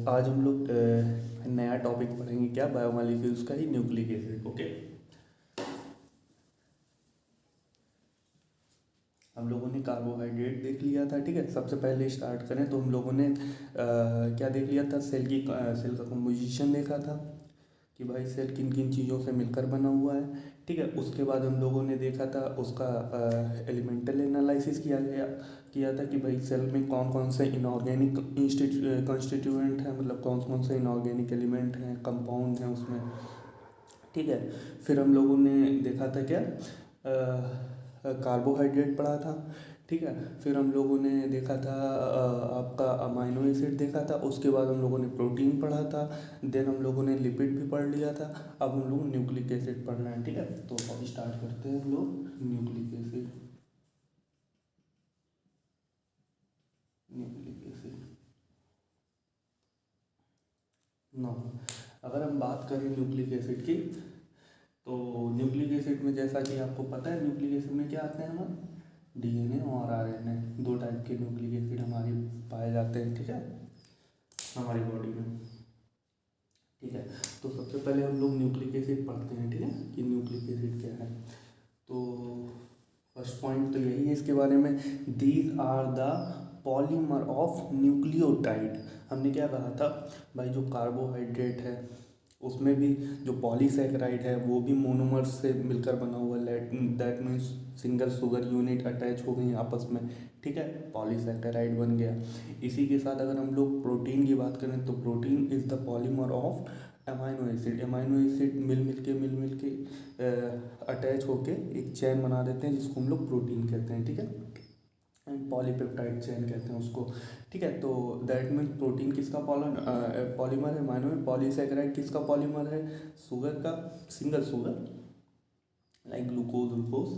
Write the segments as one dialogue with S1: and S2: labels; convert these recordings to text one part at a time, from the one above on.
S1: आज हम लोग नया टॉपिक पढ़ेंगे, क्या बायोमोलिक्यूल्स का ही, न्यूक्लिक एसिड। ओके, हम लोगों ने कार्बोहाइड्रेट देख लिया था। ठीक है, सबसे पहले स्टार्ट करें तो हम लोगों ने क्या देख लिया था, सेल का कंपोजिशन देखा था कि भाई सेल किन किन चीज़ों से मिलकर बना हुआ है। ठीक है, उसके बाद हम लोगों ने देखा था उसका एलिमेंटल एनालिसिस किया था कि भाई सेल में कौन कौन से इनऑर्गेनिक कॉन्स्टिट्यूएंट हैं, मतलब कौन कौन से इनऑर्गेनिक एलिमेंट हैं, कंपाउंड हैं उसमें। ठीक है, फिर हम लोगों ने देखा था क्या, कार्बोहाइड्रेट पढ़ा था। ठीक है, फिर हम लोगों ने देखा था आपका अमाइनो एसिड देखा था। उसके बाद हम लोगों ने प्रोटीन पढ़ा था। देन हम लोगों ने लिपिड भी पढ़ लिया था। अब हम लोग न्यूक्लिक एसिड पढ़ना है। ठीक है, तो अब स्टार्ट करते हैं हम लोग nucleic acid. Nucleic acid no, अगर हम बात करें न्यूक्लिक एसिड की, तो न्यूक्लिक एसिड में जैसा कि आपको पता है, न्यूक्लिक एसिड में क्या आते हैं हमारे, डीएनए और आरएनए, दो टाइप के न्यूक्लिक एसिड हमारे पाए जाते हैं। ठीक है, हमारी बॉडी में। ठीक है, तो सबसे पहले हम लोग न्यूक्लिक एसिड पढ़ते हैं। ठीक है, कि न्यूक्लिक एसिड क्या है। तो फर्स्ट पॉइंट तो यही है इसके बारे में, these are the polymer of nucleotide. हमने क्या कहा था भाई, जो कार्बोहाइड्रेट है उसमें भी जो पॉलीसैकेराइड है वो भी मोनोमर्स से मिलकर बना हुआ है। That means single sugar unit attach हो गई आपस में। ठीक है, पॉलीसैकेराइड बन गया। इसी के साथ अगर हम लोग प्रोटीन की बात करें तो protein is the polymer of amino acid. Amino acid मिल मिल के अटैच होके एक चैन बना देते हैं जिसको हम लोग प्रोटीन कहते हैं। ठीक है, एंड पॉलीपेप्टाइड चैन कहते हैं उसको। ठीक है, तो दैट मीन्स प्रोटीन किसका पॉलीमर है, माइनो में पॉलीसैकेराइड किसका पॉलीमर है, शुगर का, single sugar like glucose glucose.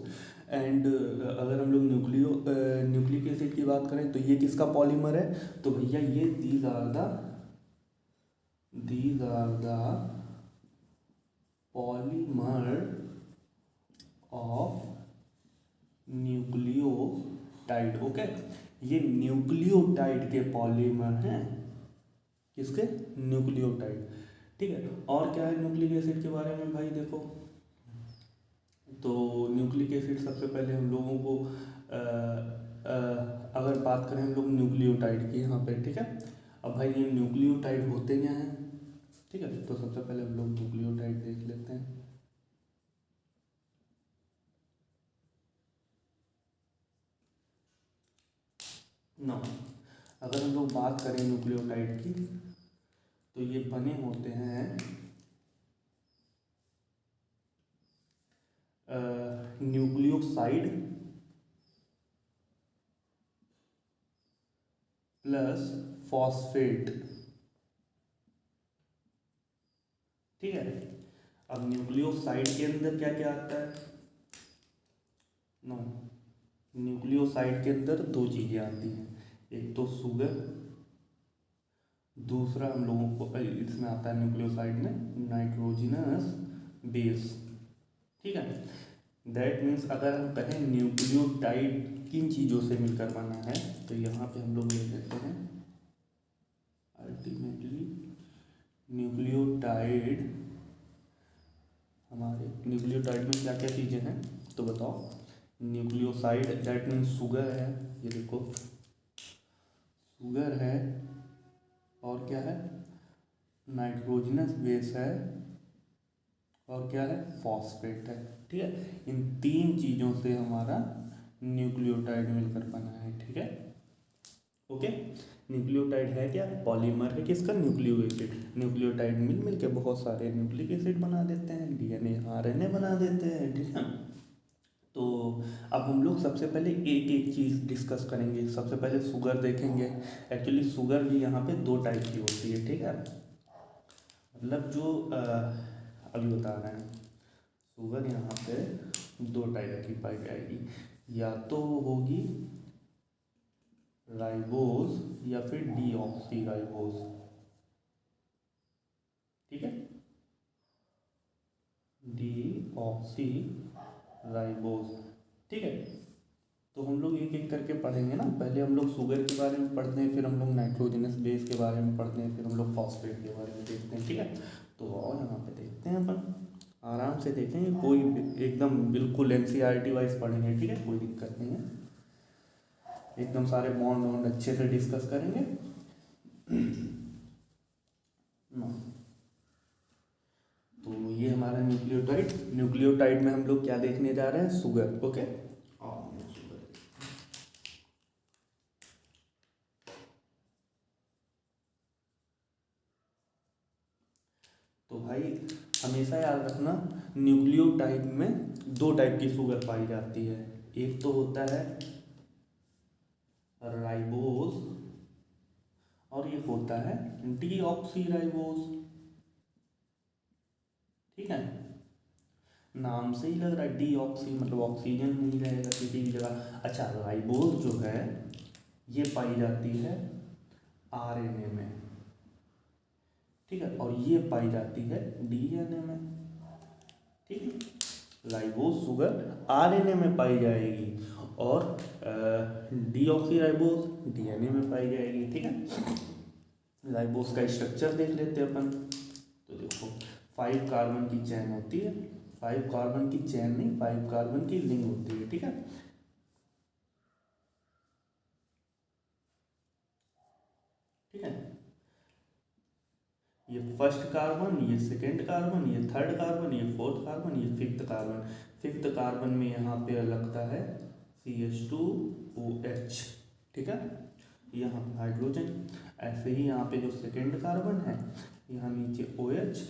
S1: And अगर हम लोग न्यूक्लिक एसिड की बात करें तो ये किसका पॉलीमर है, तो भैया ये these are the polymer of nucleotide. Okay, ये न्यूक्लियोटाइड के पॉलीमर हैं, किसके, न्यूक्लियोटाइड। ठीक है, और क्या है न्यूक्लिक एसिड के बारे में भाई, देखो तो न्यूक्लिक एसिड सबसे पहले हम लोगों को अगर बात करें हम लोग न्यूक्लियोटाइड की यहाँ पे। ठीक है, अब भाई ये न्यूक्लियोटाइड होते क्या हैं। ठीक है, तो सबसे पहले हम लोग न्यूक्लियोटाइड देख लेते हैं। नो, अगर हम लोग बात करें न्यूक्लियोटाइड की तो ये बने होते हैं न्यूक्लियोसाइड प्लस फॉस्फेट। ठीक है, अब न्यूक्लियोसाइड के अंदर क्या क्या आता है, नो, न्यूक्लियोसाइड के अंदर दो चीज़ें आती हैं, एक तो शुगर, दूसरा हम लोगों को इसमें आता है न्यूक्लियोसाइड में नाइट्रोजिनस बेस। ठीक है, दैट मीन्स अगर हम कहें न्यूक्लियोटाइड किन चीज़ों से मिलकर बना है, तो यहाँ पे हम लोग ले लेते हैं अल्टीमेटली न्यूक्लियोटाइड। हमारे न्यूक्लियोटाइड में क्या क्या चीज़ें हैं तो बताओ। न्यूक्लियोसाइड दैट मीन्स शुगर है, ये देखो शुगर है, और क्या है, नाइट्रोजनस बेस है, और क्या है, फॉस्फेट है। ठीक है, इन तीन चीज़ों से हमारा न्यूक्लियोटाइड मिलकर बना है। ठीक है, ओके, न्यूक्लियोटाइड है क्या, पॉलीमर है किसका, न्यूक्लियो एसिड। न्यूक्लियोटाइड मिल के बहुत सारे न्यूक्लिक एसिड बना देते हैं, डीएनए आरएनए बना देते हैं। ठीक है, तो अब हम लोग सबसे पहले एक एक चीज़ डिस्कस करेंगे। सबसे पहले शुगर देखेंगे। एक्चुअली शुगर भी यहाँ पे दो टाइप की होती है। ठीक है, मतलब जो अभी बता रहे हैं, शुगर यहाँ पे दो टाइप की पाई जाएगी, या तो होगी राइबोज या फिर डीऑक्सी राइबोज। ठीक है, डीऑक्सी राइबोज। ठीक है, तो हम लोग एक एक करके पढ़ेंगे ना। पहले हम लोग शुगर के बारे में पढ़ते हैं, फिर हम लोग नाइट्रोजनस बेस के बारे में पढ़ते हैं, फिर हम लोग फॉस्फेट के बारे में देखते हैं, ठीक है। तो आओ यहाँ पे देखते हैं, अपन आराम से देखेंगे, कोई एकदम बिल्कुल एनसीईआरटी वाइज पढ़ेंगे, ठीक है, कोई दिक्कत नहीं है। एकदम सारे बॉन्ड वॉन्ड अच्छे से डिस्कस करेंगे। तो ये हमारा न्यूक्लियोटाइड में हम लोग क्या देखने जा रहे हैं, शुगर, ओके। तो भाई हमेशा याद रखना, न्यूक्लियोटाइड में दो टाइप की शुगर पाई जाती है। एक तो होता है राइबोज और एक होता है डीऑक्सीराइबोज, ठीक है। नाम से ही लग रहा है डीऑक्सी मतलब ऑक्सीजन नहीं रहेगा किसी भी जगह। अच्छा, राइबोज जो है ये पाई जाती है आरएनए में, ठीक है, और ये पाई जाती है डीएनए में, ठीक है। राइबोज शुगर आरएनए में पाई जाएगी और डीऑक्सीराइबोज डीएनए में पाई जाएगी, ठीक है। राइबोज का स्ट्रक्चर देख लेते हैं अपन। तो देखो 5 कार्बन की चेन होती है, 5 कार्बन की चेन नहीं, 5 कार्बन की रिंग होती है, ठीक है। ठीक है, ये फर्स्ट कार्बन, ये सेकेंड कार्बन, ये थर्ड कार्बन, ये फोर्थ कार्बन, ये फिफ्थ कार्बन। फिफ्थ कार्बन में यहाँ पे लगता है CH2OH, ठीक है, यहाँ पे हाइड्रोजन। ऐसे ही यहाँ पे जो सेकेंड कार्बन है यहाँ नीचे OH,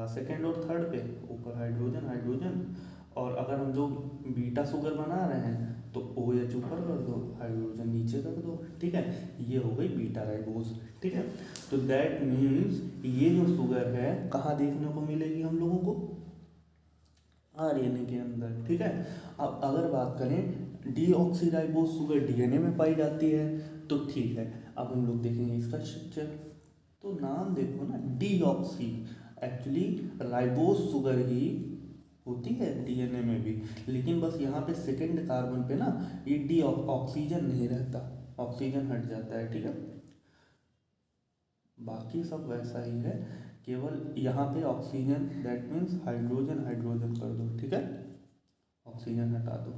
S1: सेकेंड और थर्ड पे ऊपर हाइड्रोजन हाइड्रोजन। और अगर हम लोग बीटा शुगर बना रहे हैं तो OH ऊपर कर दो, हाइड्रोजन नीचे कर दो, ठीक है। ये हो गई बीटा राइबोज, ठीक है। तो दैट मीन्स ये जो शुगर है कहाँ देखने को मिलेगी हम लोगों को, आरएनए के अंदर, ठीक है। अब अगर बात करें डीऑक्सीराइबोज शुगर डीएनए में पाई जाती है तो ठीक है। अब हम लोग देखेंगे इसका स्ट्रक्चर। तो नाम देखो ना, डीऑक्सी, एक्चुअली राइबोज शुगर ही होती है डीएनए में भी, लेकिन बस यहाँ पे सेकेंड कार्बन पे ना ये डी ऑक्सीजन नहीं रहता, ऑक्सीजन हट जाता है, ठीक है। बाकी सब वैसा ही है, केवल यहाँ पे oxygen, that means hydrogen hydrogen कर दो, ठीक है। ऑक्सीजन हटा दो,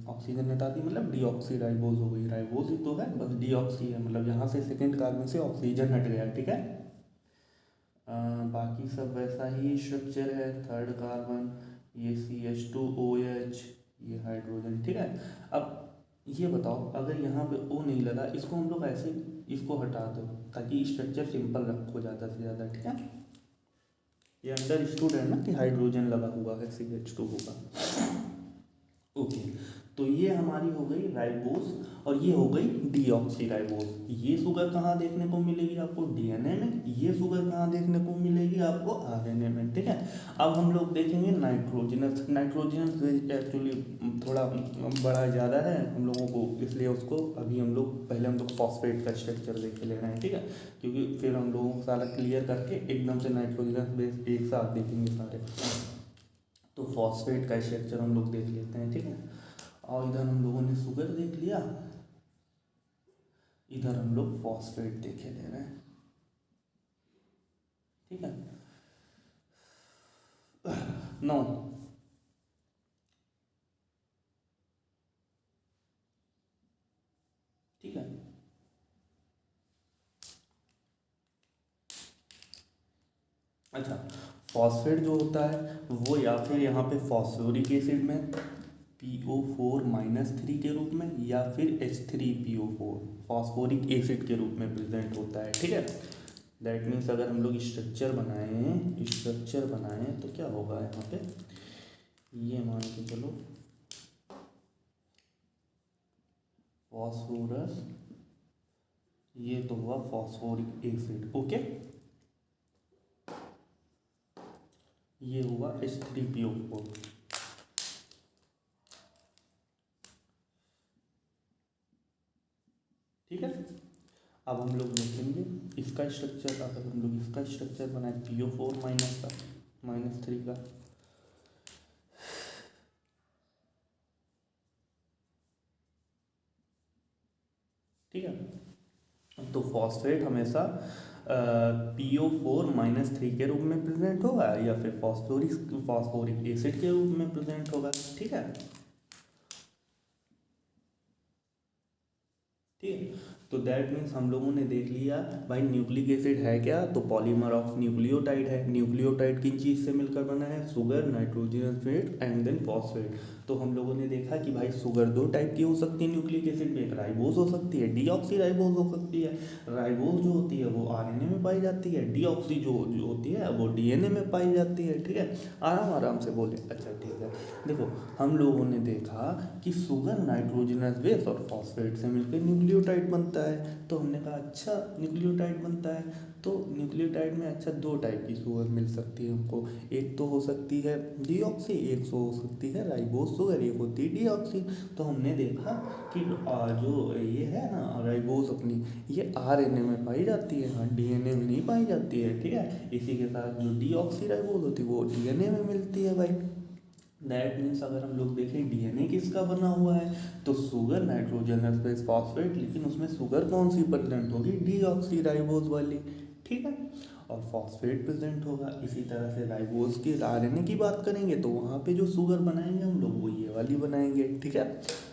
S1: ऑक्सीजन हटा दी मतलब डीऑक्सीराइबोज हो गई। राइबोज ही तो है, बस डीऑक्सी है, मतलब यहाँ से सेकेंड कार्बन से ऑक्सीजन हट गया, ठीक है। बाकी सब वैसा ही स्ट्रक्चर है। थर्ड कार्बन, ये CH2OH, ये हाइड्रोजन, ठीक है। अब ये बताओ, अगर यहाँ पे O नहीं लगा, इसको हम लोग ऐसे इसको हटा दो ताकि स्ट्रक्चर सिंपल रखो ज़्यादा से ज़्यादा, ठीक है। ये अंडरस्टूड है ना कि हाइड्रोजन लगा हुआ है, CH2 होगा, ओके। तो ये हमारी हो गई राइबोज और ये हो गई डीऑक्सीराइबोज। ये शुगर कहाँ देखने को मिलेगी आपको, डीएनए में। ये शुगर कहाँ देखने को मिलेगी आपको, आरएनए में, ठीक है। अब हम लोग देखेंगे नाइट्रोजनस। नाइट्रोजनस एक्चुअली थोड़ा बड़ा ज़्यादा है हम लोगों को, इसलिए उसको अभी हम लोग पहले हम लोग फॉस्फेट का स्ट्रक्चर देख ले रहे हैं, ठीक है, क्योंकि फिर हम लोगों को सारा क्लियर करके एकदम से नाइट्रोजनस बेस एक साथ देखेंगे सारे। तो फॉस्फेट का स्ट्रक्चर हम लोग देख लेते हैं, ठीक है। और इधर हम लोगों ने शुगर देख लिया, इधर हम लोग फॉस्फेट देखे ले रहे हैं, ठीक है। नौ, ठीक है। अच्छा, फॉस्फेट जो होता है वो या फिर यहाँ पे फॉस्फोरिक एसिड में PO4-3 के रूप में, या फिर H3PO4 फॉस्फोरिक एसिड के रूप में प्रेजेंट होता है, ठीक है। दैट मीन्स अगर हम लोग स्ट्रक्चर बनाएं तो क्या होगा यहाँ पे, ये मान के चलो फॉस्फोरस, ये तो हुआ फॉस्फोरिक एसिड, ओके। ये हुआ H3PO4, ठीक है। अब हम लोग देखेंगे इसका स्ट्रक्चर। अगर हम लोग इसका स्ट्रक्चर बनाए PO4- का -3 का, ठीक है। तो फॉस्फेट हमेशा PO4-3 के रूप में प्रेजेंट होगा या फिर फॉस्फोरिक एसिड के रूप में प्रेजेंट होगा। ठीक है, ठीक है। तो दैट मीन्स हम लोगों ने देख लिया भाई न्यूक्लिक एसिड है क्या, तो पॉलीमर ऑफ न्यूक्लियोटाइड है। न्यूक्लियोटाइड किन चीज़ से मिलकर बना है, शुगर, नाइट्रोजन फेट एंड देन फॉस्फेट। तो हम लोगों ने देखा कि भाई शुगर दो टाइप की हो सकती है न्यूक्लिक एसिड में, एक राइबोज हो सकती है, डीऑक्सी राइबोज हो सकती है। राइबोज जो होती है वो आरएनए में पाई जाती है, डीऑक्सी जो होती है वो डीएनए में पाई जाती है। ठीक है, आराम आराम से बोले। अच्छा ठीक है, देखो हम लोगों ने देखा कि शुगर नाइट्रोजनस बेस और फॉस्फेट से मिलकर न्यूक्लियोटाइड बनता है। तो हमने कहा अच्छा न्यूक्लियोटाइड बनता है, तो न्यूक्लियोटाइड में अच्छा दो टाइप की शुगर मिल सकती है हमको। एक तो हो सकती है डीऑक्सी, एक तो हो सकती है राइबोज शुगर, एक होती है डीऑक्सी। तो हमने देखा कि जो ये है ना राइबोज अपनी, ये आरएनए में पाई जाती है, हाँ डीएनए में नहीं पाई जाती है। ठीक है, इसी के साथ जो डीऑक्सी राइबोज होती है वो डीएनए में मिलती है भाई। दैट मीन्स अगर हम लोग देखें डीएनए किसका बना हुआ है, तो शुगर नाइट्रोजनस बेस फॉस्फेट, लेकिन उसमें शुगर कौन सी प्रेजेंट होगी, डीऑक्सी राइबोज वाली। ठीक है, और फॉस्फेट प्रेजेंट होगा। इसी तरह से राइबोज की आरएनए की बात करेंगे तो वहाँ पे जो शुगर बनाएंगे हम लोग वो ये वाली बनाएंगे। ठीक है,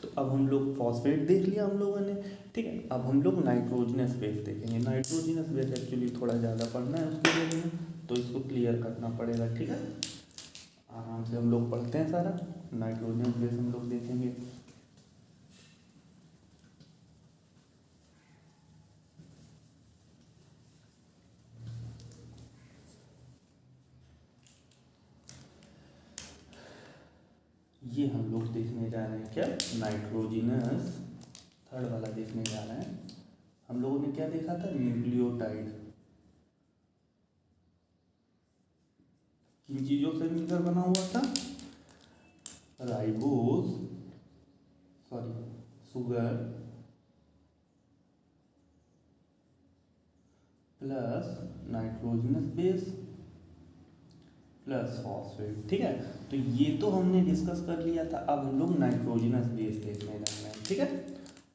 S1: तो अब हम लोग फॉस्फेट देख लिया हम लोगों ने। ठीक है, अब हम लोग नाइट्रोजनस बेस देखेंगे। नाइट्रोजनस बेस एक्चुअली थोड़ा ज़्यादा पढ़ना है उसके लिए में, तो इसको क्लियर करना पड़ेगा। ठीक है, आराम से हम लोग पढ़ते हैं सारा। नाइट्रोजन बेस हम लोग देखेंगे। ये हम लोग देखने जा रहे हैं क्या, नाइट्रोजिनस, थर्ड वाला देखने जा रहे हैं। हम लोगों ने क्या देखा था, न्यूक्लियोटाइड किन चीज़ों से मिलकर बना हुआ था, ribose, sorry sugar plus nitrogenous base plus phosphate. ठीक है, तो ये तो हमने डिस्कस कर लिया था। अब हम लोग नाइट्रोजनस बेस देखने जा रहे हैं। ठीक है,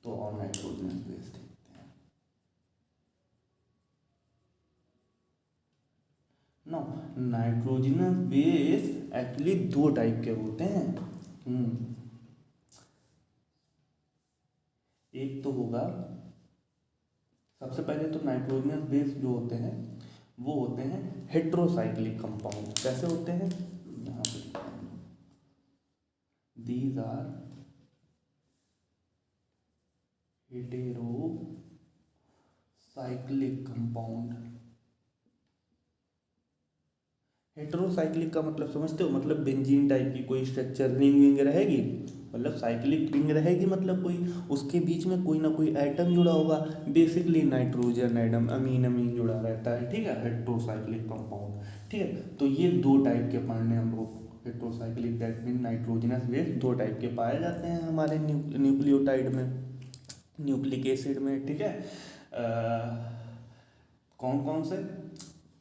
S1: तो और नाइट्रोजनस बेस देखते हैं। नो, नाइट्रोजनस बेस एक्चुअली दो टाइप के होते हैं। एक तो होगा, सबसे पहले तो नाइट्रोजनस बेस जो होते हैं वो होते हैं हेट्रोसाइक्लिक कंपाउंड। कैसे होते हैं, यहाँ पे these are heterocyclic compound. Heterocyclic का मतलब समझते हो, मतलब बेंजीन टाइप की कोई स्ट्रक्चर, रिंग विंग रहेगी, मतलब साइक्लिक रिंग रहेगी, मतलब कोई उसके बीच में कोई ना कोई एटम जुड़ा होगा। बेसिकली नाइट्रोजन एटम, अमीन अमीन जुड़ा रहता है। ठीक है, हेटेरोसाइक्लिक कंपाउंड। ठीक है, तो ये दो टाइप के पढ़ने हम लोग। Heterocyclic that mean nitrogenous base दो टाइप के पाए जाते हैं हमारे न्यूक्लियोटाइड में, न्यूक्लिक एसिड में। ठीक है, कौन कौन से,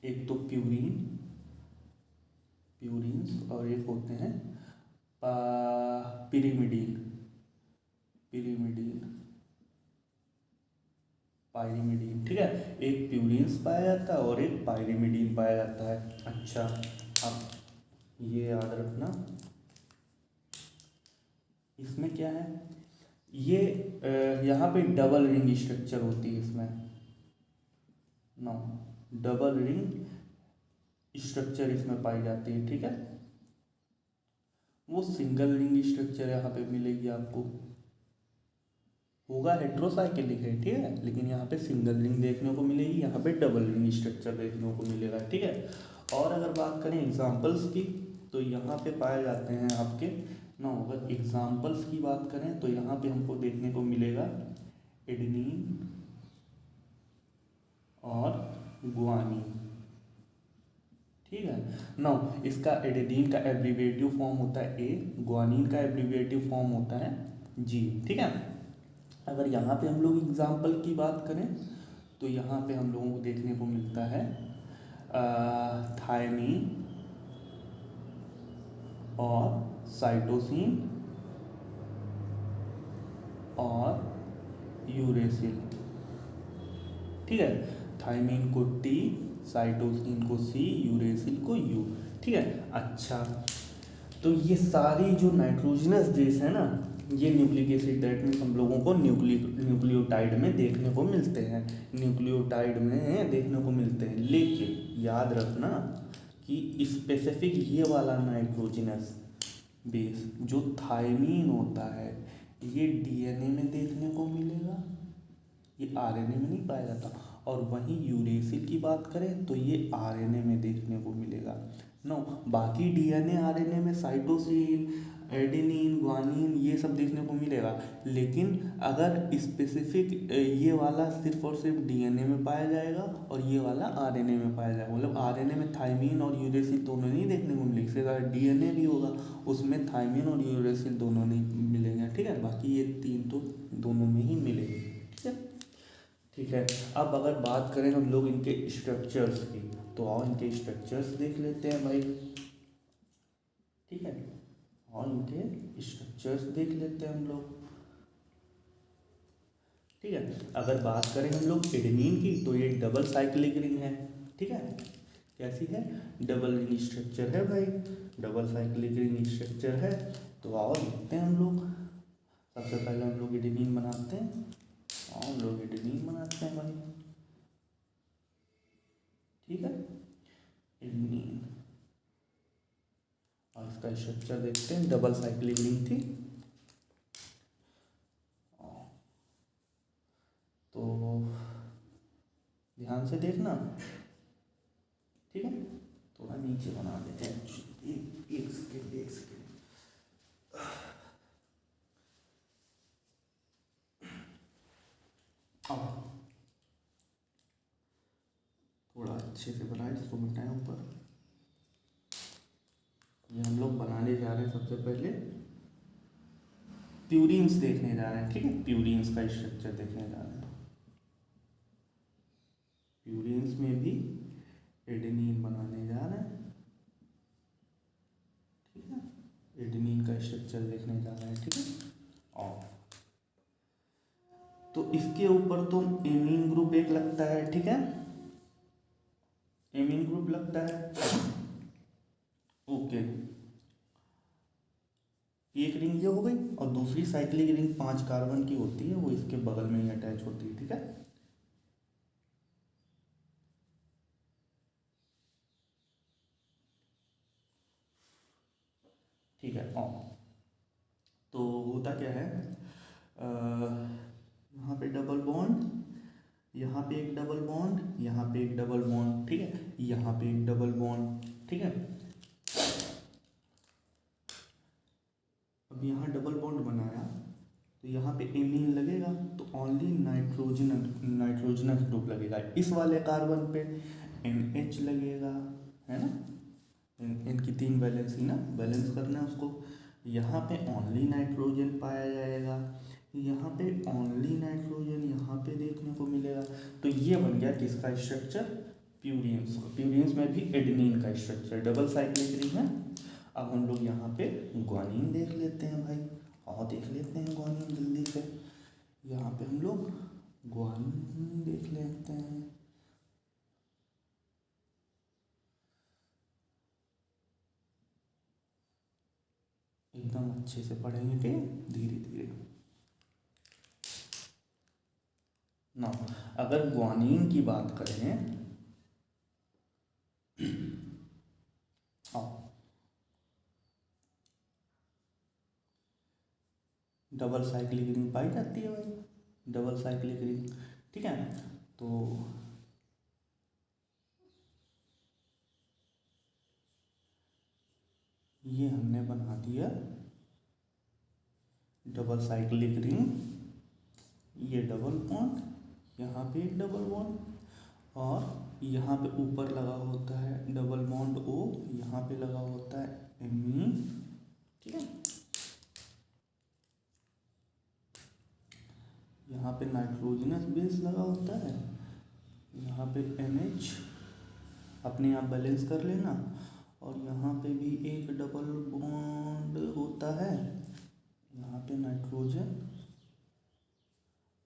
S1: एक तो प्यूरिन्स और एक होते हैं पिरिमिडीन, पायरिमिडीन। ठीक है, एक प्यूरिन्स पाया जाता है और एक पायरिमिडीन पाया जाता है। अच्छा, अब ये याद रखना, इसमें क्या है, ये यहाँ पे डबल रिंग स्ट्रक्चर होती है इसमें। नो, डबल रिंग स्ट्रक्चर इसमें पाई जाती है। ठीक है, वो सिंगल रिंग स्ट्रक्चर यहाँ पे मिलेगी आपको, होगा हेट्रोसाइक्लिक है। ठीक है, लेकिन यहाँ पे सिंगल रिंग देखने को मिलेगी, यहाँ पे डबल रिंग स्ट्रक्चर देखने को मिलेगा। ठीक है, और अगर बात करें एग्जांपल्स की, तो यहाँ पे पाए जाते हैं आपके ना, अगर एग्जांपल्स की बात करें तो यहाँ पे हमको देखने को मिलेगा एडेनिन और गुआनिन। ठीक है, ना इसका एडेनिन का एब्रीविएटिव फॉर्म होता है ए, गुआनिन का एब्रीविएटिव फॉर्म होता है जी। ठीक है, अगर यहाँ पे हम लोग एग्जाम्पल की बात करें तो यहाँ पे हम लोगों को देखने को मिलता है थायमीन और साइटोसिन और यूरेसिल, ठीक है। थायमीन को टी, साइटोसिन को सी, यूरेसिल को यू, ठीक है। अच्छा, तो ये सारी जो नाइट्रोजनस बेस है ना, ये न्यूक्लिक एसिड दैट मीन्स हम लोगों को न्यूक्लियोटाइड में देखने को मिलते हैं, न्यूक्लियोटाइड में देखने को मिलते हैं। लेकिन याद रखना कि स्पेसिफिक ये वाला नाइट्रोजनस बेस जो थायमीन होता है, ये डीएनए में देखने को मिलेगा, ये आरएनए में नहीं पाया जाता। और वहीं यूरेसिल की बात करें तो ये आरएनए में देखने को मिलेगा। नो, बाकी डीएनए आरएनए में साइटोसिन, एडेनिन, ग्वानिन ये सब देखने को मिलेगा। लेकिन अगर स्पेसिफिक ये वाला सिर्फ और सिर्फ डीएनए में पाया जाएगा और ये वाला आरएनए में पाया जाएगा, मतलब आरएनए में थायमीन और यूरेसिल दोनों नहीं देखने को मिलेगी। इससे ज़्यादा डीएनए भी होगा, उसमें थायमीन और यूरेसिल दोनों नहीं मिलेंगे, ठीक है। बाकी ये तीन तो दोनों में ही मिलेंगे, ठीक है। ठीक है, अब अगर बात करें हम लोग इनके स्ट्रक्चर्स की, तो आओ इनके स्ट्रक्चर्स देख लेते हैं भाई, ठीक है। और इनके स्ट्रक्चर्स देख लेते हैं हम लोग, ठीक है। अगर बात करें हम लोग एडेनिन की, तो ये डबल साइक्लिक रिंग है, ठीक है। कैसी है? डबल रिंग स्ट्रक्चर है भाई, डबल साइक्लिक रिंग स्ट्रक्चर है। तो आओ देखते हैं हम लोग। सबसे पहले हम लोग एडेनिन बनाते हैं, और हम लोग एडेनिन बनाते हैं भाई, ठीक है। एडेनिन, और इसका स्ट्रक्चर देखते हैं। डबल साइक्लिक रिंग थी, तो ध्यान से देखना, ठीक है। थोड़ा नीचे बना देते हैं, एक सेकेंड, एक सेकेंड। अब थोड़ा अच्छे से बनाए, इसको मिटाएं ऊपर। ये हम लोग बनाने जा रहे हैं, सबसे पहले प्यूरिन्स देखने जा रहे हैं, ठीक है। प्यूरिन्स का स्ट्रक्चर देखने जा रहे हैं। प्यूरिन्स में भी एडेनिन बनाने जा रहे हैं, ठीक है। एडेनिन का स्ट्रक्चर देखने जा रहे हैं, ठीक है। और तो इसके ऊपर तो एमीन ग्रुप एक लगता है, ठीक है। एमीन ग्रुप लगता है, ओके। एक रिंग ये हो गई, और दूसरी साइक्लिक रिंग 5 कार्बन की होती है, वो इसके बगल में ही अटैच होती है, ठीक है। ठीक है। और तो होता क्या है, यहाँ पे डबल बॉन्ड, यहाँ पे एक डबल बॉन्ड, यहाँ पे एक डबल बॉन्ड, ठीक है। यहाँ पे एक डबल बॉन्ड, ठीक है। अब यहाँ डबल बॉन्ड बनाया, तो यहाँ पे एमीन लगेगा, तो ओनली नाइट्रोजनस ग्रुप लगेगा। इस वाले कार्बन पे NH लगेगा, है ना। इनकी 3 वैलेंसी ना, बैलेंस करना है उसको। यहाँ पे ओनली नाइट्रोजन पाया जाएगा, यहाँ पे ओनली नाइट्रोजन यहाँ पे देखने को मिलेगा। तो ये बन गया किसका स्ट्रक्चर? प्यूरिन्स। प्यूरिन्स में भी एडेनिन का स्ट्रक्चर, डबल साइक्लिक रिंग है। अब हम लोग यहाँ पे ग्वानिन देख लेते हैं भाई, और देख लेते हैं ग्वानिन जल्दी से। यहाँ पे हम लोग ग्वानिन देख लेते हैं, एकदम अच्छे से पढ़ेंगे, ठीक है, धीरे धीरे ना। अगर ग्वानिन की बात करें, आओ, डबल साइक्लिक रिंग पाई जाती है भाई, डबल साइक्लिक रिंग, ठीक है। तो ये हमने बना दिया डबल साइक्लिक रिंग, ये डबल बॉन्ड, यहाँ पे एक डबल बॉन्ड, और यहाँ पे ऊपर लगा होता है डबल बॉन्ड O, यहाँ पे लगा होता है एमीन, ठीक है। यहाँ पे नाइट्रोजनस बेस लगा होता है, यहाँ पे NH अपने आप बैलेंस कर लेना, और यहाँ पे भी एक डबल बॉन्ड होता है, यहाँ पे नाइट्रोजन,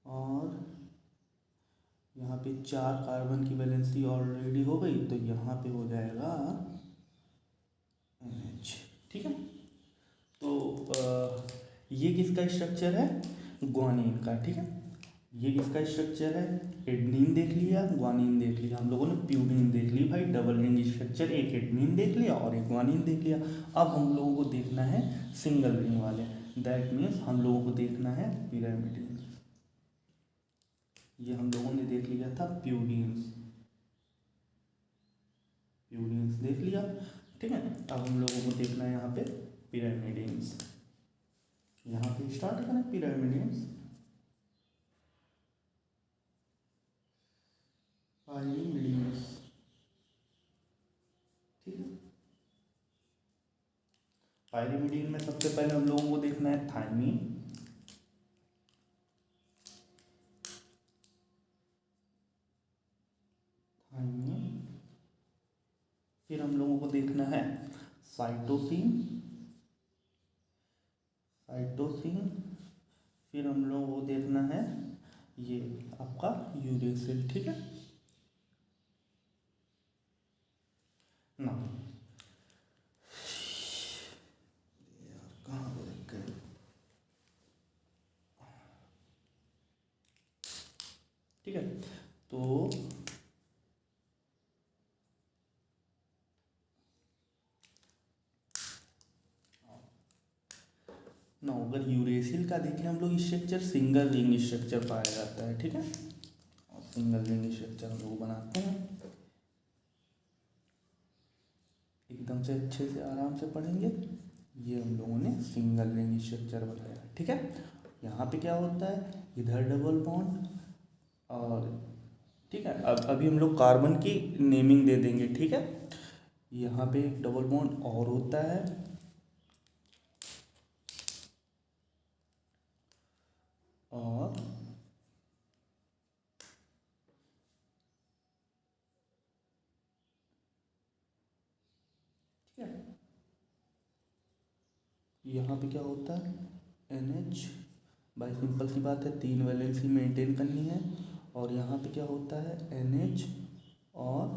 S1: और 4 कार्बन की वैलेंसी ऑलरेडी हो गई, तो यहाँ पे हो जाएगा NH। ठीक है, तो ये किसका स्ट्रक्चर है, ग्वानिन का। ठीक है, ये किसका स्ट्रक्चर है, एडनिन देख लिया, ग्वानिन देख लिया, हम लोगों ने प्यूरिन देख ली भाई, डबल रिंग स्ट्रक्चर, एक एडनिन देख लिया और एक ग्वानिन देख लिया। अब हम लोगों को देखना है सिंगल रिंग वाले, दैट मीन्स हम लोगों को देखना है पिरामिडिन। ये हम लोगों ने देख लिया था प्यूरिन्स, प्यूरिन्स देख लिया। ठीक है, अब हम लोगों को देखना है यहाँ पे पिरामिडिन्स। यहाँ पे स्टार्ट करें पिरामिडिन्स, पाइरीमिडिन्स। ठीक है, पाइरीमिडीन में सबसे पहले हम लोगों को देखना है थाइमीन, थाइमीन। फिर हम लोगों को देखना है साइटोसिन, साइटोसिन। फिर हम लोगों को देखना है ये आपका यूरेसिल। ठीक है ना, कहाँ पे रख गए, ठीक है। तो ना अगर यूरेसिल का देखें हम लोग स्ट्रक्चर, सिंगल रिंग स्ट्रक्चर पाया जाता है। ठीक है, और सिंगल रिंग स्ट्रक्चर हम लोग बनाते हैं, एकदम से अच्छे से आराम से पढ़ेंगे। ये हम लोगों ने सिंगल रिंग स्ट्रक्चर बनाया। ठीक है, यहाँ पे क्या होता है, इधर डबल बॉन्ड और ठीक है, अब अभी हम लोग कार्बन की नेमिंग दे देंगे। ठीक है, यहाँ पे एक डबल बॉन्ड और होता है और ठीक है, यहाँ पे क्या होता है NH। भाई सिंपल सी बात है, 3 वैलेंसी मेंटेन करनी है। और यहाँ पे क्या होता है NH और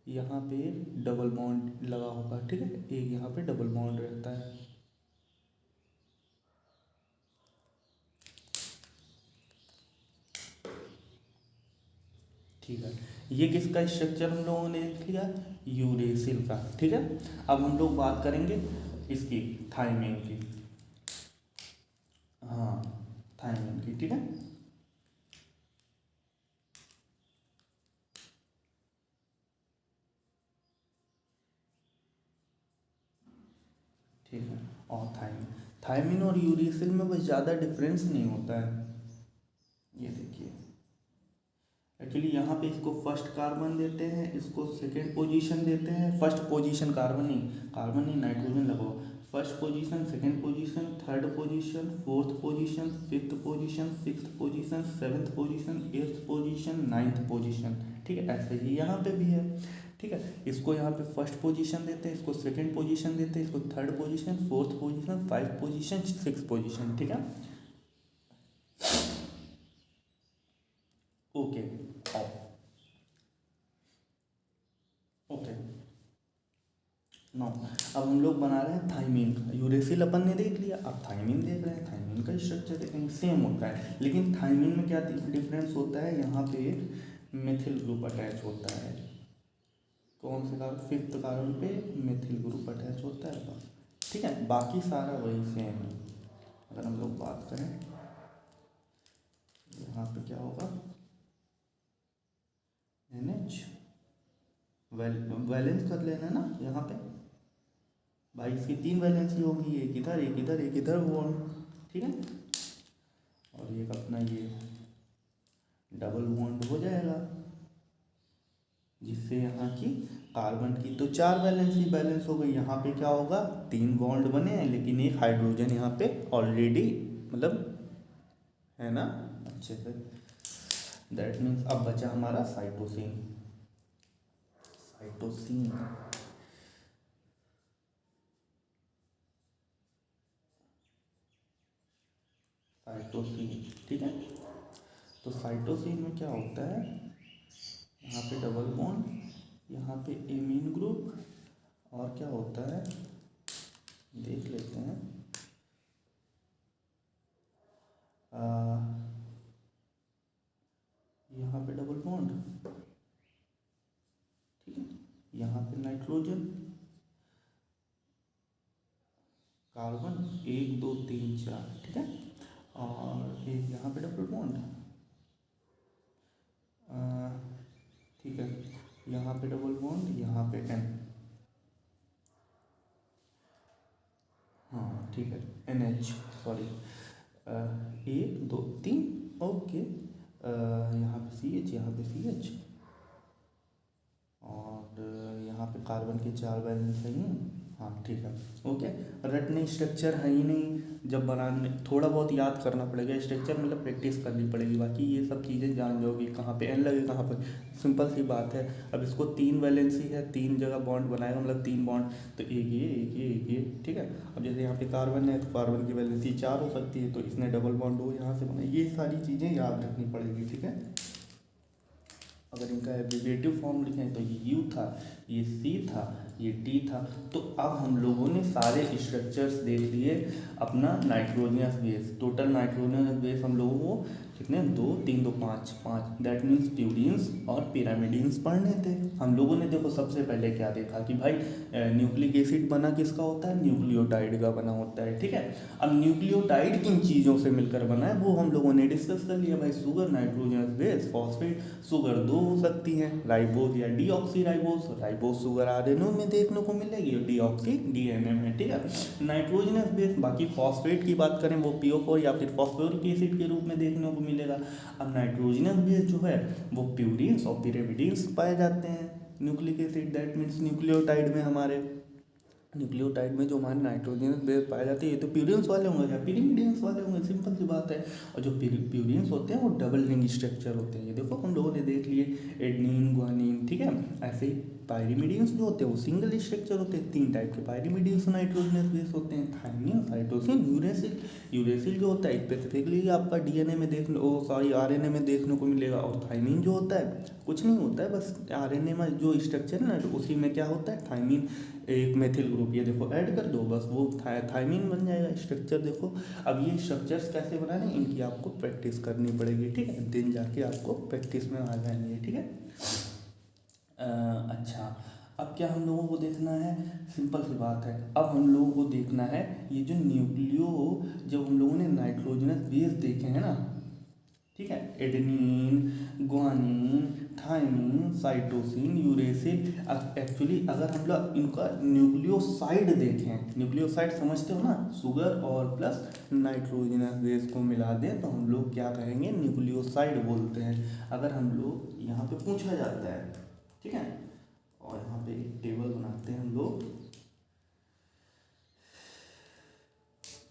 S1: यहाँ पे डबल बॉन्ड लगा होगा। ठीक है, एक यहाँ पे डबल बॉन्ड रहता है। ठीक है, ये किसका स्ट्रक्चर हम लोगों ने देख लिया, यूरेसिल का। ठीक है, अब हम लोग बात करेंगे इसकी थाइमिन की, हाँ थाइमिन की। ठीक है, ठीक है, और थाइमिन, थाइमिन और यूरेसिल में बस ज़्यादा डिफरेंस नहीं होता है। ये देखिए, एक्चुअली यहाँ पे इसको फर्स्ट कार्बन देते हैं, इसको सेकेंड पोजीशन देते हैं। फर्स्ट पोजीशन कार्बन नहीं नाइट्रोजन लगाओ। First position, second position, third position, fourth position, fifth position, sixth position, seventh position, eighth position, ninth position. ठीक है, ऐसे ही यहाँ पे भी है। ठीक है, इसको यहाँ पे फर्स्ट पोजीशन देते हैं, इसको सेकेंड पोजीशन देते हैं, इसको third position, fourth position, five position, six position. ठीक है, ओके ओके नो। अब हम लोग बना रहे हैं थाइमीन का। यूरेसिल अपन ने देख लिया, अब थाइमीन देख रहे हैं। थाइमीन का स्ट्रक्चर देखेंगे, सेम होता है, लेकिन थाइमीन में क्या डिफरेंस होता है, यहाँ पे एक मेथिल ग्रुप अटैच होता है। कौन से कार्बन, फिफ्थ कार्बन पे मेथिल ग्रुप अटैच होता है बस। ठीक है, बाकी सारा वही सेम है। अगर हम लोग बात करें, यहाँ पे क्या होगा, NH वैलेंस कर लेना ना यहाँ पे भाई, इसकी 3 वैलेंसी होगी, एक इधर एक इधर एक इधर वो। ठीक है, और एक अपना ये डबल बॉन्ड हो जाएगा, जिससे यहाँ की कार्बन की तो 4 वैलेंसी बैलेंस हो गई। यहाँ पे क्या होगा, 3 बॉन्ड बने हैं, लेकिन एक हाइड्रोजन यहाँ पे ऑलरेडी मतलब है ना अच्छे से। दैट मीन्स अब बचा हमारा साइटोसिन, साइटोसिन। साइटोसिन, ठीक है, तो साइटोसिन में क्या होता है, यहाँ पे डबल बॉन्ड, यहाँ पे एमीन ग्रुप, और क्या होता है देख लेते हैं। यहाँ पे डबल बॉन्ड, ठीक है, यहाँ पे नाइट्रोजन, कार्बन 1 2 3 4, ठीक है, और एक यहाँ पे डबल बॉन्ड, ठीक है, यहाँ पे डबल बॉन्ड, यहाँ पे N, हाँ ठीक है, NH, सॉरी, 1 2 3, ओके, यहाँ पे CH, यहाँ पे CH, और यहाँ पे कार्बन के 4 बैलेंस सही हैं, हाँ ठीक है, ओके। रटने स्ट्रक्चर है ही नहीं, जब बनाने थोड़ा बहुत याद करना पड़ेगा स्ट्रक्चर, मतलब प्रैक्टिस करनी पड़ेगी, बाकी ये सब चीज़ें जान जाओगी, कहाँ पे एन लगे कहाँ पर, सिंपल सी बात है। अब इसको 3 वैलेंसी है, 3 जगह बॉन्ड बनाएगा, मतलब 3 बॉन्ड, तो एक ये, ठीक है। अब जैसे यहाँ पे कार्बन है तो कार्बन की वैलेंसी 4 हो सकती है, तो इसने डबल बॉन्ड 2 यहाँ से बनाई, ये सारी चीज़ें याद रखनी पड़ेगी, ठीक है। अगर इनका एब्रिविएटिव फॉर्म लिखें तो ये U था, ये C था, ये T था। तो अब हम लोगों ने सारे स्ट्रक्चर्स देख लिए अपना nitrogenous base. Total nitrogenous base हम लोगों को कितने, 2 3 2 5 5, दैट मीन्स प्यूरिन्स और पिरामिडिन्स पढ़ने थे। हम लोगों ने देखो सबसे पहले क्या देखा कि भाई न्यूक्लिक एसिड बना किसका होता है, न्यूक्लियोटाइड का बना होता है, ठीक है। अब न्यूक्लियोटाइड किन चीज़ों से मिलकर बना है वो हम लोगों ने डिस्कस कर लिया भाई, sugar, nitrogenous base, phosphate. Sugar 2 हो सकती हैं, राइबोज या deoxy ribose. Ribose sugar RNA में देखने को मिलेगी और डीऑक्सी डीएनए में, ठीक है। नाइट्रोजनस बेस, बाकी फॉस्फेट की बात करें वो PO4 या फिर फॉस्फोरिक एसिड के रूप में देखने को मिलेगा। अब नाइट्रोजनस बेस जो है वो प्यूरिन्स और पिरिमिडिन्स पाए जाते हैं nucleic acid, that means nucleotide में, हमारे न्यूक्लियोटाइड में जो हमारे नाइट्रोजन बेस पाए जाते हैं ये तो प्यूरिन्स वाले होंगे या पिरिमिडिन्स वाले होंगे, सिंपल सी बात है। और जो प्यूरिन्स होते हैं वो डबल रिंग स्ट्रक्चर होते हैं, ये देखो हम लोगों ने देख लिए, एडनिन, ग्वानिन, ठीक है। ऐसे ही पायरिमिडिन्स जो होते हैं वो सिंगल स्ट्रक्चर होते हैं, 3 टाइप के पायरिमिडिन्स नाइट्रोजनस बेस होते हैं, थायमिन, साइटोसिन, यूरेसिल। यूरेसिल जो होता है स्पेसिफिकली आपका डीएनए में आरएनए में देखने को मिलेगा, और थायमिन जो होता है कुछ नहीं होता है, बस आरएनए में जो स्ट्रक्चर है ना तो उसी में क्या होता है, थायमिन एक मेथिल ग्रुप, ये देखो ऐड कर दो बस वो थायमिन बन जाएगा स्ट्रक्चर, देखो। अब ये स्ट्रक्चर्स कैसे बनाने इनकी आपको प्रैक्टिस करनी पड़ेगी, ठीक है, दिन जाके आपको प्रैक्टिस में आ जाएंगे, ठीक है। अच्छा, अब क्या हम लोगों को देखना है, सिंपल सी बात है, अब हम लोगों को देखना है ये जो जब हम लोगों ने नाइट्रोजनस बेस देखे हैं ना, ठीक है, adenine, guanine, thymine, cytosine, uracil. Actually अगर हम लोग इनका न्यूक्लियोसाइड देखें, न्यूक्लियोसाइड समझते हो ना, शुगर और प्लस नाइट्रोजनस बेस को मिला दें तो हम लोग क्या कहेंगे, न्यूक्लियोसाइड बोलते हैं। अगर हम लोग यहाँ पे पूछा जाता है, ठीक है, और यहाँ पे एक टेबल बनाते हैं हम लोग,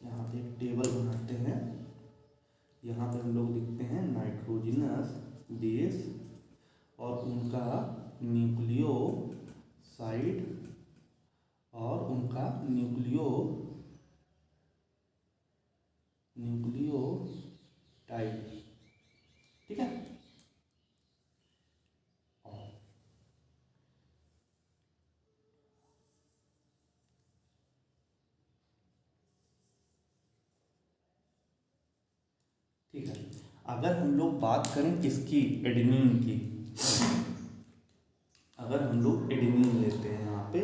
S1: यहाँ पे एक टेबल बनाते हैं, यहाँ पे हम लोग लिखते हैं नाइट्रोजनस बेस और उनका न्यूक्लियोसाइड और उनका न्यूक्लियोटाइड, ठीक है। ठीक है, अगर हम लोग बात करें किसकी, एडेनिन की, अगर हम लोग एडेनिन लेते हैं यहाँ पे,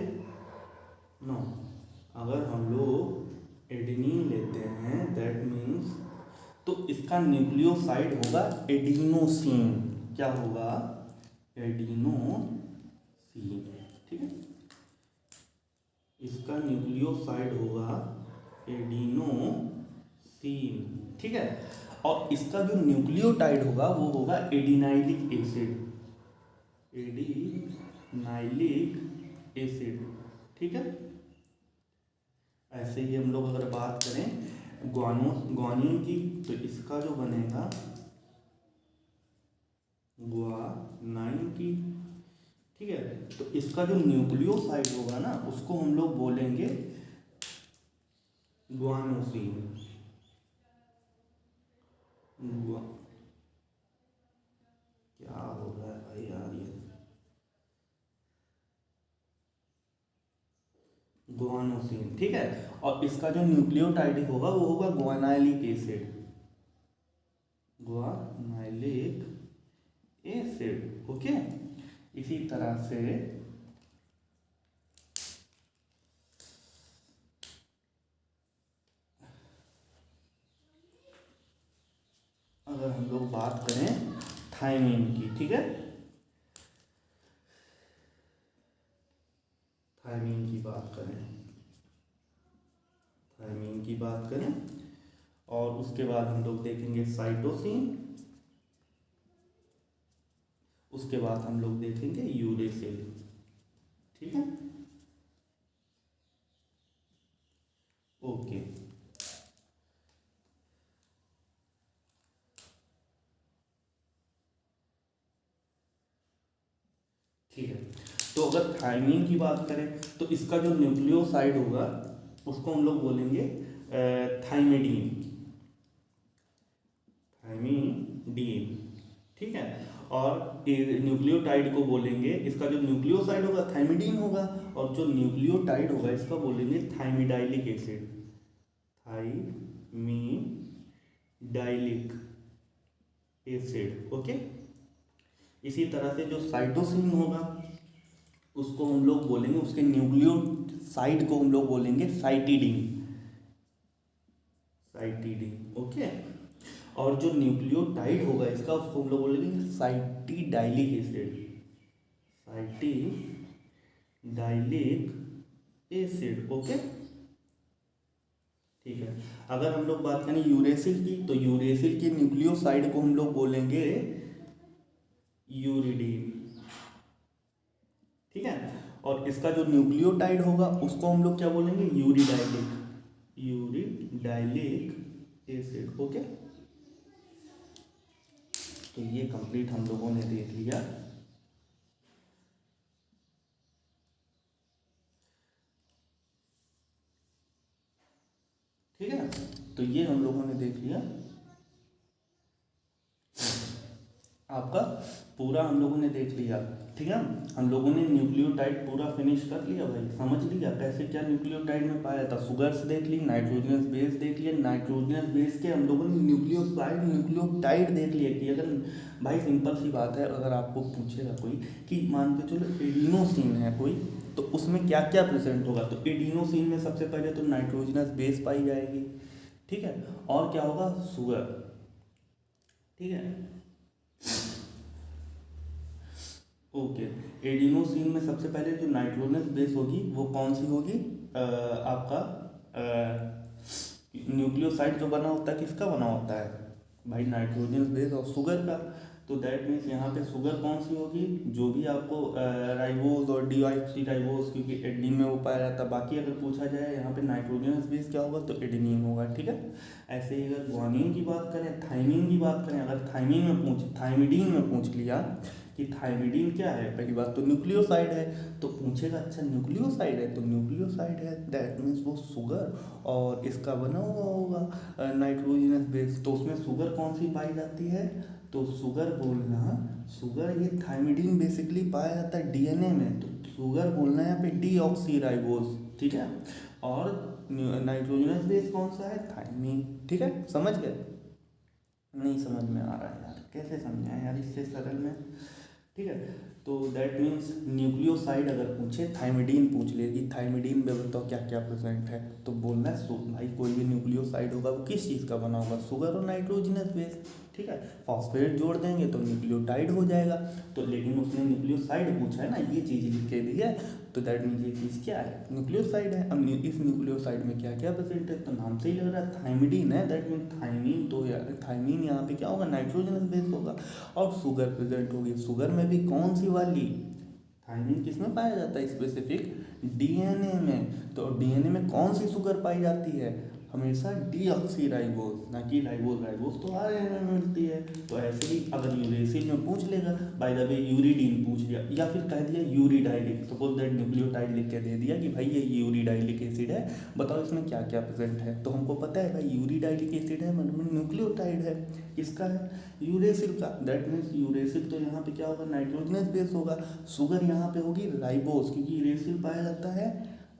S1: नो, अगर हम लोग एडेनिन लेते हैं दैट मीन्स, तो इसका न्यूक्लियोसाइड होगा एडिनोसिन, क्या होगा, एडिनोसिन, ठीक है। इसका न्यूक्लियोसाइड होगा एडिनोसिन, ठीक है। और इसका जो न्यूक्लियोटाइड होगा वो होगा एडिनाइलिक एसिड, एडिनाइलिक एसिड, ठीक है। ऐसे ही हम लोग अगर बात करें ग्वानिन की, तो इसका जो बनेगा ग्वानाइन की, ठीक है। तो इसका जो न्यूक्लियोसाइड होगा ना उसको हम लोग बोलेंगे ग्वानोसिन, क्या हो रहा है भाई यार ये, साइटोसिन, ठीक है। और इसका जो न्यूक्लियोटाइड होगा वो होगा ग्वानाइलिक एसिड, ग्वानाइलिक एसिड, ओके। इसी तरह से अगर हम लोग बात करें थायमीन की, ठीक है, थायमीन की बात करें, थायमीन की बात करें, और उसके बाद हम लोग देखेंगे साइटोसिन, उसके बाद हम लोग देखेंगे यूरेसिल, ठीक है, ओके। ठीक है, तो अगर थायमीन की बात करें तो इसका जो न्यूक्लियोसाइड होगा उसको हम लोग बोलेंगे थाइमिडीन, थाइमिडीन, ठीक है। और न्यूक्लियोटाइड को बोलेंगे, इसका जो न्यूक्लियोसाइड होगा थाइमिडीन होगा, और जो न्यूक्लियोटाइड होगा इसका बोलेंगे thymidylic acid, thymidylic acid, okay. इसी तरह से जो साइटोसिन होगा उसको हम लोग बोलेंगे, उसके न्यूक्लियोसाइड को हम लोग बोलेंगे साइटिडीन, साइटिडीन, ओके। और जो न्यूक्लियोटाइड होगा इसका उसको हम लोग बोलेंगे cytidylic acid, cytidylic acid, okay, ठीक है। अगर हम लोग बात करें यूरेसिल की तो यूरेसिल के न्यूक्लियोसाइड को हम लोग बोलेंगे यूरिडीन, ठीक है। और इसका जो न्यूक्लियोटाइड होगा उसको हम लोग क्या बोलेंगे यूरिडाइलिक, यूरिडाइलिक एसिड, ओके। तो ये कंप्लीट हम लोगों ने देख लिया, ठीक है। तो ये हम लोगों ने देख लिया आपका पूरा, हम लोगों ने देख लिया, ठीक है। हम लोगों ने न्यूक्लियोटाइड पूरा फिनिश कर लिया भाई, समझ लिया कैसे क्या न्यूक्लियोटाइड में पाया था, सुगर्स देख ली, नाइट्रोजनस बेस देख लिया, नाइट्रोजनस बेस के हम लोगों ने न्यूक्लियोटाइड देख लिया कि अगर भाई सिंपल सी बात है, अगर आपको पूछेगा कोई कि मान के चलो एडिनोसिन है कोई, तो उसमें क्या क्या प्रेजेंट होगा, तो एडिनोसिन में सबसे पहले तो नाइट्रोजनस बेस पाई जाएगी, ठीक है। और क्या होगा सुगर, ठीक है, ओके। एडिनोसिन में सबसे पहले जो नाइट्रोजनस बेस होगी वो कौन सी होगी, आपका न्यूक्लियोसाइड जो बना होता है किसका बना होता है भाई, नाइट्रोजनस बेस और शुगर का। तो दैट मीन्स यहाँ पे शुगर कौन सी होगी, जो भी आपको राइबोज और डीऑक्सी राइबोज, क्योंकि एडेनिन में वो पाया जाता है। बाकी अगर पूछा जाए यहाँ पे नाइट्रोजनस बेस क्या होगा तो एडेनिन होगा, ठीक है। ऐसे ही अगर ग्वानिन की बात करें, थाइमिन की बात करें, अगर थाइमिडीन में पूछ लिया कि थाइमिडीन क्या है, पहली बात तो न्यूक्लियोसाइड है, तो पूछेगा अच्छा न्यूक्लियोसाइड है, तो न्यूक्लियोसाइड है दैट मीन्स वो शुगर और इसका बना हुआ होगा नाइट्रोजनस बेस, तो उसमें शुगर कौन सी पाई जाती है, तो शुगर बोलना, शुगर ये थाइमिडीन बेसिकली पाया जाता है डीएनए में, तो शुगर बोलना है यहाँ पे डीऑक्सीराइबोज, ठीक है। और नाइट्रोजनस बेस कौन सा है, थाइमिन, ठीक है। समझ गए, नहीं समझ में आ रहा है यार, कैसे समझाएं यार इससे सरल में, ठीक है। तो दैट मीन्स न्यूक्लियोसाइड अगर पूछे, थाइमिडीन पूछ ले कि थाइमिडीन में बताओ क्या क्या प्रेजेंट है, तो बोलना है भाई कोई भी न्यूक्लियोसाइड होगा वो किस चीज़ का बना होगा, शुगर और नाइट्रोजनस बेस, ठीक है। फॉस्फेट जोड़ देंगे तो न्यूक्लियोटाइड हो जाएगा, तो लेकिन उसने न्यूक्लियोसाइड पूछा है ना, ये चीज़ लिख के दी है, तो दैट मीन्स ये चीज़ क्या है, न्यूक्लियोसाइड है। अब इस न्यूक्लियोसाइड में क्या क्या प्रेजेंट है, तो नाम से ही लग रहा है थाइमिडीन है, दैट मीन्स थाइमीन, तो यार थाइमीन यहाँ पे क्या होगा, नाइट्रोजनस बेस होगा, और शुगर प्रेजेंट होगी। शुगर में भी कौन सी वाली, थाइमिन किस में पाया जाता है, स्पेसिफिक डीएनए में, तो डीएनए में कौन सी शुगर पाई जाती है, हमेशा डीऑक्सीराइबोज, ना कि राइबोज, राइबोज तो आरएनए में मिलती है। तो ऐसे ही अगर यूरेसिल में पूछ लेगा, बाय द वे यूरिडीन पूछ लिया, या फिर कह दिया यूरिडाइलिक, सपोज दैट न्यूक्लियोटाइड लिख के दे दिया कि भाई ये यूरिडाइलिक एसिड है, बताओ इसमें क्या क्या प्रेजेंट है, तो हमको पता है भाई यूरिडाइलिक एसिड है, मतलब न्यूक्लियोटाइड है, किसका है, यूरेसिल का, दैट मीन्स यूरेसिल तो यहाँ पे क्या होगा, नाइट्रोजनस बेस होगा, शुगर यहाँ पे होगी राइबोज, क्योंकि यूरेसिल पाया जाता है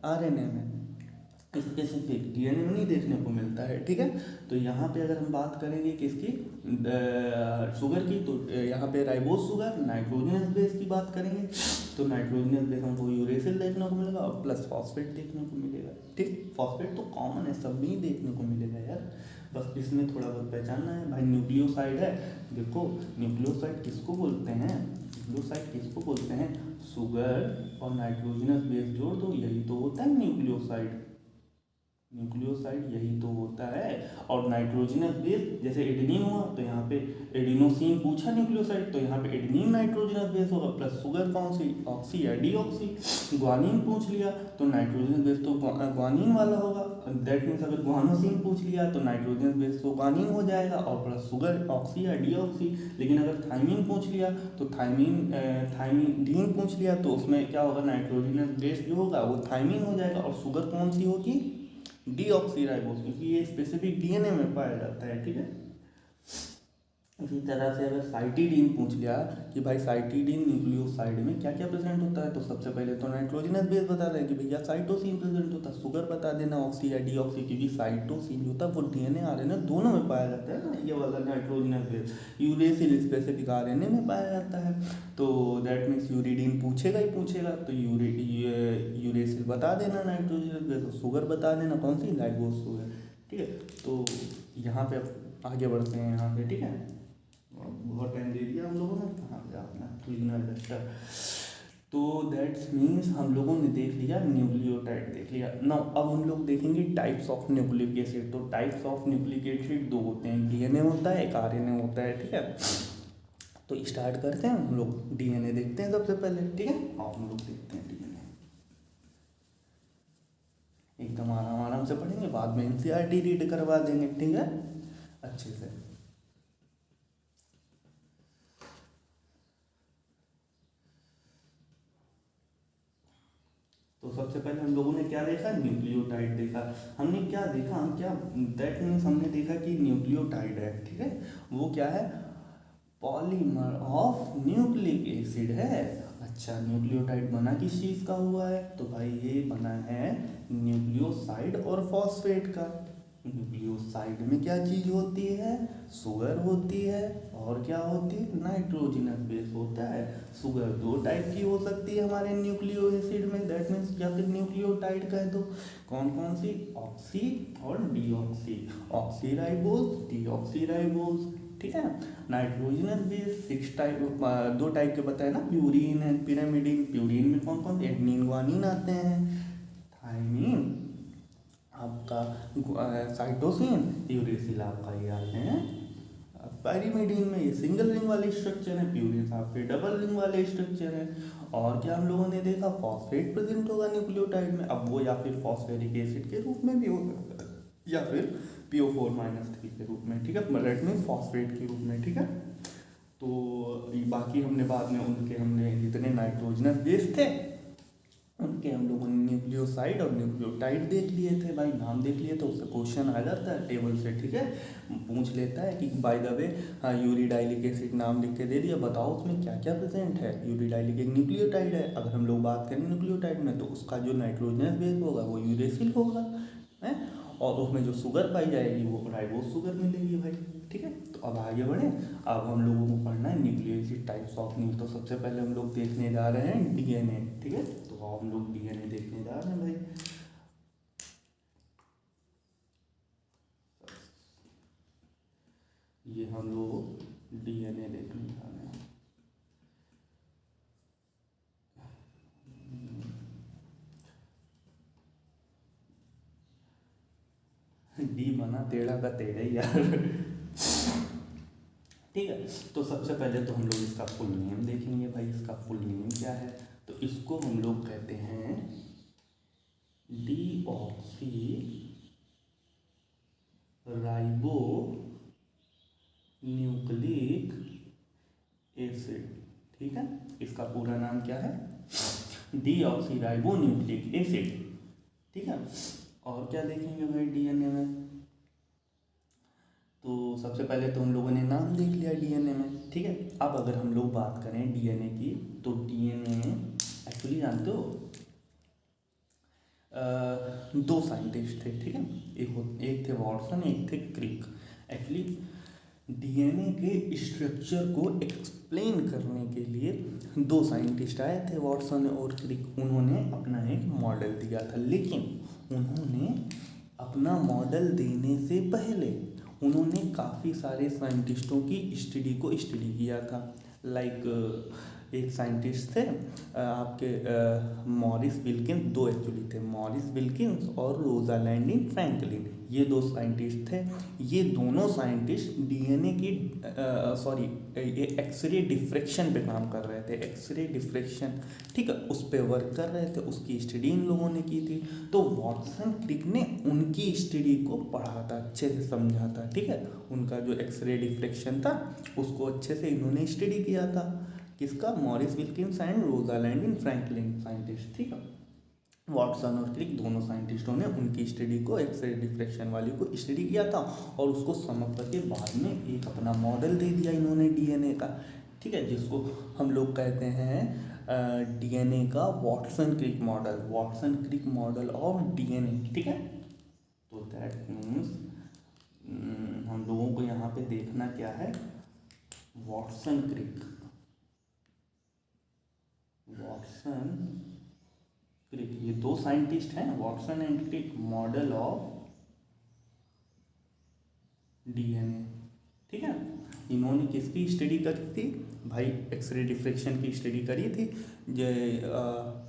S1: आरएनए में, स्पेसिफिक डीएनए में नहीं देखने को मिलता है, ठीक है। तो यहाँ पे अगर हम बात करेंगे किसकी, शुगर की, तो यहाँ पे राइबोज शुगर नाइट्रोजनस बेस की बात करेंगे, तो नाइट्रोजनस बेस हमको यूरेसिल देखने को मिलेगा और प्लस फॉस्फेट देखने को मिलेगा, ठीक। फॉस्फेट तो कॉमन है, सब में ही देखने को मिलेगा यार, बस इसमें थोड़ा बहुत पहचानना है भाई। न्यूक्लियोसाइड है, देखो न्यूक्लियोसाइड किसको बोलते हैं, न्यूक्लियोसाइड किसको बोलते हैं, शुगर और नाइट्रोजनस बेस जोड़ दो, यही तो होता है न्यूक्लियोसाइड। न्यूक्लियोसाइड यही तो होता है। और नाइट्रोजनस बेस जैसे एडेनिन हुआ, तो यहाँ पे एडिनोसिन पूछा न्यूक्लियोसाइड, तो यहाँ पे एडेनिन नाइट्रोजनस बेस होगा, प्लस शुगर कौन सी, ऑक्सी या डीऑक्सी। ग्वानिन पूछ लिया तो नाइट्रोजनस बेस तो ग्वानिन वाला होगा, दैट मीन्स अगर ग्वानोसिन पूछ लिया तो नाइट्रोजनस बेस तो ग्वानिन हो जाएगा और प्लस शुगर ऑक्सी या डीऑक्सी। लेकिन अगर थाइमिन पूछ लिया तो थाइमिन पूछ लिया तो उसमें क्या होगा, नाइट्रोजनस बेस जो होगा वो थाइमिन हो जाएगा और शुगर कौन सी होगी, डीऑक्सीराइबोस, क्योंकि ये स्पेसिफिक डीएनए में पाया जाता है, ठीक है। इसी तरह से अगर साइटिडीन पूछ लिया कि भाई साइटिडीन न्यूक्लियोसाइड में क्या क्या प्रेजेंट होता है, तो सबसे पहले तो नाइट्रोजनस बेस बता दें कि भैया साइटोसिन प्रेजेंट होता है, शुगर बता देना ऑक्सी या डीऑक्सी, क्योंकि साइटोसिन जो होता है वो डीएनए आरएनए दोनों में पाया जाता है ना, ये वाला nitrogenous base. Uracil specific RNA में पाया जाता है, तो दैट मीन्स यूरिडीन पूछेगा ही पूछेगा, तो यूरेसिल बता देना नाइट्रोजनस बेस, शुगर बता देना कौन सी, राइबोस शुगर, ठीक है। तो यहाँ पे आगे बढ़ते हैं यहाँ पे, ठीक है, बहुत टाइम दे दिया हम लोगों ने, कहाँ पे अपना क्लीनर डस्टर। तो दैट्स मीन्स हम लोगों ने देख लिया न्यूक्लियोटाइड देख लिया। नाउ अब हम लोग देखेंगे टाइप्स ऑफ न्यूक्लिक एसिड। तो टाइप्स ऑफ न्यूक्लिक एसिड दो होते हैं, डीएनए होता है, एक आरएनए होता है, ठीक है। तो स्टार्ट करते हैं हम लोग, डीएनए देखते हैं सबसे पहले, ठीक है। और हम लोग देखते हैं डीएनए, एकदम आराम आराम से पढ़ेंगे, बाद में एनसीईआरटी रीड करवा देंगे, ठीक है, अच्छे से। तो सबसे पहले हम लोगों ने क्या देखा, न्यूक्लियोटाइड देखा। हमने क्या देखा, हम क्या, दैट मीन्स हमने देखा कि न्यूक्लियोटाइड है, ठीक है, वो क्या है, पॉलीमर ऑफ न्यूक्लिक एसिड है। अच्छा, न्यूक्लियोटाइड बना किस चीज़ का हुआ है, तो भाई ये बना है न्यूक्लियोसाइड और फॉस्फेट का। न्यूक्लियोसाइड में क्या चीज़ होती है, शुगर होती है, और क्या होती है, नाइट्रोजनस बेस होता है। शुगर दो टाइप की हो सकती है हमारे न्यूक्लियो एसिड में, दैट मीन्स या फिर न्यूक्लियोटाइड कह दो, कौन कौन सी, ऑक्सी और डीऑक्सी, ऑक्सीराइबोज डीऑक्सीराइबोज, ठीक है। नाइट्रोजनस बेस 6 टाइप, दो टाइप के बताए ना, प्यूरीन एंड पिरामिडिन। प्यूरीन में कौन कौन, एडनिन ग्वानिन आते हैं, थाइमिन आपका, साइटोसिन, यूरेसिल आपका ये आते हैं। पैरीमिडीन में ये सिंगल रिंग वाले स्ट्रक्चर है, प्यूरिन आपके डबल रिंग वाले स्ट्रक्चर है। और क्या हम लोगों ने देखा, फॉस्फेट प्रेजेंट होगा न्यूक्लियोटाइड में, अब वो या फिर फॉस्फेरिक एसिड के रूप में भी हो सकता है या फिर PO4-3 के रूप में, ठीक है, रेड में फॉस्फेट के रूप में, ठीक है। तो बाकी हमने बाद में उनके हमने जितने नाइट्रोजनस बेस थे उनके हम लोगों ने न्यूक्लियोसाइड और न्यूक्लियोटाइड देख लिए थे भाई, नाम देख लिए तो उससे क्वेश्चन आ जाता है टेबल से, ठीक है, पूछ लेता है कि बाय द वे हाँ यूरिडाइलिक एसिड नाम लिख के दे दिया, बताओ उसमें क्या क्या प्रेजेंट है। यूरिडाइलिक एक न्यूक्लियोटाइड है, अगर हम लोग बात करें न्यूक्लियोटाइड में तो उसका जो नाइट्रोजनस बेस होगा वो यूरेसिल होगा, है, और उसमें जो शुगर पाई जाएगी वो राइबोस शुगर मिलेगी भाई, ठीक है। तो अब आगे बढ़े, अब हम लोगों को पढ़ना है nucleic acid types of nucleic. तो सबसे पहले हम लोग देखने जा रहे हैं डीएनए, ठीक है, तो हम लोग डीएनए देखने जा रहे हैं भाई। ये हम लोग डीएनए देखने जा रहे हैं। डी बना टेढ़ा का टेढ़ा ही यार, ठीक है। तो सबसे पहले तो हम लोग इसका फुल नेम देखेंगे भाई, इसका फुल नेम क्या है, तो इसको हम लोग कहते हैं डीऑक्सी राइबो न्यूक्लिक एसिड, ठीक है। इसका पूरा नाम क्या है, डीऑक्सी राइबो न्यूक्लिक एसिड, ठीक है। और क्या देखेंगे भाई डीएनए में, तो सबसे पहले तो हम लोगों ने नाम देख लिया डीएनए में, ठीक है। अब अगर हम लोग बात करें डीएनए की, तो डीएनए एक्चुअली जानते हो दो साइंटिस्ट थे, ठीक है। एक थे वॉटसन, एक थे क्रिक। एक्चुअली डीएनए के स्ट्रक्चर को एक्सप्लेन करने के लिए दो साइंटिस्ट आए थे, वॉटसन और क्रिक। उन्होंने अपना एक मॉडल दिया था, लेकिन उन्होंने अपना मॉडल देने से पहले उन्होंने काफ़ी सारे साइंटिस्टों की स्टडी किया था। एक साइंटिस्ट थे आपके मॉरिस विल्किंस, दो एक्चुअली थे, मॉरिस विल्किंस और रोजालैंड फ्रैंकलिन। ये दो साइंटिस्ट थे। ये दोनों साइंटिस्ट डीएनए की ये एक्सरे डिफ्रैक्शन पे काम कर रहे थे। एक्सरे डिफ्रैक्शन, ठीक है, उस पर वर्क कर रहे थे। उसकी स्टडी इन लोगों ने की थी। तो वॉटसन क्रिक ने उनकी स्टडी को पढ़ा था, अच्छे से समझा था, ठीक है। उनका जो एक्सरे डिफ्रैक्शन था उसको अच्छे से इन्होंने स्टडी किया था। किसका? Maurice Wilkins and Rosalind Franklin scientist, ठीक है। वॉटसन और क्रिक दोनों साइंटिस्टों ने उनकी स्टडी को, एक्सरे डिफ्रैक्शन वाली को स्टडी किया था और उसको समझ करके बाद में एक अपना मॉडल दे दिया इन्होंने डीएनए का, ठीक है, जिसको हम लोग कहते हैं डीएनए का Watson Crick model, Watson Crick model of DNA, ठीक है। तो दैट मीन्स हम लोगों को यहाँ पे देखना क्या है, वॉटसन क्रिक ये दो साइंटिस्ट हैं, Watson and Crick, model of DNA, ठीक है। इन्होंने किसकी स्टडी करी थी भाई? एक्सरे डिफ्रैक्शन की स्टडी करी थी। जो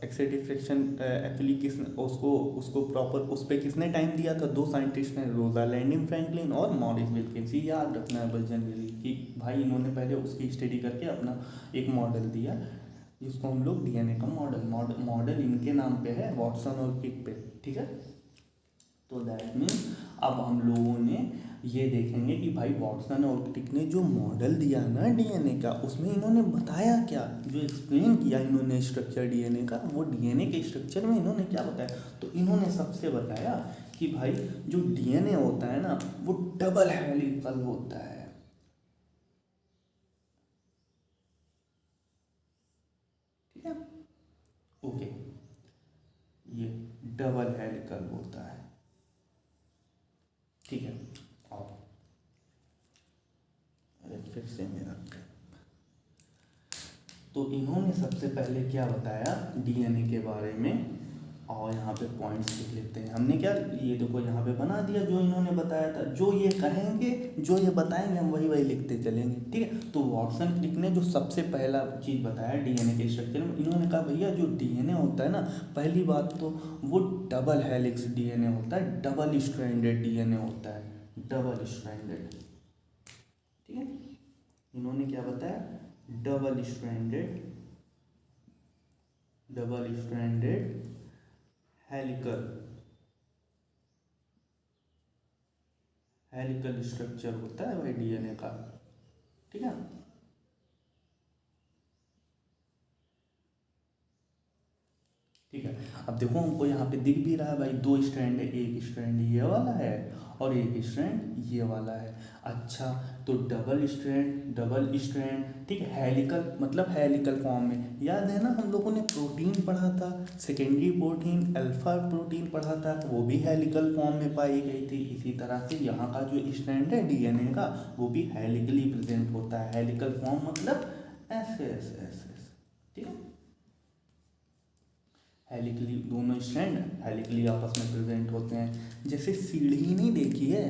S1: एक्सरे डिफ्रैक्शन एक्चुअली उसको प्रॉपर उस पर किसने टाइम दिया था? दो साइंटिस्ट ने, रोजालैंड फ्रैंकलिन और मॉरिस विल्किंस। याद रखना है बस जनरली कि भाई इन्होंने पहले उसकी स्टडी करके अपना एक मॉडल दिया, जिसको हम लोग डीएनए का मॉडल इनके नाम पे है, वॉटसन और क्रिक पे, ठीक है। तो दैट मीन्स अब हम लोगों ने ये देखेंगे कि भाई वॉटसन और क्रिक ने जो मॉडल दिया ना डीएनए का, उसमें इन्होंने बताया क्या, जो एक्सप्लेन किया इन्होंने स्ट्रक्चर डीएनए का, वो डीएनए के स्ट्रक्चर में इन्होंने क्या बताया? तो इन्होंने सबसे बताया कि भाई जो डीएनए होता है ना, वो डबल हेलिकल होता है, ठीक है, ओके। ये डबल हेलिकल होता है, ठीक है। और फिर से मेरा, तो इन्होंने सबसे पहले क्या बताया डीएनए के बारे में, और यहाँ पे पॉइंट्स लिख लेते हैं। हमने क्या, ये देखो यहाँ पे बना दिया जो इन्होंने बताया था, जो ये कहेंगे, जो ये बताएंगे, हम वही लिखते चलेंगे, ठीक है। तो वॉटसन क्रिक ने जो सबसे पहला चीज़ बताया डीएनए के स्ट्रक्चर में, इन्होंने कहा भैया जो डीएनए होता है ना, पहली बात तो वो डबल हेलिक्स डीएनए होता है, डबल स्ट्रैंडेड डीएनए होता है, डबल स्ट्रैंडेड, ठीक है। इन्होंने क्या बताया? डबल स्ट्रैंडेड हेलिकल स्ट्रक्चर होता है भाई डीएनए का, ठीक है। ठीक है, अब देखो हमको यहाँ पे दिख भी रहा है भाई, दो स्ट्रैंड है, एक स्ट्रैंड ये वाला है और एक स्ट्रैंड ये वाला है। अच्छा, तो डबल स्ट्रैंड, ठीक है, हेलिकल मतलब हेलिकल फॉर्म में। याद है ना हम लोगों ने प्रोटीन पढ़ा था, सेकेंडरी प्रोटीन, अल्फा प्रोटीन पढ़ा था, वो भी हेलिकल फॉर्म में पाई गई थी। इसी तरह से यहाँ का जो स्ट्रैंड है डीएनए का, वो भी हेलिकली प्रेजेंट होता है। हेलिकल फॉर्म मतलब ऐसे ऐसे ऐसे, ठीक है। हेलिकली, दोनों स्ट्रैंड हेलिकली आपस में प्रेजेंट होते हैं। जैसे सीढ़ी नहीं देखी है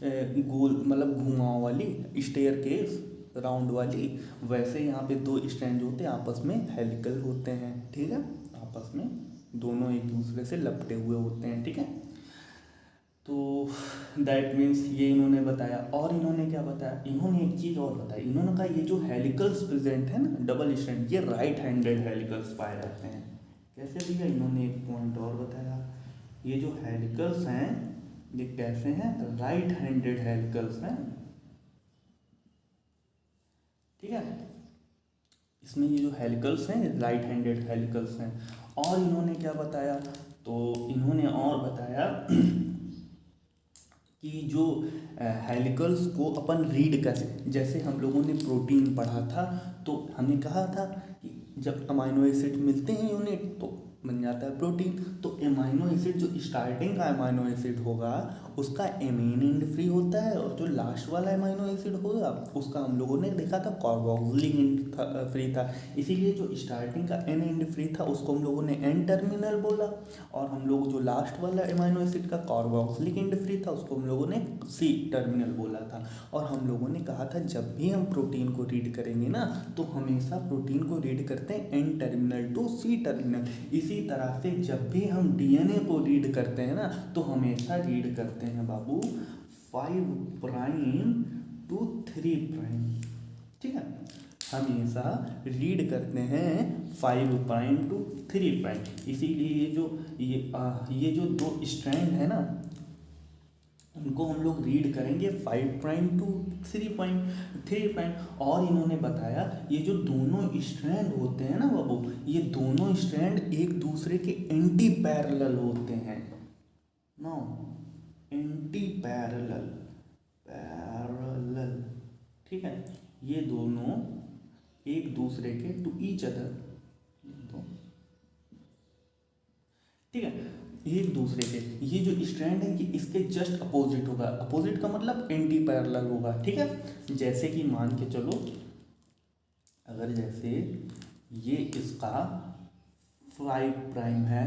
S1: गोल मतलब घुमाव वाली, स्टेयर केस राउंड वाली, वैसे यहाँ पे दो स्ट्रैंड होते हैं आपस में हेलिकल होते हैं, ठीक है। आपस में दोनों एक दूसरे से लपटे हुए होते हैं, ठीक है। तो दैट मीन्स ये इन्होंने बताया। और इन्होंने क्या बताया? इन्होंने एक चीज़ और बताई। इन्होंने कहा ये जो हेलिकल्स प्रेजेंट है ना, डबल स्ट्रैंड, ये राइट हैंडेड हेलिकल्स पाए जाते हैं। कैसे भैया? इन्होंने एक पॉइंट और बताया, ये जो हेलिकल्स हैं ये कैसे हैं? राइट हैंडेड हेलिकल्स हैं, ठीक है। इसमें ये जो हेलिकल्स हैं राइट हैंडेड हेलिकल्स हैं। और इन्होंने क्या बताया? तो इन्होंने और बताया कि जो हेलिकल्स को अपन रीड कर, जैसे हम लोगों ने प्रोटीन पढ़ा था, तो हमने कहा था कि जब अमाइनो एसिड मिलते हैं यूनिट, तो बन जाता है प्रोटीन। तो एमाइनो एसिड जो स्टार्टिंग का एमाइनो एसिड होगा उसका एमीन एंड फ्री होता है, और जो लास्ट वाला एमाइनो एसिड होगा उसका हम लोगों ने देखा था कार्बोक्सिलिक एंड फ्री था। इसीलिए जो स्टार्टिंग का एन एंड फ्री था उसको हम लोगों ने एन टर्मिनल बोला, और हम लोग जो लास्ट वाला एमाइनो एसिड का कार्बोक्सिलिक एंड फ्री था उसको हम लोगों ने सी टर्मिनल बोला था। और हम लोगों ने कहा था जब भी हम प्रोटीन को रीड करेंगे ना तो हमेशा प्रोटीन को रीड करते हैं N terminal to C terminal. इसी तरह से जब भी हम डीएनए को रीड करते हैं ना तो हमेशा रीड करते हैं बाबू 5' to 3'। ठीक है, हमेशा रीड करते हैं 5' to 3'। इसीलिए ये जो दो स्ट्रैंड है ना उनको हम लोग रीड करेंगे 5' to 3'। और इन्होंने बताया ये जो दोनों स्ट्रैंड होते हैं ना बाबू, ये दोनों स्ट्रैंड एक दूसरे के एंटी पैरेलल होते हैं। No, anti parallel, parallel. ठीक है, ये दोनों एक दूसरे के टू ईच अदर, ठीक है, एक दूसरे के, ये जो स्ट्रैंड है ये इसके जस्ट अपोजिट होगा। अपोजिट का मतलब एंटी पैरेलल होगा। ठीक है, जैसे कि मान के चलो अगर जैसे ये इसका 5' है,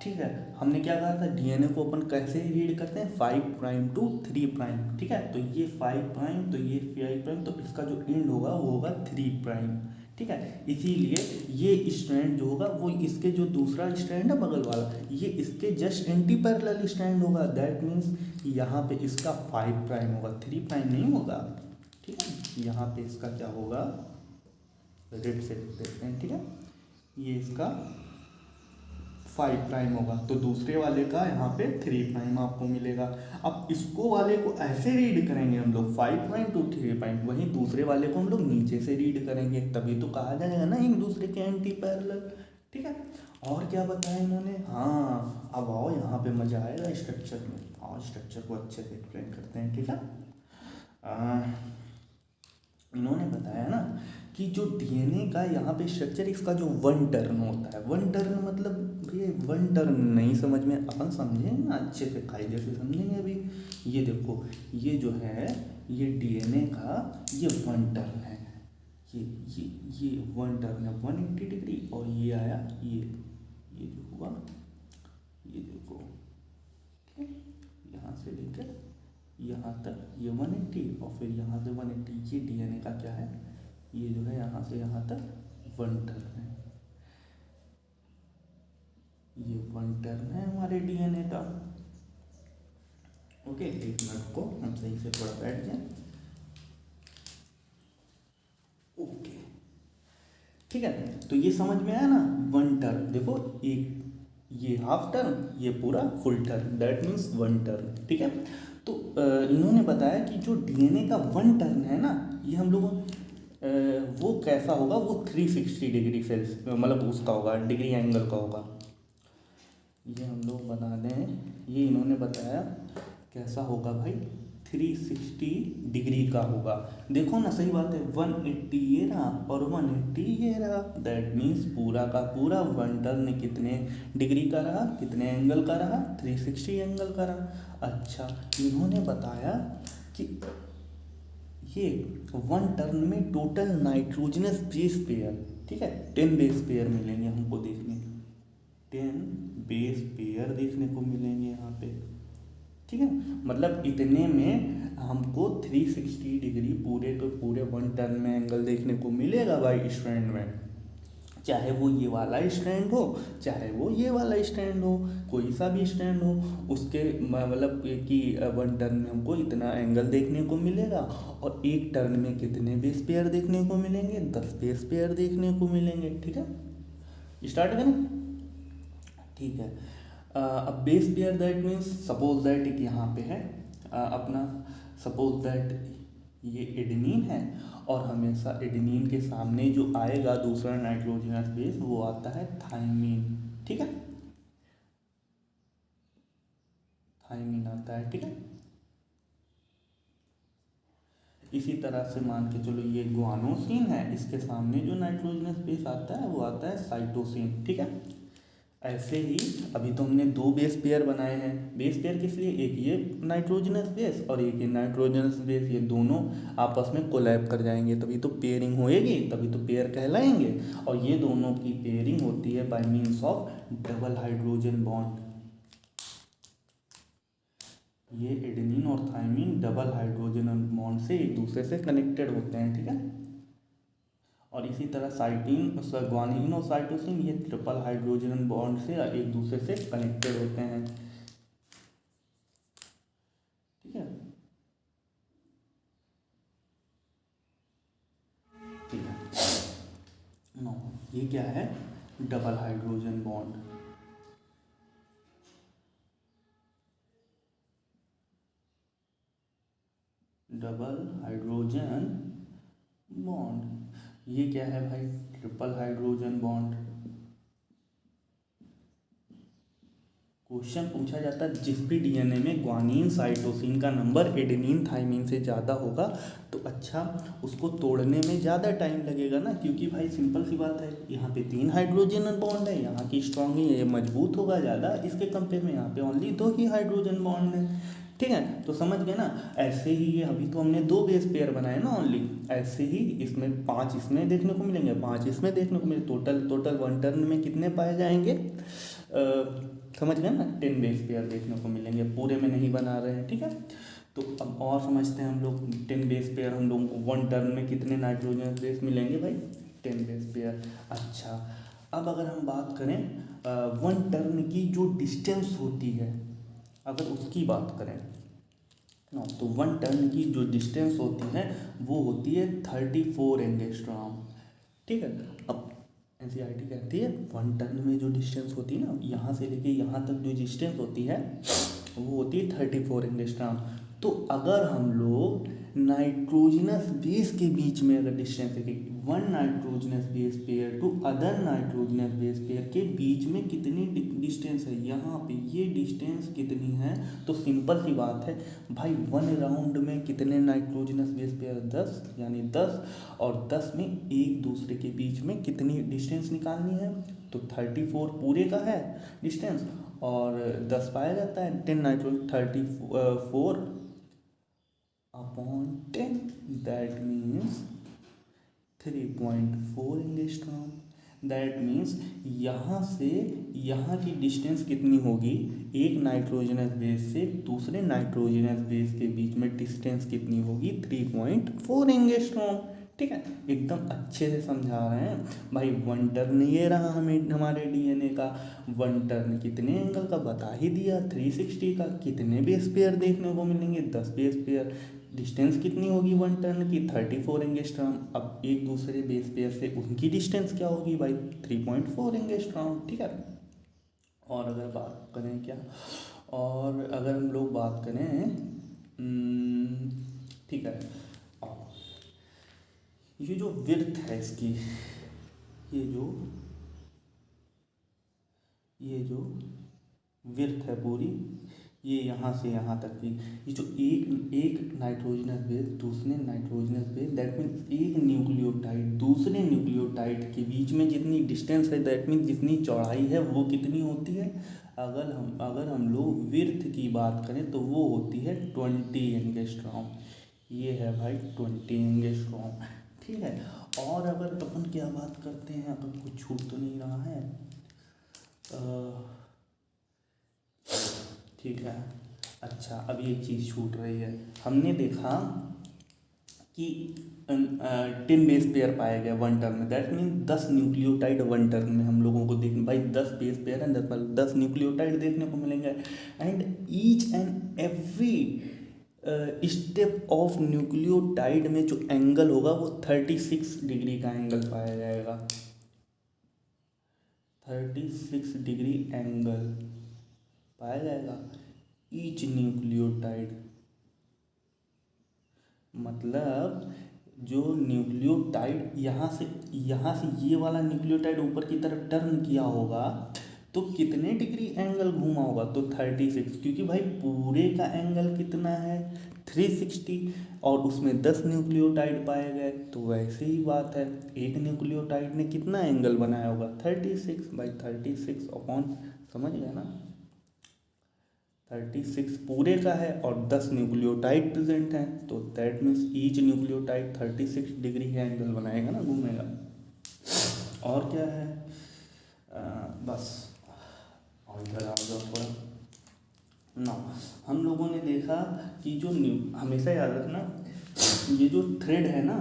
S1: ठीक है, हमने क्या कहा था डीएनए को अपन कैसे रीड करते हैं 5' to 3'। ठीक है, तो ये 5' तो ये 5', तो इसका जो एंड होगा वो होगा 3'। ठीक है, इसीलिए ये स्ट्रैंड जो होगा वो इसके जो दूसरा स्ट्रैंड है बगल वाला ये इसके जस्ट एंटी पैरेलल स्ट्रैंड होगा। दैट मीन्स यहाँ पे इसका 5' होगा, 3' नहीं होगा। ठीक है, यहाँ पे इसका क्या होगा, रेड से देखते हैं। ठीक है, ये इसका 5' होगा, तो दूसरे वाले का यहाँ पे 3' आपको मिलेगा। अब इसको वाले को ऐसे रीड करेंगे हम लोग 5' to 3', वहीं दूसरे वाले को हम लोग नीचे से रीड करेंगे, तभी तो कहा जाएगा ना एक दूसरे के एंटी पैरेलल। ठीक है, और क्या बताया इन्होंने, हाँ अब आओ यहाँ पे मजा आएगा स्ट्रक्चर में, और स्ट्रक्चर को अच्छे से एक्सप्लेन करते हैं। ठीक है, इन्होंने बताया ना कि जो डीएनए का यहाँ पे स्ट्रक्चर इसका जो 1 टर्न होता है, 1 टर्न मतलब भैया 1 टर्न नहीं समझ में, अपन समझेंगे ना अच्छे से कायदे से समझेंगे। अभी ये देखो ये जो है ये डीएनए का ये 1 टर्न है, ये 1 टर्न है 180 डिग्री, और ये आया ये जो हुआ ये देखो, ठीक है, यहाँ से लेकर यहाँ तक ये 180 और फिर यहाँ से 180, ये डीएनए का क्या है, ये जो है यहाँ से यहाँ तक 1 टर्न है, ये 1 टर्न है हमारे डीएनए का। ओके, एक मिनट को हम सही से थोड़ा बैठ जाए। ओके, ठीक है, तो ये समझ में आया ना 1 टर्न। देखो एक ये हाफ टर्न, ये पूरा full turn, that means 1 turn. ठीक है, तो इन्होंने बताया कि जो डीएनए का 1 टर्न है ना ये हम लोगों वो कैसा होगा, वो 360 डिग्री सेल्स मतलब उसका होगा, डिग्री एंगल का होगा। ये हम लोग बता दें, ये इन्होंने बताया कैसा होगा भाई, 360 डिग्री का होगा। देखो ना सही बात है, 180 ये रहा और 180 ये रहा, दैट मीन्स पूरा का पूरा 1 टर्न कितने डिग्री का रहा, कितने एंगल का रहा, 360 एंगल का रहा। अच्छा, इन्होंने बताया कि ये 1 टर्न में टोटल नाइट्रोजनस बेस पेयर, ठीक है, 10 बेस पेयर मिलेंगे हमको देखने, 10 बेस पेयर देखने को मिलेंगे यहाँ पे। ठीक है, मतलब इतने में हमको 360 डिग्री पूरे के पूरे 1 टर्न में एंगल देखने को मिलेगा भाई स्ट्रैंड में, चाहे वो ये वाला स्ट्रैंड हो चाहे वो ये वाला स्ट्रैंड हो, कोई सा भी स्ट्रैंड हो उसके मतलब कि 1 टर्न में हमको इतना एंगल देखने को मिलेगा, और 1 टर्न में कितने बेस पेयर देखने को मिलेंगे, 10 बेस पेयर देखने को मिलेंगे। ठीक है, स्टार्ट करें। ठीक है, अब base pair that means suppose that एक यहाँ पे है अपना, सपोज दैट ये एडेनिन है, और हमेशा एडेनिन के सामने जो आएगा दूसरा नाइट्रोजनस बेस वो आता है थाइमीन। ठीक है, थाइमीन आता है। ठीक है, इसी तरह से मान के चलो ये गुआनोसिन है, इसके सामने जो नाइट्रोजनस बेस आता है वो आता है साइटोसिन। ठीक है, ऐसे ही अभी तो हमने दो बेस पेयर बनाए हैं। बेस पेयर किस लिए, एक ये नाइट्रोजनस बेस और एक ये नाइट्रोजनस बेस, ये दोनों आपस में कोलैब कर जाएंगे तभी तो पेयरिंग होएगी, तभी तो पेयर कहलाएंगे। और ये दोनों की पेयरिंग होती है bye means of double hydrogen bond. ये एडेनिन और थाइमिन डबल हाइड्रोजन बॉन्ड से एक दूसरे से कनेक्टेड होते हैं, ठीक है। और इसी तरह साइटिन, ग्वानिन और साइटोसिन ये ट्रिपल हाइड्रोजन बॉन्ड से एक दूसरे से कनेक्टेड होते हैं, ठीक है। ठीक है, नो ये क्या है, double hydrogen bond. Double hydrogen bond ये क्या है भाई, ट्रिपल हाइड्रोजन बॉन्ड। क्वेश्चन पूछा जाता है जिस भी डीएनए में ग्वानिन साइटोसिन का नंबर एडेनिन थाइमिन से ज़्यादा होगा तो अच्छा उसको तोड़ने में ज़्यादा टाइम लगेगा ना, क्योंकि भाई सिंपल सी बात है, यहाँ पे 3 हाइड्रोजन बॉन्ड है, यहाँ की स्ट्रॉन्ग है, ये मजबूत होगा ज़्यादा, इसके कंपेयर में यहाँ पे ओनली 2 ही हाइड्रोजन बॉन्ड है, ठीक है। तो समझ गए ना। ऐसे ही ये अभी तो हमने 2 बेस पेयर बनाए ना ओनली, ऐसे ही इसमें 5 इसमें देखने को मिलेंगे, 5 इसमें देखने को मिलेंगे, टोटल 1 टर्न में कितने पाए जाएंगे, समझ गए ना, 10 बेस पेयर देखने को मिलेंगे, पूरे में नहीं बना रहे हैं, ठीक है। तो अब और समझते हैं हम लोग, 10 बेस पेयर हम लोगों को 1 टर्न में कितने नाइट्रोजन बेस मिलेंगे भाई, 10 बेस पेयर। अच्छा अब अगर हम बात करें 1 टर्न की जो डिस्टेंस होती है, अगर उसकी बात करें ना, तो 1 टर्न की जो डिस्टेंस होती है वो होती है 34 एंगस्ट्रॉम, ठीक है। अब एनसीईआरटी कहती है 1 टर्न में जो डिस्टेंस होती है ना, यहाँ से लेके यहाँ तक जो डिस्टेंस होती है वो होती है 34 एंगस्ट्रॉम। तो अगर हम लोग नाइट्रोजनस बेस के बीच में अगर डिस्टेंस देखें, 1 nitrogenous base pair to other nitrogenous base pair के बीच में कितनी डिस्टेंस है, यहाँ पे ये डिस्टेंस कितनी है, तो सिंपल सी बात है भाई, 1 राउंड में कितने नाइट्रोजनस बेस पेयर, 10, यानी 10, और 10 में एक दूसरे के बीच में कितनी डिस्टेंस निकालनी है, तो 34 पूरे का है डिस्टेंस, और 10 पाया जाता है 10 nitrogen, 34 upon 10, that means 3.4 angstrom. That means यहाँ से यहाँ की डिस्टेंस कितनी होगी, एक नाइट्रोजनस बेस से दूसरे नाइट्रोजनस बेस के बीच में डिस्टेंस कितनी होगी, 3.4 एंगस्ट्रॉम, ठीक है। एकदम अच्छे से समझा रहे हैं भाई। 1 टर्न ये रहा हमें हमारे डीएनए का, 1 टर्न कितने एंगल का बता ही दिया, 360 का। कितने बेस पेयर देखने को मिलेंगे, 10 बेस पेयर। डिस्टेंस कितनी होगी 1 टर्न की, 34 एंगस्ट्रॉम। अब एक दूसरे बेस पेयर से उनकी डिस्टेंस क्या होगी भाई, 3.4 एंगस्ट्रॉम, ठीक है। और अगर बात करें क्या, और अगर हम लोग बात करें, ठीक है, ये जो विड्थ है इसकी, ये जो विड्थ है पूरी, ये यहाँ से यहाँ तक की, ये जो एक नाइट्रोजनस बेस दूसरे नाइट्रोजनस बेस, दैट मीन्स एक न्यूक्लियोटाइड दूसरे न्यूक्लियोटाइड के बीच में जितनी डिस्टेंस है, दैट मीन्स जितनी चौड़ाई है वो कितनी होती है, अगर हम लोग विड्थ की बात करें तो वो होती है 20 एंगस्ट्रॉम। ये है भाई 20 एंगस्ट्रॉम, ठीक है। और अगर अपन क्या बात करते हैं, अगर कुछ छूट तो नहीं रहा है, ठीक है। अच्छा अभी एक चीज़ छूट रही है, हमने देखा कि 10 बेस पेयर पाया गया 1 टर्न में, दैट मीन 10 न्यूक्लियोटाइड 1 टर्न में हम लोगों को देख भाई, 10 बेस पेयर है, 10 न्यूक्लियोटाइड देखने को मिलेंगे, and each and every step of nucleotide में जो एंगल होगा वो 36 डिग्री का एंगल पाया जाएगा, 36 डिग्री एंगल पाया जाएगा ईच न्यूक्लियोटाइड। मतलब जो न्यूक्लियोटाइड यहाँ से ये वाला न्यूक्लियोटाइड ऊपर की तरफ टर्न किया होगा, तो कितने डिग्री एंगल घूमा होगा, तो 36, क्योंकि भाई पूरे का एंगल कितना है 360, और उसमें 10 न्यूक्लियोटाइड पाए गए, तो वैसे ही बात है एक न्यूक्लियोटाइड ने कितना एंगल बनाया होगा 36 बाई 36 अपॉन, समझ गए ना, 36 पूरे का है और 10 न्यूक्लियोटाइड प्रेजेंट हैं, तो that means each nucleotide 36 degree का एंगल बनाएगा ना, घूमेगा। और क्या है, बस, और इधर आ जाओ थोड़ा ना। हम लोगों ने देखा कि जो हमेशा याद रखना, ये जो थ्रेड है ना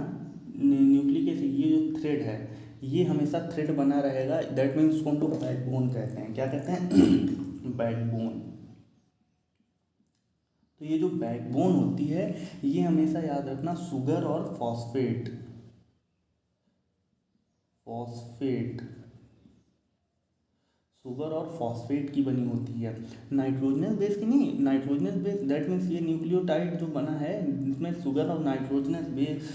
S1: न्यूक्लिक एसिड, ये जो थ्रेड है ये हमेशा थ्रेड बना रहेगा, दैट मीन्स उसको हम लोग बैकबोन कहते हैं। क्या कहते हैं बैकबोन। तो ये जो बैकबोन होती है ये हमेशा याद रखना शुगर और फॉस्फेट शुगर और फॉस्फेट की बनी होती है, नाइट्रोजनस बेस की नहीं। नाइट्रोजनस बेस दैट मीन्स ये न्यूक्लियोटाइड जो बना है इसमें शुगर और नाइट्रोजनस बेस,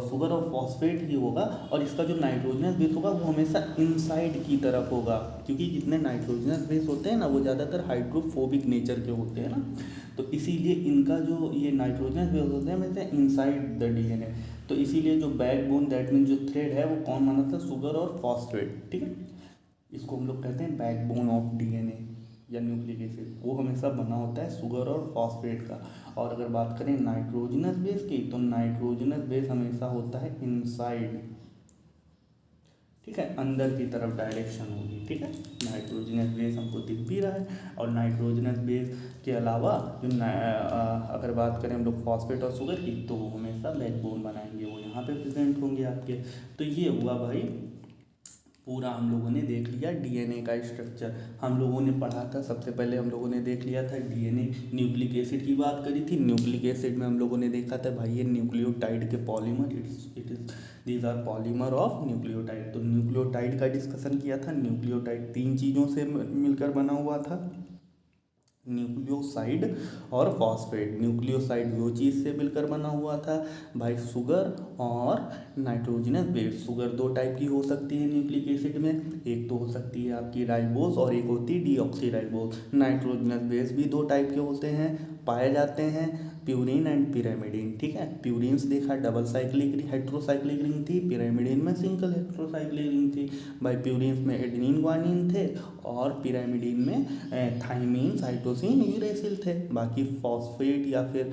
S1: शुगर और फॉस्फेट ही होगा, और इसका जो नाइट्रोजनस बेस होगा वो हमेशा इनसाइड की तरफ होगा, क्योंकि जितने नाइट्रोजनस बेस होते हैं ना वो ज़्यादातर हाइड्रोफोबिक नेचर के होते हैं ना, तो इसीलिए इनका जो ये नाइट्रोजनस बेस होते हैं वैसे इनसाइड द डीएनए। तो इसीलिए जो बैकबोन दैट मीन्स जो थ्रेड है वो कौन बना था, शुगर और फॉस्फेट, ठीक है। इसको हम लोग कहते हैं बैकबोन ऑफ डीएनए या न्यूक्लिक एसिड, वो हमेशा बना होता है शुगर और फॉस्फेट का। और अगर बात करें नाइट्रोजनस बेस की, तो नाइट्रोजनस बेस हमेशा होता है इनसाइड, ठीक है, अंदर की तरफ डायरेक्शन होगी, ठीक है। नाइट्रोजनस बेस हमको दिख भी रहा है, और नाइट्रोजनस बेस के अलावा जो अगर बात करें हम लोग फॉस्फेट और शुगर की, तो वो हमेशा बैकबोन बनाएंगे, वो यहाँ पे प्रेजेंट होंगे आपके। तो ये हुआ भाई पूरा हम लोगों ने देख लिया डीएनए का स्ट्रक्चर। हम लोगों ने पढ़ा था सबसे पहले, हम लोगों ने देख लिया था डीएनए, न्यूक्लिक एसिड की बात करी थी। न्यूक्लिक एसिड में हम लोगों ने देखा था भाई ये न्यूक्लियोटाइड के polymer, these are polymer of nucleotide. तो न्यूक्लियोटाइड का डिस्कशन किया था। न्यूक्लियोटाइड 3 चीज़ों से मिलकर बना हुआ था, न्यूक्लियोसाइड और फॉस्फेट। न्यूक्लियोसाइड वो चीज़ से मिलकर बना हुआ था भाई, शुगर और नाइट्रोजनस बेस। शुगर 2 टाइप की हो सकती है न्यूक्लिक एसिड में, एक तो हो सकती है आपकी राइबोस और एक होती है डीऑक्सी राइबोस। नाइट्रोजनस बेस भी 2 टाइप के होते हैं, पाए जाते हैं, प्यूरिन एंड पिरामिडिन, ठीक है। प्यूरिन्स देखा डबल साइक्लिक हेट्रोसाइक्लिक रिंग थी, पिरामिडिन में सिंगल हेट्रोसाइक्लिक रिंग थी। भाई प्यूरिन्स में एडेनिन ग्वानिन थे और पिरामिडिन में थाइमिन साइटोसिन यूरेसिल थे। बाकी फॉस्फेट या फिर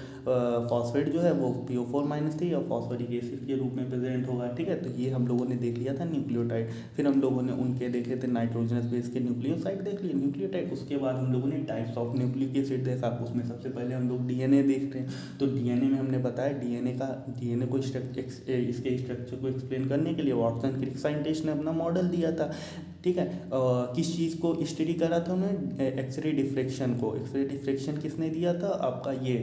S1: फॉस्फेट जो है वो PO4 माइनस थी और फॉस्फोरिक एसिड के रूप में प्रेजेंट होगा, ठीक है। तो ये हम लोगों ने देख लिया था न्यूक्लियोटाइड। फिर हम लोगों ने उनके देखे थे नाइट्रोजनस बेस के न्यूक्लियोसाइड देख लिए, न्यूक्लियोटाइड। उसके बाद हम लोगों ने टाइप्स ऑफ न्यूक्लिक एसिड देखा, उसमें सबसे पहले हम लोग डीएनए देख रहे हैं। तो डीएनए में हमने बताया डीएनए को इसके स्ट्रक्चर को एक्सप्लेन करने के लिए वाटसन क्रिक साइंटिस्ट ने अपना मॉडल दिया था, ठीक है। किस चीज़ को स्टडी करा था उन्होंने, एक्सरे डिफ्रैक्शन को। एक्सरे डिफ्रैक्शन किसने दिया था, आपका ये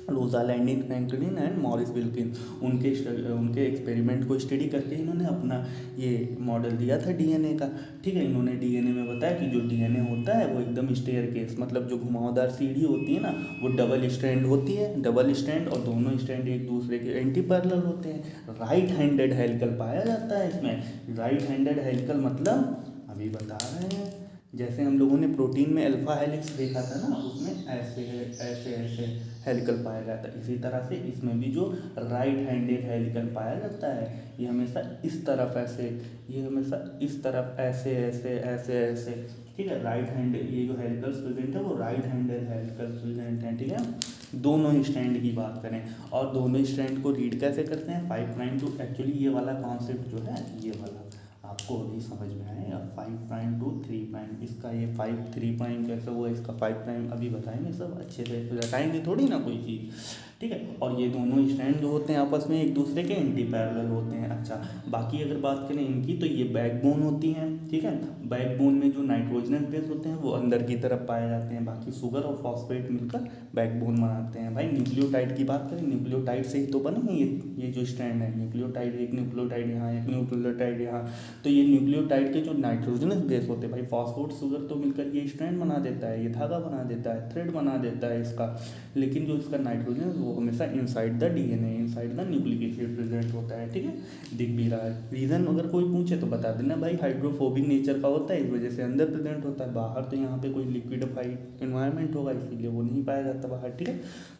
S1: रोजालैंड फ्रैंकलिन एंड मॉरिस विल्किन। उनके एक्सपेरिमेंट को स्टडी करके इन्होंने अपना ये मॉडल दिया था डीएनए का, ठीक है। इन्होंने डीएनए में बताया कि जो डीएनए होता है वो एकदम स्टेयरकेस, मतलब जो घुमावदार सीढ़ी होती है ना, वो डबल स्ट्रैंड होती है, डबल स्ट्रैंड, और दोनों स्ट्रैंड एक दूसरे के एंटी पैरेलल होते हैं। राइट हैंडेड हेलिकल पाया जाता है इसमें। राइट हैंडेड हेलिकल मतलब अभी बता रहे हैं, जैसे हम लोगों ने प्रोटीन में अल्फा हेलिक्स देखा था ना, उसमें ऐसे ऐसे हेलिकल पाया जाता है, इसी तरह से इसमें भी जो राइट हैंडेड हेलिकल पाया जाता है ये हमेशा इस तरफ ऐसे, ये हमेशा इस तरफ ऐसे ऐसे ऐसे ऐसे, ठीक है। राइट हैंड ये जो हेलिकल्स प्रेजेंट है वो राइट हैंडेड हेलिकल्स प्रेजेंट हैं, ठीक है। दोनों ही स्ट्रैंड की बात करें, और दोनों स्ट्रैंड को रीड कैसे करते हैं, 5 प्राइम टू, एक्चुअली ये वाला कॉन्सेप्ट जो है ये वाला आपको अभी समझ में आएगा, 5 प्राइम टू 3 प्राइम। इसका ये 5 3 प्राइम कैसे हुआ, इसका 5 प्राइम अभी बताएंगे, सब अच्छे से बताएंगे थोड़ी ना कोई चीज़, ठीक है। और ये दोनों स्ट्रैंड जो होते हैं आपस में एक दूसरे के एंटी पैरेलल होते हैं। अच्छा, बाकी अगर बात करें इनकी, तो ये बैकबोन होती हैं, ठीक है। बैकबोन में जो नाइट्रोजनस बेस होते हैं वो अंदर की तरफ पाए जाते हैं, बाकी शुगर और फॉस्फेट मिलकर बैकबोन बनाते हैं। भाई न्यूक्लियोटाइड की बात करें, न्यूक्लियोटाइड से ही तो बने हैं ये जो स्ट्रैंड है, न्यूक्लियोटाइड, एक न्यूक्लियोटाइड यहाँ, एक न्यूक्लियोटाइड यहाँ। तो ये न्यूक्लियोटाइड के जो नाइट्रोजनस बेस होते हैं भाई, फॉस्फोट शुगर तो मिलकर ये स्ट्रैंड बना देता है, ये धागा बना देता है, थ्रेड बना देता है इसका, लेकिन जो इसका नाइट्रोजन वो हमेशा inside the DNA, inside the nucleic acid present होता है, ठीक है। दिख भी रहा है। रीज़न अगर कोई पूछे तो बता देना भाई, हाइड्रोफोबिक नेचर का होता है, इस वजह से अंदर प्रेजेंट होता है, बाहर तो यहाँ पे कोई लिक्विडिफाइड इन्वायरमेंट होगा, इसीलिए वो नहीं पाया जाता बाहर, ठीक है।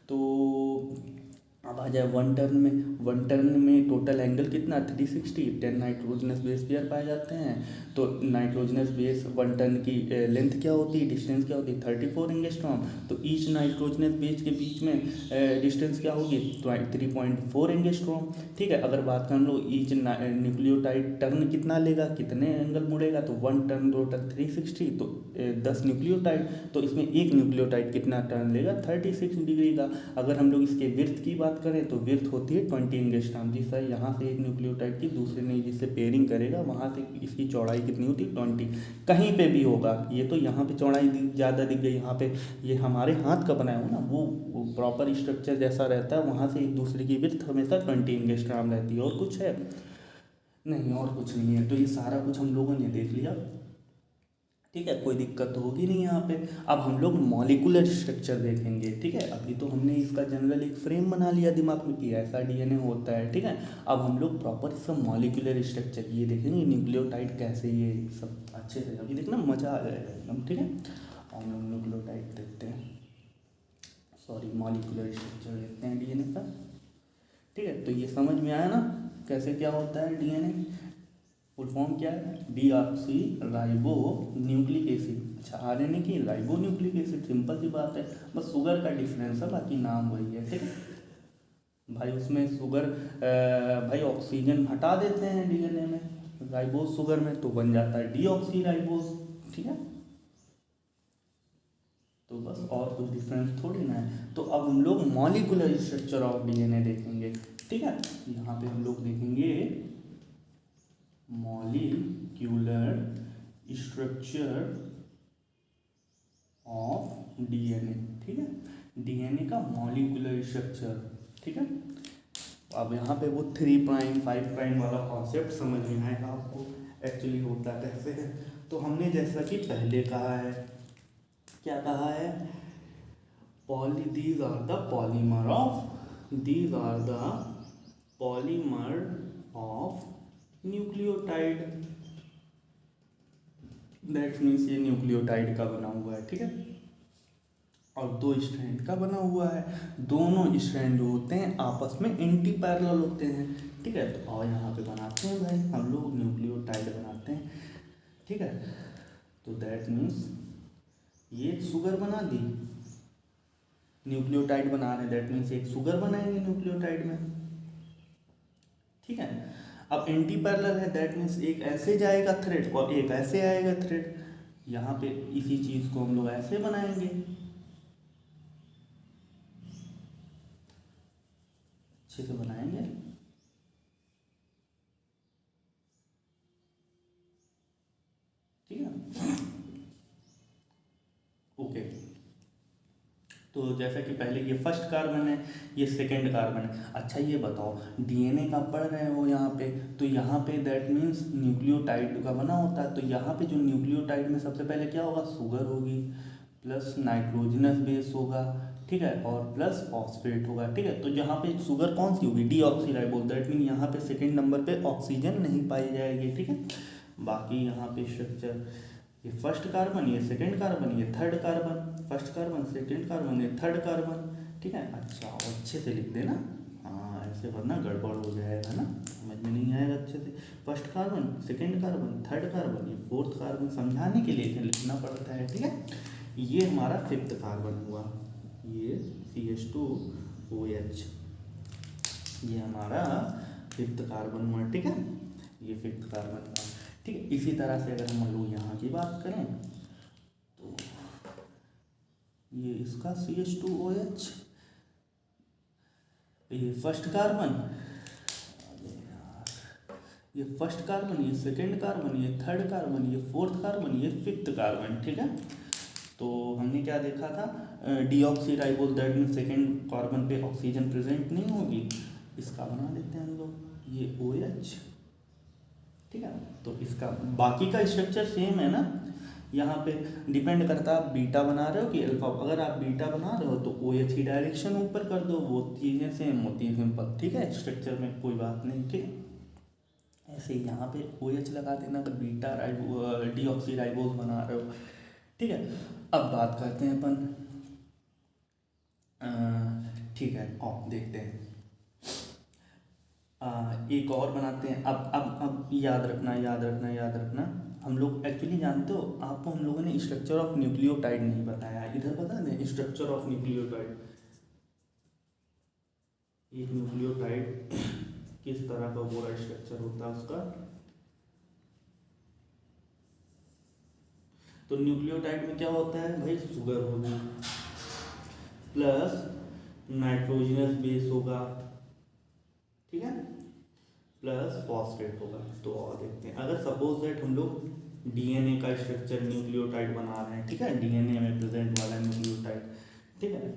S1: तो अब आ जाए वन टर्न में टोटल एंगल कितना 360, 10 नाइट्रोजनस बेस पेयर पाए जाते हैं। तो नाइट्रोजनस बेस वन टर्न की लेंथ क्या होती है, डिस्टेंस क्या होती है 34 एंगस्ट्रॉम। तो ईच नाइट्रोजनस बेस के बीच में डिस्टेंस क्या होगी 3.4 एंगस्ट्रॉम, ठीक है। अगर बात कर लो ईच न्यूक्लियोटाइड टर्न कितना लेगा, कितने एंगल मुड़ेगा, तो वन टर्न टोटल 360, तो 10 न्यूक्लियोटाइड, तो इसमें एक न्यूक्लियोटाइड कितना टर्न लेगा 36 डिग्री का। अगर हम लोग इसके विर्थ की बात करें तो विर्थ होती है 20 एंगस्ट्रॉम। जिससे यहाँ से एक न्यूक्लियोटाइड की दूसरे ने जिससे पेयरिंग करेगा वहाँ से इसकी चौड़ाई कितनी होती है 20। कहीं पे भी होगा, ये तो यहाँ पे चौड़ाई ज़्यादा दिख गई, यहाँ पे ये हमारे हाथ का बनाया हो ना, वो प्रॉपर स्ट्रक्चर जैसा रहता है, वहाँ से एक दूसरे की विर्थ हमेशा 20 एंगस्ट्रॉम रहती है। और कुछ है नहीं, और कुछ नहीं है। तो ये सारा कुछ हम लोगों ने देख लिया, ठीक है, कोई दिक्कत तो होगी नहीं यहाँ पे। अब हम लोग मॉलिकुलर स्ट्रक्चर देखेंगे, ठीक है। अभी तो हमने इसका जनरल एक फ्रेम बना लिया दिमाग में कि ऐसा डीएनए होता है, ठीक है। अब हम लोग प्रॉपर इसका मॉलिकुलर स्ट्रक्चर ये देखेंगे, न्यूक्लियोटाइड कैसे, ये सब अच्छे से अभी देखना मज़ा आ जाएगा एकदम, ठीक है। और हम लोग न्यूक्लियोटाइड देखते हैं, सॉरी मॉलिकुलर स्ट्रक्चर देखते हैं डीएनए का, ठीक है। तो ये समझ में आया ना कैसे क्या होता है डीएनए। फुल फॉर्म क्या है, डीऑक्सी राइबो न्यूक्लिक एसिड। अच्छा, आरएनए की राइबो न्यूक्लिक एसिड, सिंपल सी बात है, बस शुगर का डिफरेंस है, बाकी नाम वही है, ठीक है भाई। उसमें शुगर भाई ऑक्सीजन हटा देते हैं डीएनए में राइबोस शुगर में, तो बन जाता है डीऑक्सी राइबोस, ठीक है। तो बस और कुछ डिफरेंस थोड़ी ना है। तो अब हम लोग मॉलिकुलर स्ट्रक्चर ऑफ डीएनए देखेंगे, ठीक है। यहाँ पे हम लोग देखेंगे मॉलिक्यूलर स्ट्रक्चर ऑफ डीएनए, ठीक है। डीएनए का मॉलिक्यूलर स्ट्रक्चर, ठीक है। अब यहाँ पे वो 3 प्राइम 5 प्राइम वाला कॉन्सेप्ट समझ में आएगा आपको एक्चुअली होता कैसे है। तो हमने जैसा कि पहले कहा है, क्या कहा है, these are the polymer of nucleotide. That means ये न्यूक्लियोटाइड का बना हुआ है, ठीक है। और 2 स्ट्रैंड का बना हुआ है, दोनों स्ट्रैंड जो होते हैं आपस में एंटी पैरेलल होते हैं, ठीक है। तो और यहाँ पे बनाते हैं भाई हम लोग न्यूक्लियोटाइड बनाते हैं, ठीक है। तो दैट मीन्स ये शुगर बना दी, न्यूक्लियोटाइड बना रहे हैं, दैट मीन्स एक शुगर बनाएंगे न्यूक्लियोटाइड में, ठीक है। अब एंटी पैरेलल है, दैट मीन्स एक ऐसे जाएगा थ्रेड और एक ऐसे आएगा थ्रेड। यहाँ पे इसी चीज को हम लोग ऐसे बनाएंगे, अच्छे से बनाएंगे, ठीक है। ओके, तो जैसा कि पहले ये फर्स्ट कार्बन है, ये सेकंड कार्बन है। अच्छा ये बताओ, डीएनए का पढ़ रहे हो यहाँ पे, तो यहाँ पे दैट मीन्स न्यूक्लियोटाइड का बना होता है। तो यहाँ पे जो न्यूक्लियोटाइड में सबसे पहले क्या होगा, शुगर होगी प्लस नाइट्रोजनस बेस होगा, ठीक है, और प्लस फॉस्फेट होगा, ठीक है। तो यहाँ पे शुगर कौन सी होगी, डीऑक्सीराइबोस, दैट मीन यहाँ पे सेकंड नंबर पे ऑक्सीजन नहीं पाई जाएगी, ठीक है। बाकी यहाँ पे स्ट्रक्चर, ये फर्स्ट कार्बन, ये सेकंड कार्बन, ये third carbon, first carbon second carbon, ये थर्ड कार्बन, ठीक है। अच्छा और अच्छे से लिख देना, हाँ ऐसे वरना गड़बड़ हो जाएगा ना, समझ में नहीं आएगा अच्छे से। First carbon, second carbon, third carbon, ये फोर्थ कार्बन, समझाने के लिए लिखना पड़ता है, ठीक है। ये हमारा फिफ्थ कार्बन हुआ, ये CH2OH, ये हमारा फिफ्थ कार्बन हुआ, ठीक है। ये फिफ्थ कार्बन हुआ, ठीक है। इसी तरह से अगर हम लोग यहाँ की बात करें तो ये इसका CH2OH, ये फर्स्ट कार्बन, ये फर्स्ट कार्बन, ये सेकंड कार्बन, ये थर्ड कार्बन, ये फोर्थ कार्बन, ये फिफ्थ कार्बन, ठीक है। तो हमने क्या देखा था, deoxyribose, that mean second carbon पे ऑक्सीजन प्रेजेंट नहीं होगी, इसका बना देते हैं हम लोग, ये OH, ठीक है। तो इसका बाकी का स्ट्रक्चर सेम है ना, यहाँ पे डिपेंड करता है आप बीटा बना रहे हो कि अल्फा। अगर आप बीटा बना रहे हो तो ओ एच की डायरेक्शन ऊपर कर दो, वो चीज़ें सेम होती है, सिंपल, ठीक है, स्ट्रक्चर में कोई बात नहीं, ठीक है। ऐसे ही यहाँ पे ओ एच लगा देना अगर बीटा डी ऑक्सी राइबोज बना रहे हो, ठीक है। अब बात करते हैं अपन, ठीक है, और देखते हैं एक और बनाते हैं। अब याद रखना, याद रखना, याद रखना, हम लोग एक्चुअली जानते हो, आपको हम लोगों ने स्ट्रक्चर ऑफ न्यूक्लियोटाइड नहीं बताया। इधर बता दें स्ट्रक्चर ऑफ न्यूक्लियोटाइड। एक न्यूक्लियोटाइड किस तरह का पूरा स्ट्रक्चर होता है उसका। तो न्यूक्लियोटाइड में क्या होता है भाई, शुगर होगी प्लस नाइट्रोजनस बेस होगा, ठीक है, प्लस फॉस्फेट होगा। तो और देखते हैं, अगर सपोज दैट हम लोग डीएनए का स्ट्रक्चर न्यूक्लियोटाइड बना रहे हैं, ठीक है, डीएनए में प्रेजेंट वाला न्यूक्लियोटाइड, ठीक है,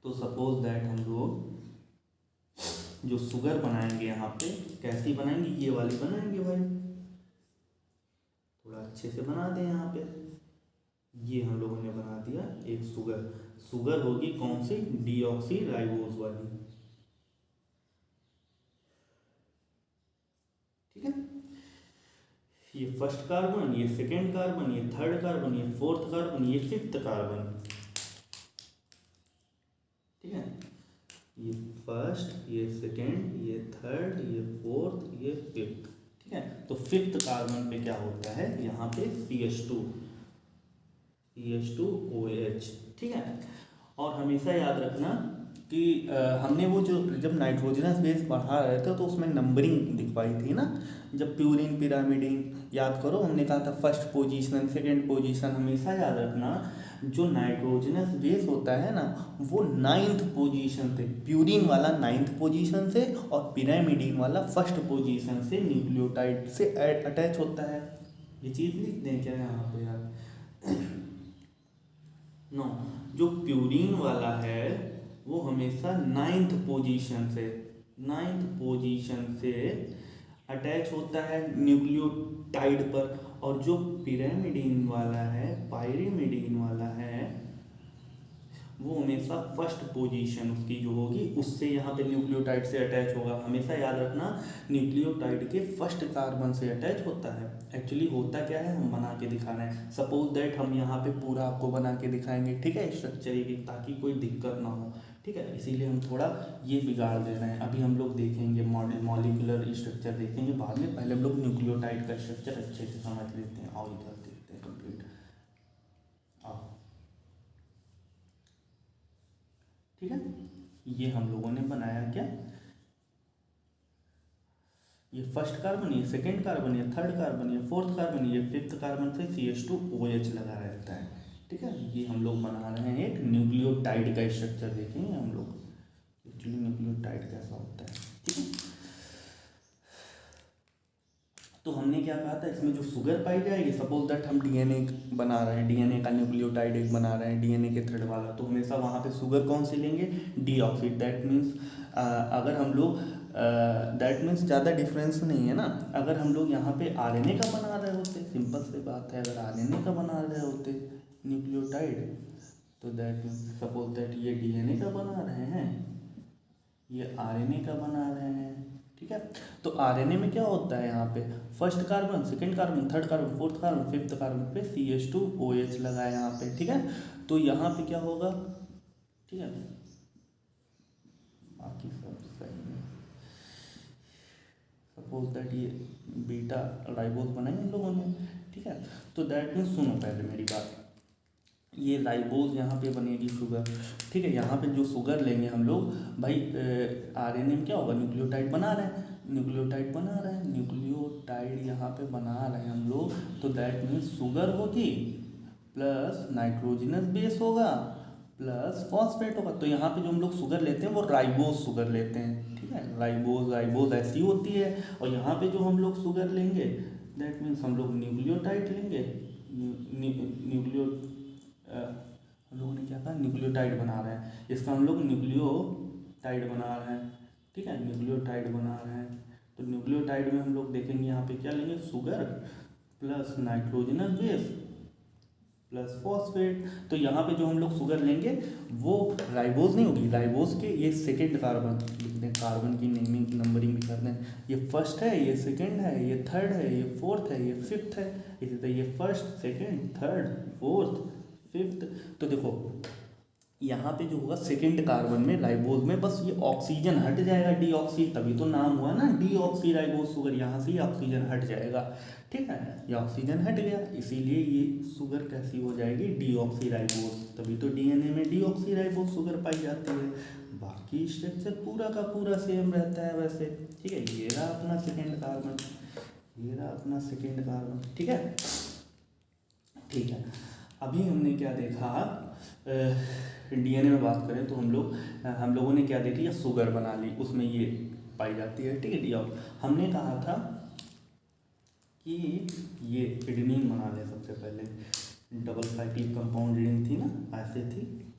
S1: तो सपोज दैट हम लोग जो शुगर बनाएंगे यहाँ पे कैसी बनाएंगे, ये वाली बनाएंगे भाई, थोड़ा अच्छे से बना दें यहाँ पे। ये हम लोगों ने बना दिया एक शुगर, शुगर होगी कौन सी, डीऑक्सी राइबोज वाली, ठीक है। ये फर्स्ट कार्बन, ये सेकेंड कार्बन, ये थर्ड कार्बन, ये फोर्थ कार्बन, ये फिफ्थ कार्बन, ठीक है, ये फर्स्ट, ये सेकेंड, ये थर्ड, ये फोर्थ, ये फिफ्थ, ठीक है। तो फिफ्थ कार्बन पे क्या होता है, यहाँ पे CH2OH, ठीक है। और हमेशा याद रखना कि हमने वो जो जब नाइट्रोजनस बेस बढ़ा रहे थे तो उसमें नंबरिंग दिखवाई थी ना, जब प्यूरिन पिरामिडिन, याद करो हमने कहा था फर्स्ट पोजीशन सेकंड पोजीशन। हमेशा याद रखना जो नाइट्रोजनस बेस होता है ना वो 9th पोजीशन से, प्यूरिन वाला 9th पोजीशन से और पिरामिडिन वाला फर्स्ट पोजीशन से न्यूक्लियोटाइड से अटैच होता है। ये चीज़ लिख दें क्या यहाँ पे यार, नो, जो प्यूरिन वाला है वो हमेशा 9th पोजीशन से अटैच होता है न्यूक्लियोटाइड पर, और जो पिरामिडिन वाला है, पायरिमिडिन वाला है, वो हमेशा फर्स्ट पोजीशन उसकी जो होगी उससे यहाँ पे न्यूक्लियोटाइड से अटैच होगा। हमेशा याद रखना न्यूक्लियोटाइड के फर्स्ट कार्बन से अटैच होता है। एक्चुअली होता क्या है, हम बना के दिखा रहे हैं, सपोज दैट हम यहाँ पे पूरा आपको बना के दिखाएंगे, ठीक है, स्ट्रक्चर की, ताकि कोई दिक्कत ना हो, ठीक है, इसीलिए हम थोड़ा ये बिगाड़ दे रहे हैं। अभी हम लोग देखेंगे मॉलिक्यूलर स्ट्रक्चर देखेंगे बाद में, पहले हम लोग न्यूक्लियोटाइड का स्ट्रक्चर अच्छे से समझ लेते हैं। और इधर देखते हैं कंप्लीट, आओ, ठीक है। ये हम लोगों ने बनाया क्या, ये फर्स्ट कार्बन, ये सेकेंड कार्बन, ये थर्ड कार्बन, ये फोर्थ कार्बन, ये फिफ्थ कार्बन से CH2OH लगा रहता है, ठीक है। ये हम लोग बना रहे हैं एक न्यूक्लियोटाइड का स्ट्रक्चर, देखेंगे हम लोग एक्चुअली न्यूक्लियोटाइड कैसा होता है, ठीक है। तो हमने क्या कहा था, इसमें जो शुगर पाई जाएगी, सपोज दैट हम डीएनए बना रहे हैं, डीएनए का न्यूक्लियोटाइड एक बना रहे हैं, डीएनए के थ्रेड वाला, तो हमेशा वहाँ पे शुगर कौन सी लेंगे, डीऑक्सी। दैट मीन्स अगर हम लोग दैट मीन्स ज़्यादा डिफरेंस नहीं है ना। अगर हम लोग यहाँ पे आरएनए का बना रहे होते, सिंपल सी बात है, अगर आरएनए का बना रहे होते न्यूक्लियोटाइड, तो दैट मीन्स सपोज दैट ये डीएनए का बना रहे हैं, ये आरएनए का बना रहे हैं, ठीक है। तो आरएनए में क्या होता है, यहाँ पे first carbon, second carbon, third carbon, fourth carbon, fifth carbon पे CH2OH लगा है यहाँ पे, ठीक है। तो यहाँ पे क्या होगा, ठीक है, बाकी सब सही है। सपोज दैट ये बीटा राइबोज बनाए हम लोगों ने, ठीक है। तो दैट मीन्स सुनो पहले मेरी बात, ये राइबोज यहाँ पे बनेगी शुगर, ठीक है। यहाँ पे जो शुगर लेंगे हम लोग भाई, आरएनए में क्या होगा, न्यूक्लियोटाइड बना रहे हैं, न्यूक्लियोटाइड यहाँ पे बना रहे हैं हम लोग, तो दैट मीन्स शुगर होगी प्लस नाइट्रोजनस बेस होगा प्लस फॉस्फेट होगा। तो यहाँ पे जो हम लोग शुगर लेते हैं वो राइबोज शुगर लेते हैं, ठीक है, राइबोज ऐसी होती है। और यहाँ पे जो हम लोग शुगर लेंगे दैट मीन्स हम लोग न्यूक्लियोटाइड लेंगे, हम लोगों ने क्या कहा, न्यूक्लियोटाइड बना रहे हैं, इसका हम लोग न्यूक्लियोटाइड बना रहे हैं, ठीक है, न्यूक्लियोटाइड बना रहे हैं। तो न्यूक्लियोटाइड में हम लोग देखेंगे यहाँ पे क्या लेंगे, sugar plus nitrogenous base plus phosphate. तो यहाँ पे जो हम लोग शुगर लेंगे वो राइबोज नहीं होगी, राइबोज के ये सेकेंड कार्बन लिख दें, कार्बन की नेमिंग नंबरिंग भी कर दें, ये फर्स्ट है, ये सेकेंड है, ये थर्ड है, ये फोर्थ है, ये फिफ्थ है, इसी तरह ये first second third fourth fifth. तो देखो यहाँ पे जो होगा सेकेंड कार्बन में राइबोज में बस ये ऑक्सीजन हट जाएगा, डीऑक्सी, तभी तो नाम हुआ ना डीऑक्सी राइबोज शुगर, यहाँ से ही ऑक्सीजन हट जाएगा। ठीक है, ये ऑक्सीजन हट गया, इसीलिए ये शुगर कैसी हो जाएगी, डीऑक्सी राइबोज, तभी तो डीएनए में डीऑक्सी राइबोज शुगर पाई जाती है। बाकी स्ट्रक्चर पूरा का पूरा सेम रहता है वैसे। ठीक है, ये रहा अपना सेकेंड कार्बन, ये रहा अपना सेकेंड कार्बन। ठीक है, ठीक है। अभी हमने क्या देखा, डीएनए में बात करें तो हम लोगों ने क्या देख लिया, शुगर बना ली, उसमें ये पाई जाती है। ठीक है, डीऑक्सी हमने कहा था कि ये एडेनिन बना ले सबसे पहले, डबल साइक्लिक कंपाउंड रिंग थी ना, ऐसे थी,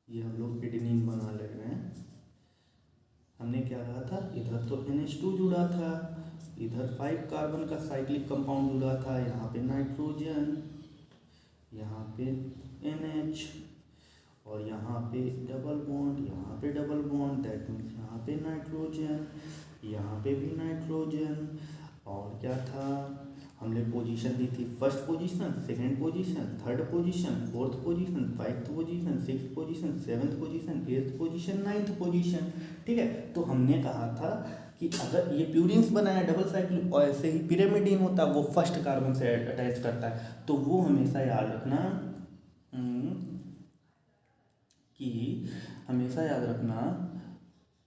S1: ये हम लोग एडेनिन बना ले रहे हैं। हमने क्या कहा था, इधर तो NH2 जुड़ा था, इधर 5 कार्बन का साइक्लिक कंपाउंड जुड़ा था, यहाँ पे नाइट्रोजन, यहाँ पे NH, और यहाँ पे डबल बॉन्ड, यहाँ पे डबल बॉन्ड, दैट मीन्स यहाँ पे नाइट्रोजन, यहाँ पे भी नाइट्रोजन। और क्या था, हमने पोजीशन दी थी, first position, second position, third position, fourth position, fifth position, sixth position, seventh position, eighth position, ninth position. ठीक है, तो हमने कहा था कि अगर ये प्यूरिन्स बनाया डबल साइक्लिक, और ऐसे ही पिरामिडिन होता है वो फर्स्ट कार्बन से अटैच करता है, तो वो हमेशा याद रखना कि हमेशा याद रखना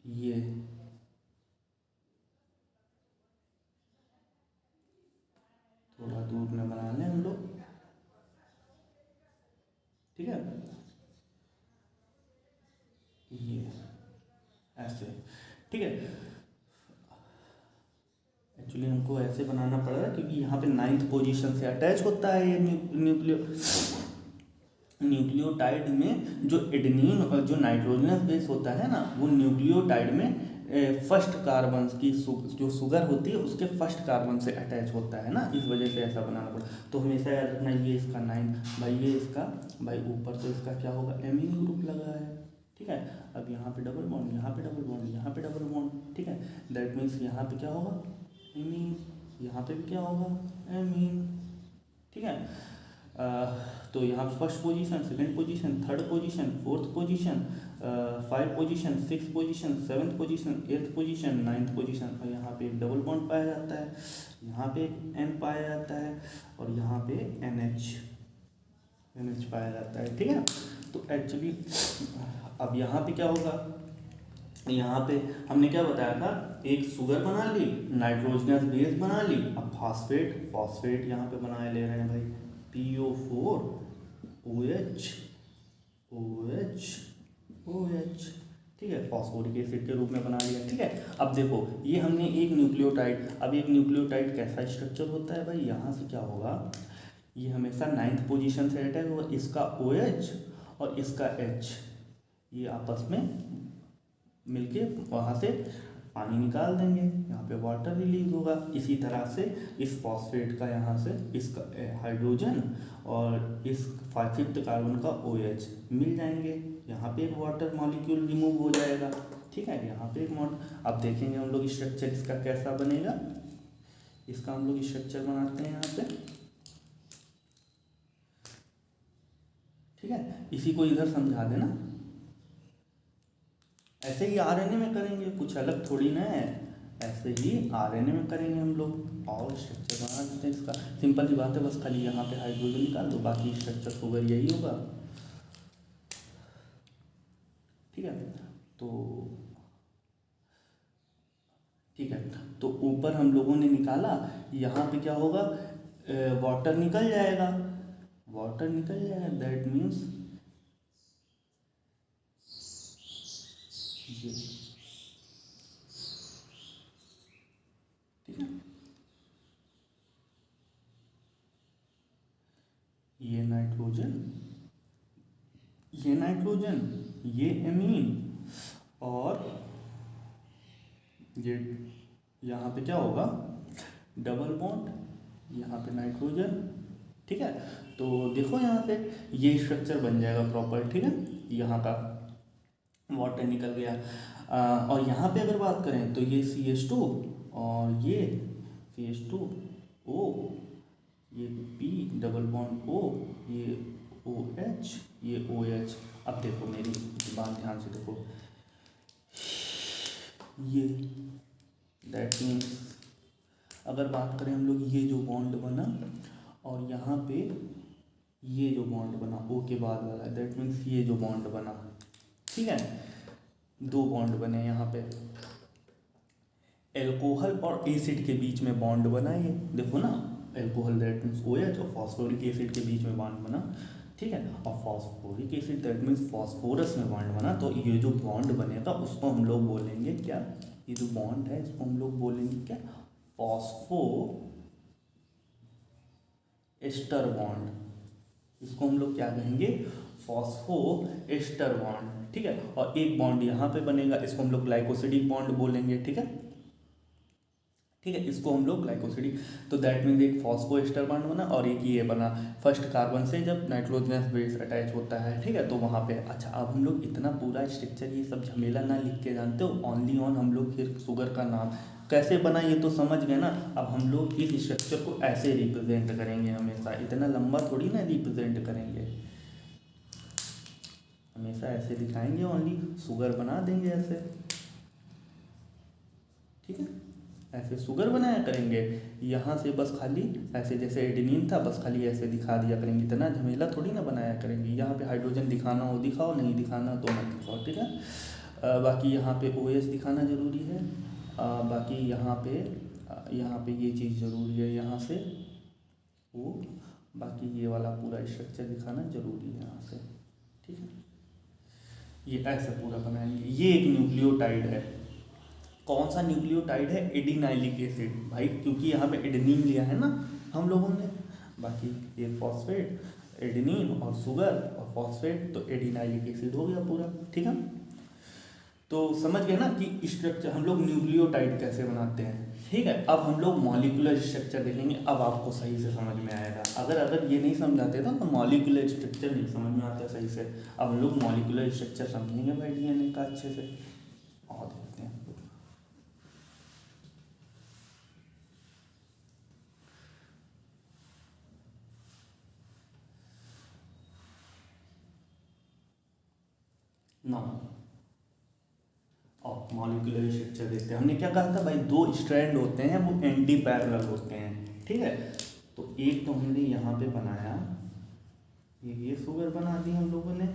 S1: ये थोड़ा दूर में बना लें हम लोग। ठीक है, ये ऐसे। ठीक है, एक्चुअली हमको ऐसे बनाना पड़ रहा है क्योंकि यहाँ पे 9th पोजीशन से अटैच होता है ये न्यूक्लियोटाइड में जो एडेनिन और जो नाइट्रोजनस बेस होता है ना, वो न्यूक्लियोटाइड में फर्स्ट कार्बन की जो शुगर होती है उसके फर्स्ट कार्बन से अटैच होता है ना, इस वजह से ऐसा बनाना पड़ा। तो हमेशा याद रखना, ये इसका 9 भाई, ये इसका भाई ऊपर तो इसका क्या होगा, एमीन ग्रुप लगा है। ठीक है, अब यहाँ पे डबल बॉन्ड, यहाँ पे डबल बॉन्ड, यहाँ पे डबल बॉन्ड। ठीक है, दैट मीन्स यहाँ पे क्या होगा, एमीन, यहाँ पे भी क्या होगा, एमीन। ठीक है, तो यहाँ first position, second position, third position, fourth position, 5 position, 6 position, 7th position, 8th position, 9th position. और यहाँ पे एक डबल बॉन्ड पाया जाता है, यहाँ पे एक N पाया जाता है, और यहाँ पे NH पाया जाता है। ठीक है, तो एक्चुअली अब यहाँ पे क्या होगा, यहाँ पे हमने क्या बताया था, एक शुगर बना ली, नाइट्रोजनस बेस बना ली, अब फॉस्फेट यहाँ पे बनाए ले रहे हैं भाई, PO4 OH OH OH। ठीक है, फॉस्फोरिक एसिड के रूप में बना लिया। ठीक है, अब देखो ये हमने एक न्यूक्लियोटाइड, अब एक न्यूक्लियोटाइड कैसा स्ट्रक्चर होता है भाई, यहाँ से क्या होगा, ये हमेशा 9th पोजीशन से अटैच होगा, इसका OH और इसका H ये आपस में मिलके वहाँ से पानी निकाल देंगे, यहाँ पे वाटर रिलीज होगा। इसी तरह से इस फॉस्फेट का यहाँ से इसका हाइड्रोजन और इस 5th कार्बन का OH मिल जाएंगे, यहाँ पे एक वाटर मॉलिक्यूल रिमूव हो जाएगा। ठीक है, यहाँ पे एक अब देखेंगे हम लोग स्ट्रक्चर इसका कैसा बनेगा, इसका हम लोग स्ट्रक्चर बनाते हैं यहाँ पे। ठीक है, इसी को इधर समझा देना, ऐसे ही RNA में करेंगे, कुछ अलग थोड़ी ना है, ऐसे ही RNA में करेंगे हम लोग, और स्ट्रक्चर बना देते हैं इसका। सिंपल सी बात है, बस खाली यहाँ पे हाइड्रोजन निकाल दो, बाकी स्ट्रक्चर होगा यही होगा। ठीक है, तो ठीक है, तो ऊपर हम लोगों ने निकाला, यहाँ पे क्या होगा, वाटर निकल जाएगा, दैट मीन्स ये। ठीक है, ये नाइट्रोजन, ये एमीन, और ये यहाँ पे क्या होगा, डबल बॉन्ड, यहाँ पे नाइट्रोजन। ठीक है। तो देखो यहाँ पे ये स्ट्रक्चर बन जाएगा प्रॉपर, ठीक है। यहाँ का वाटर निकल गया। और यहाँ पे अगर बात करें तो ये CH2 और ये CH2O, ये P डबल बॉन्ड O, ये OH, ये OH। अब देखो मेरी बात ध्यान से देखो, ये दैट मीन्स अगर बात करें हम लोग, ये जो बॉन्ड बना और यहाँ पे ये जो बॉन्ड बना O के बाद वाला, दैट मीन्स ये जो बॉन्ड बना, ठीक है, दो बॉन्ड बने यहाँ पे, एल्कोहल और एसिड के बीच में बॉन्ड बना। ये देखो ना, एल्कोहल दैट मीन्स OH और फॉस्फोरिक एसिड के बीच में बॉन्ड बना, ठीक है। और phosphoric acid that means phosphorus में बॉन्ड बना। तो ये जो बॉन्ड बनेगा उसको हम लोग बोलेंगे क्या, ये जो बॉन्ड है इसको हम लोग बोलेंगे क्या, फॉस्फो एस्टर बॉन्ड। इसको हम लोग क्या कहेंगे, फॉस्फो एस्टर बॉन्ड, ठीक है। और एक बॉन्ड यहाँ पे बनेगा, इसको हम लोग ग्लाइकोसिडिक बॉन्ड बोलेंगे, ठीक है, ठीक है। इसको हम लोग ग्लाइकोसिडिक, तो दैट मीन्स एक फॉस्फो एस्टर बॉन्ड बना और एक ये बना फर्स्ट कार्बन से जब नाइट्रोजनस बेस अटैच होता है, ठीक है, तो वहाँ पे। अच्छा, अब हम लोग इतना पूरा स्ट्रक्चर ये सब झमेला ना लिख के जानते हो, ओनली ऑन हम लोग फिर शुगर का नाम कैसे बना ये तो समझ गए ना। अब हम लोग इस स्ट्रक्चर को ऐसे रिप्रेजेंट करेंगे हमेशा, इतना लंबा थोड़ी ना रिप्रेजेंट करेंगे, हमेशा ऐसे दिखाएंगे, ओनली शुगर बना देंगे ऐसे, ठीक है, ऐसे शुगर बनाया करेंगे। यहाँ से बस खाली ऐसे जैसे एडेनिन था, बस खाली ऐसे दिखा दिया करेंगे, इतना झमेला थोड़ी ना बनाया करेंगे। यहाँ पे हाइड्रोजन दिखाना हो दिखाओ, नहीं दिखाना तो मत दिखाओ, ठीक है। बाकी यहाँ पे OH दिखाना ज़रूरी है। बाकी यहाँ पे ये चीज़ ज़रूरी है, यहाँ से वो, बाकी ये वाला पूरा स्ट्रक्चर दिखाना ज़रूरी है यहाँ से, ठीक है। ये ऐसे पूरा बनाएंगे। ये एक न्यूक्लियोटाइड है। कौन सा न्यूक्लियोटाइड है, एडिनाइलिक एसिड भाई, क्योंकि यहाँ पे एडेनिन लिया है ना हम लोगों ने। बाकी ये फॉस्फेट, एडेनिन और शुगर और फॉस्फेट, तो एडिनाइलिक एसिड हो गया पूरा, ठीक है। तो समझ गए ना कि स्ट्रक्चर हम लोग न्यूक्लियोटाइड कैसे बनाते हैं, ठीक है। अब हम लोग मॉलिक्यूलर स्ट्रक्चर देखेंगे, अब आपको सही से समझ में आएगा। अगर ये नहीं समझाते तो मॉलिक्यूलर स्ट्रक्चर नहीं समझ में आता सही से। अब हम लोग मॉलिक्यूलर स्ट्रक्चर समझेंगे भाई DNA का अच्छे से, और देखते हैं। ना, और मॉलिक्यूलर स्ट्रक्चर देखते हैं। हमने क्या कहा था भाई, दो स्ट्रैंड होते हैं वो एंटी पैरेलल होते हैं, ठीक है। तो एक तो हमने यहाँ पे बनाया, ये शुगर बना दी हम लोगों ने,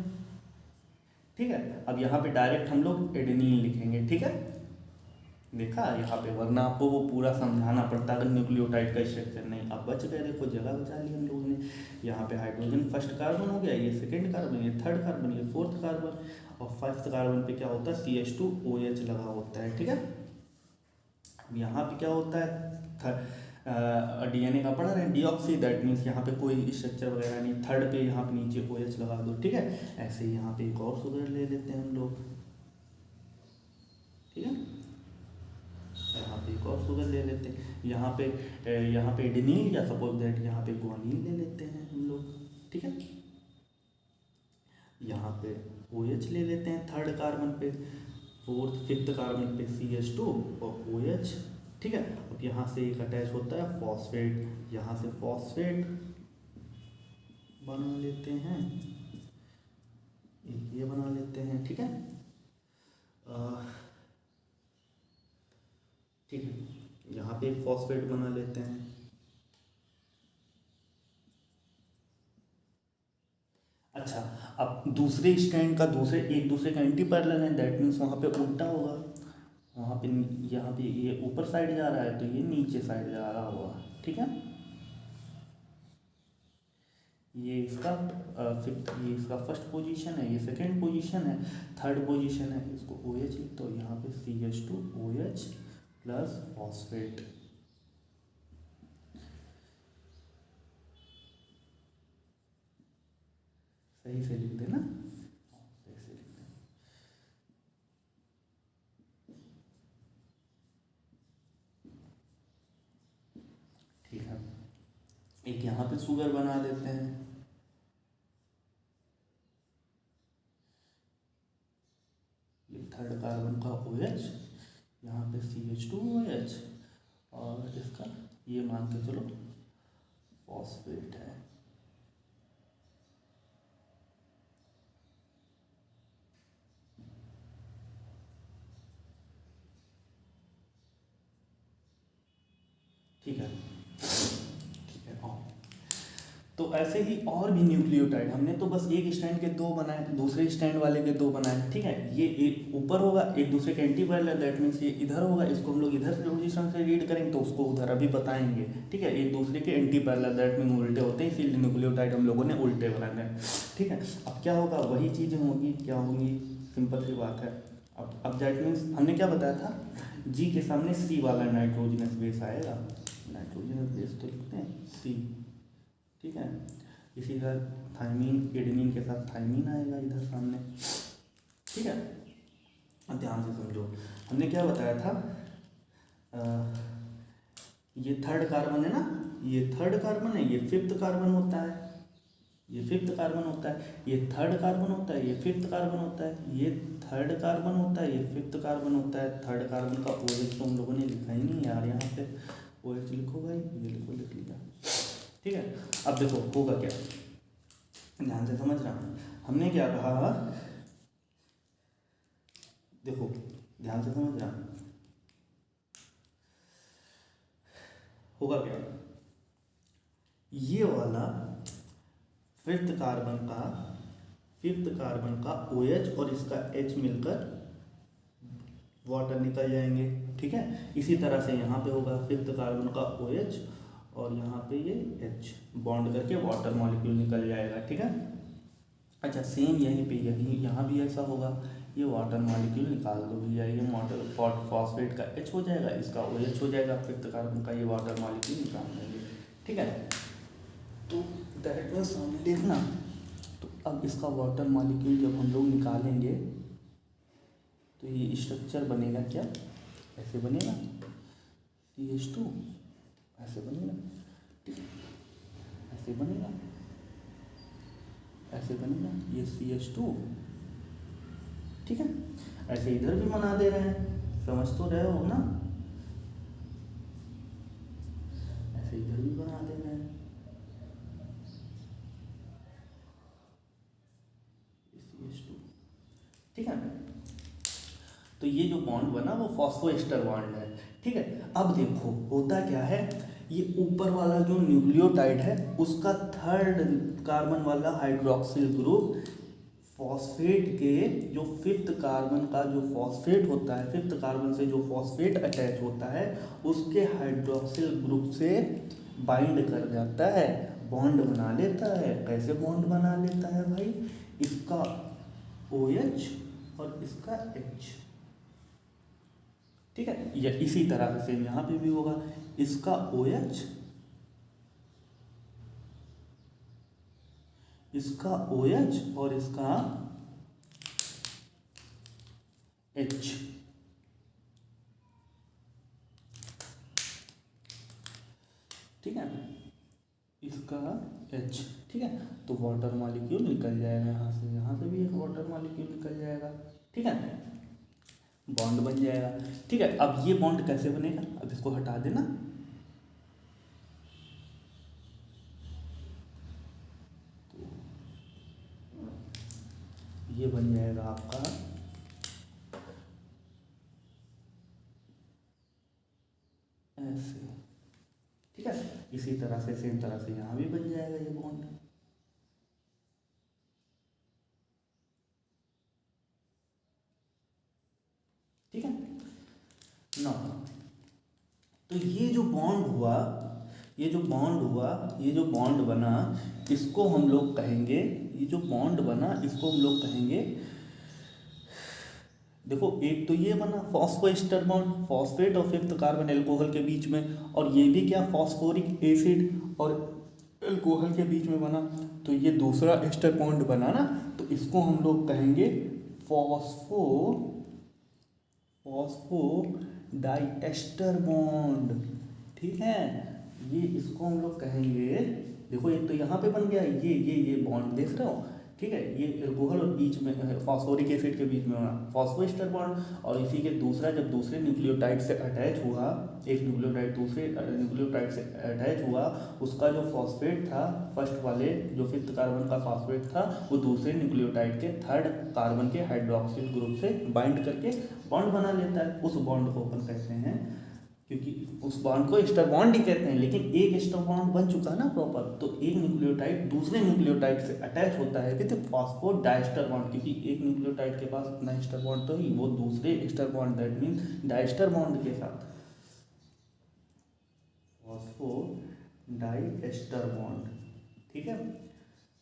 S1: ठीक है। अब यहाँ पे डायरेक्ट हम लोग एडेनिन लिखेंगे, ठीक है। देखा यहाँ पे, वरना आपको वो पूरा समझाना पड़ता अगर न्यूक्लियोटाइड का स्ट्रक्चर नहीं। अब बच गए, देखो जगह बचा ली हम लोगों ने। यहाँ पे हाइड्रोजन फर्स्ट कार्बन हो गया, ये सेकंड कार्बन, ये थर्ड कार्बन, ये फोर्थ कार्बन, और फर्स्ट कार्बन पे क्या होता है, CH2OH लगा होता है, ठीक है। यहाँ पे क्या होता है, DNA का पढ़ रहे हैं, डीऑक्सी, दैट मीन्स यहाँ पे कोई स्ट्रक्चर वगैरह नहीं। थर्ड पे यहाँ पे नीचे OH लगा दो, ठीक है। ऐसे ही यहाँ पे एक और शुगर ले लेते हैं हम लोग, ठीक है। यहाँ पे एक और शुगर ले लेते हैं, यहाँ पे एडेनिन या सपोज दैट यहाँ पे गुआनिन ले लेते हैं हम लोग, ठीक है। यहाँ पे OH ले लेते हैं थर्ड कार्बन पे, फोर्थ फिफ्थ कार्बन पे CH2 और OH, ठीक है। अब यहाँ से एक अटैच होता है फॉस्फेट, यहाँ से फॉस्फेट बना लेते हैं, एक ये बना लेते हैं, ठीक है। ठीक है, यहाँ पे एक फॉस्फेट बना लेते हैं। अच्छा, अब दूसरे स्टैंड का एक दूसरे का एंटी पैरेलल है, दैट मीन्स वहाँ पे उल्टा होगा। वहाँ पे यहाँ पे ये ऊपर साइड जा रहा है तो ये नीचे साइड जा रहा होगा, ठीक है। ये इसका फिफ्थ, ये इसका फर्स्ट पोजीशन है, ये सेकंड पोजीशन है, थर्ड पोजीशन है, इसको OH लिख दो, यहाँ पे CH2OH प्लस फॉस्फेट, सही से लिख देना, सही से लिख देना, ठीक है। एक यहाँ पे शुगर बना देते हैं, ये थर्ड कार्बन का OH, यहाँ पे CH2OH, और इसका ये मान के चलो फॉस्फेट है। ठीक है, ठीक है। हाँ, तो ऐसे ही और भी न्यूक्लियोटाइड, हमने तो बस एक स्टैंड के दो बनाए, दूसरे स्टैंड वाले के दो बनाए। ठीक है, ये एक ऊपर होगा, एक दूसरे के एंटी पैरेलल, दैट मीन्स ये इधर होगा, इसको हम लोग इधर से पोजीशन से रीड करेंगे तो उसको उधर अभी बताएंगे। ठीक है, एक दूसरे के एंटी पैरेलल, दैट मीन उल्टे होते हैं, इसीलिए न्यूक्लियोटाइड हम लोगों ने उल्टे बनाए हैं। ठीक है, अब क्या होगा, वही चीज़ें होगी, क्या होंगी, सिंपल सी बात है। अब दैट मीन्स हमने क्या बताया था, जी के सामने सी वाला नाइट्रोजनस बेस आएगा, नाइट्रोजनस बेस तो लिखते हैं सी। ठीक है, इसी तरह थायमीन, एडेनिन के साथ थायमीन आएगा इधर सामने। ठीक है, अब ध्यान से समझो, हमने क्या बताया था, ये थर्ड कार्बन है ना, ये थर्ड कार्बन है, ये फिफ्थ कार्बन होता है, ये फिफ्थ कार्बन होता है, ये थर्ड कार्बन होता है, ये फिफ्थ कार्बन होता है, ये थर्ड कार्बन होता है, ये फिफ्थ कार्बन होता है। थर्ड कार्बन का OH तो हम लोगों ने लिखा ही नहीं यार, यहाँ पे OH लिखो भाई, ये लिखो, लिख लिया। ठीक है, अब देखो होगा क्या, ध्यान से समझना, हमने क्या कहा, देखो ध्यान से समझना, होगा क्या, ये वाला फिफ्थ कार्बन का OH और इसका H मिलकर वाटर निकल जाएंगे। ठीक है, इसी तरह से यहाँ पे होगा, फिफ्थ कार्बन का OH और यहाँ पे ये H बॉन्ड करके वाटर मॉलिक्यूल निकल जाएगा। ठीक है, अच्छा सेम यहीं पे, यहीं यहाँ भी ऐसा होगा, ये वाटर मॉलिक्यूल निकाल दो भैया, ये वाटर फॉस्फेट का H हो जाएगा, इसका OH हो जाएगा, फिफ्थ कार्बन का ये वाटर मॉलिक्यूल निकाल देंगे। ठीक है, तो दैट मीन्स हमें देखना, तो अब इसका वाटर मॉलिक्यूल जब हम लोग निकालेंगे तो ये स्ट्रक्चर बनेगा क्या, ऐसे बनेगा, CH2 ऐसे बनेगा, ठीक, ऐसे बनेगा, ऐसे बनेगा, ये CH2। ठीक है, ऐसे इधर भी बना दे रहे हैं, समझ तो रहे हो ना, ऐसे इधर भी बना दे रहे हैं, CH2। ठीक है, तो ये जो बॉन्ड बना वो फॉस्फोएस्टर बॉन्ड है। ठीक है, अब देखो होता क्या है, ये ऊपर वाला जो न्यूक्लियोटाइड है उसका थर्ड कार्बन वाला हाइड्रोक्सिल ग्रुप फॉस्फेट के जो फिफ्थ कार्बन का जो फॉस्फेट होता है, फिफ्थ कार्बन से जो फॉस्फेट अटैच होता है उसके हाइड्रोक्सिल ग्रुप से बाइंड कर जाता है, बॉन्ड बना लेता है। कैसे बॉन्ड बना लेता है भाई, इसका OH और इसका H। ठीक है, या इसी तरह से यहाँ पे भी होगा, इसका OH, इसका OH और इसका H। ठीक है, इसका H। ठीक है, तो वाटर मॉलिक्यूल निकल जाएगा यहाँ से भी एक वाटर मॉलिक्यूल निकल जाएगा। ठीक है, बॉन्ड बन जाएगा। ठीक है, अब ये बॉन्ड कैसे बनेगा, अब इसको हटा देना, तो ये बन जाएगा आपका ऐसे। ठीक है, इसी तरह से सेम तरह से यहाँ भी बन जाएगा ये बॉन्ड। ठीक है ना, तो ये जो बॉन्ड हुआ, ये जो बॉन्ड हुआ, ये जो बॉन्ड बना, इसको हम लोग कहेंगे, ये जो बॉन्ड बना इसको हम लोग कहेंगे, देखो एक तो ये बना फॉस्फोएस्टर बॉन्ड, फॉस्फेट और फिफ्थ कार्बन एल्कोहल के बीच में, और ये भी क्या फॉस्फोरिक एसिड और एल्कोहल के बीच में बना, तो ये दूसरा एस्टर बॉन्ड बना ना, तो इसको हम लोग कहेंगे फॉस्फो डाइएस्टर बॉन्ड। ठीक है, ये इसको हम लोग कहेंगे, देखो एक तो यहाँ पे बन गया ये बॉन्ड देख रहे हो, ठीक है, ये एल्कोहल और बीच में फॉस्फोरिक एसिड के बीच में होना फॉस्फोएस्टर बॉन्ड, और इसी के दूसरा जब दूसरे न्यूक्लियोटाइड से अटैच हुआ, एक न्यूक्लियोटाइड दूसरे न्यूक्लियोटाइड से अटैच हुआ, उसका जो फॉस्फेट था फर्स्ट वाले जो फिफ्थ कार्बन का फॉस्फेट था वो दूसरे न्यूक्लियोटाइड के थर्ड कार्बन के हाइड्रोक्सिल ग्रुप से बाइंड करके बॉन्ड बना लेता है। उस बॉन्ड को अपन कहते हैं, क्योंकि उस बॉन्ड को एस्टर बॉन्ड ही कहते हैं, लेकिन एक एस्टर बॉन्ड बन चुका है ना प्रॉपर, तो एक न्यूक्लियोटाइड दूसरे न्यूक्लियोटाइड से अटैच होता है विद फॉस्फोडाइस्टर बॉन्ड, क्योंकि एक न्यूक्लियोटाइड के पास अपना एस्टर बॉन्ड तो ही, वो दूसरे ester bond that mean diester bond के साथ फॉस्फोडाइस्टर बॉन्ड, ठीक है।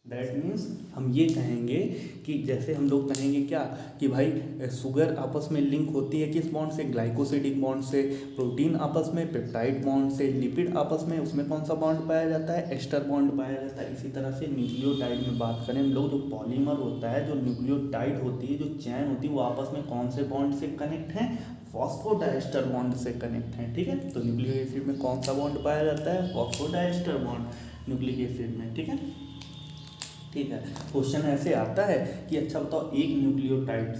S1: दैट मीन्स हम ये कहेंगे कि जैसे हम लोग कहेंगे क्या कि भाई शुगर आपस में लिंक होती है किस बॉन्ड से, ग्लाइकोसिडिक बॉन्ड से, प्रोटीन आपस में पेप्टाइड बॉन्ड से, लिपिड आपस में उसमें कौन सा बॉन्ड पाया जाता है, एस्टर बॉन्ड पाया जाता है। इसी तरह से न्यूक्लियोटाइड में बात करें हम लोग, जो पॉलीमर होता है, जो न्यूक्लियोटाइड होती है, जो चैन होती है, वो आपस में कौन से बॉन्ड से कनेक्ट हैं, फॉस्फोडाइस्टर बॉन्ड से कनेक्ट हैं, ठीक है। तो न्यूक्लिक एसिड में कौन सा बॉन्ड पाया जाता है, फॉस्फोडाइस्टर बॉन्ड न्यूक्लिक एसिड में, ठीक है। ठीक है, क्वेश्चन ऐसे आता है कि अच्छा बताओ एक न्यूक्लियोटाइड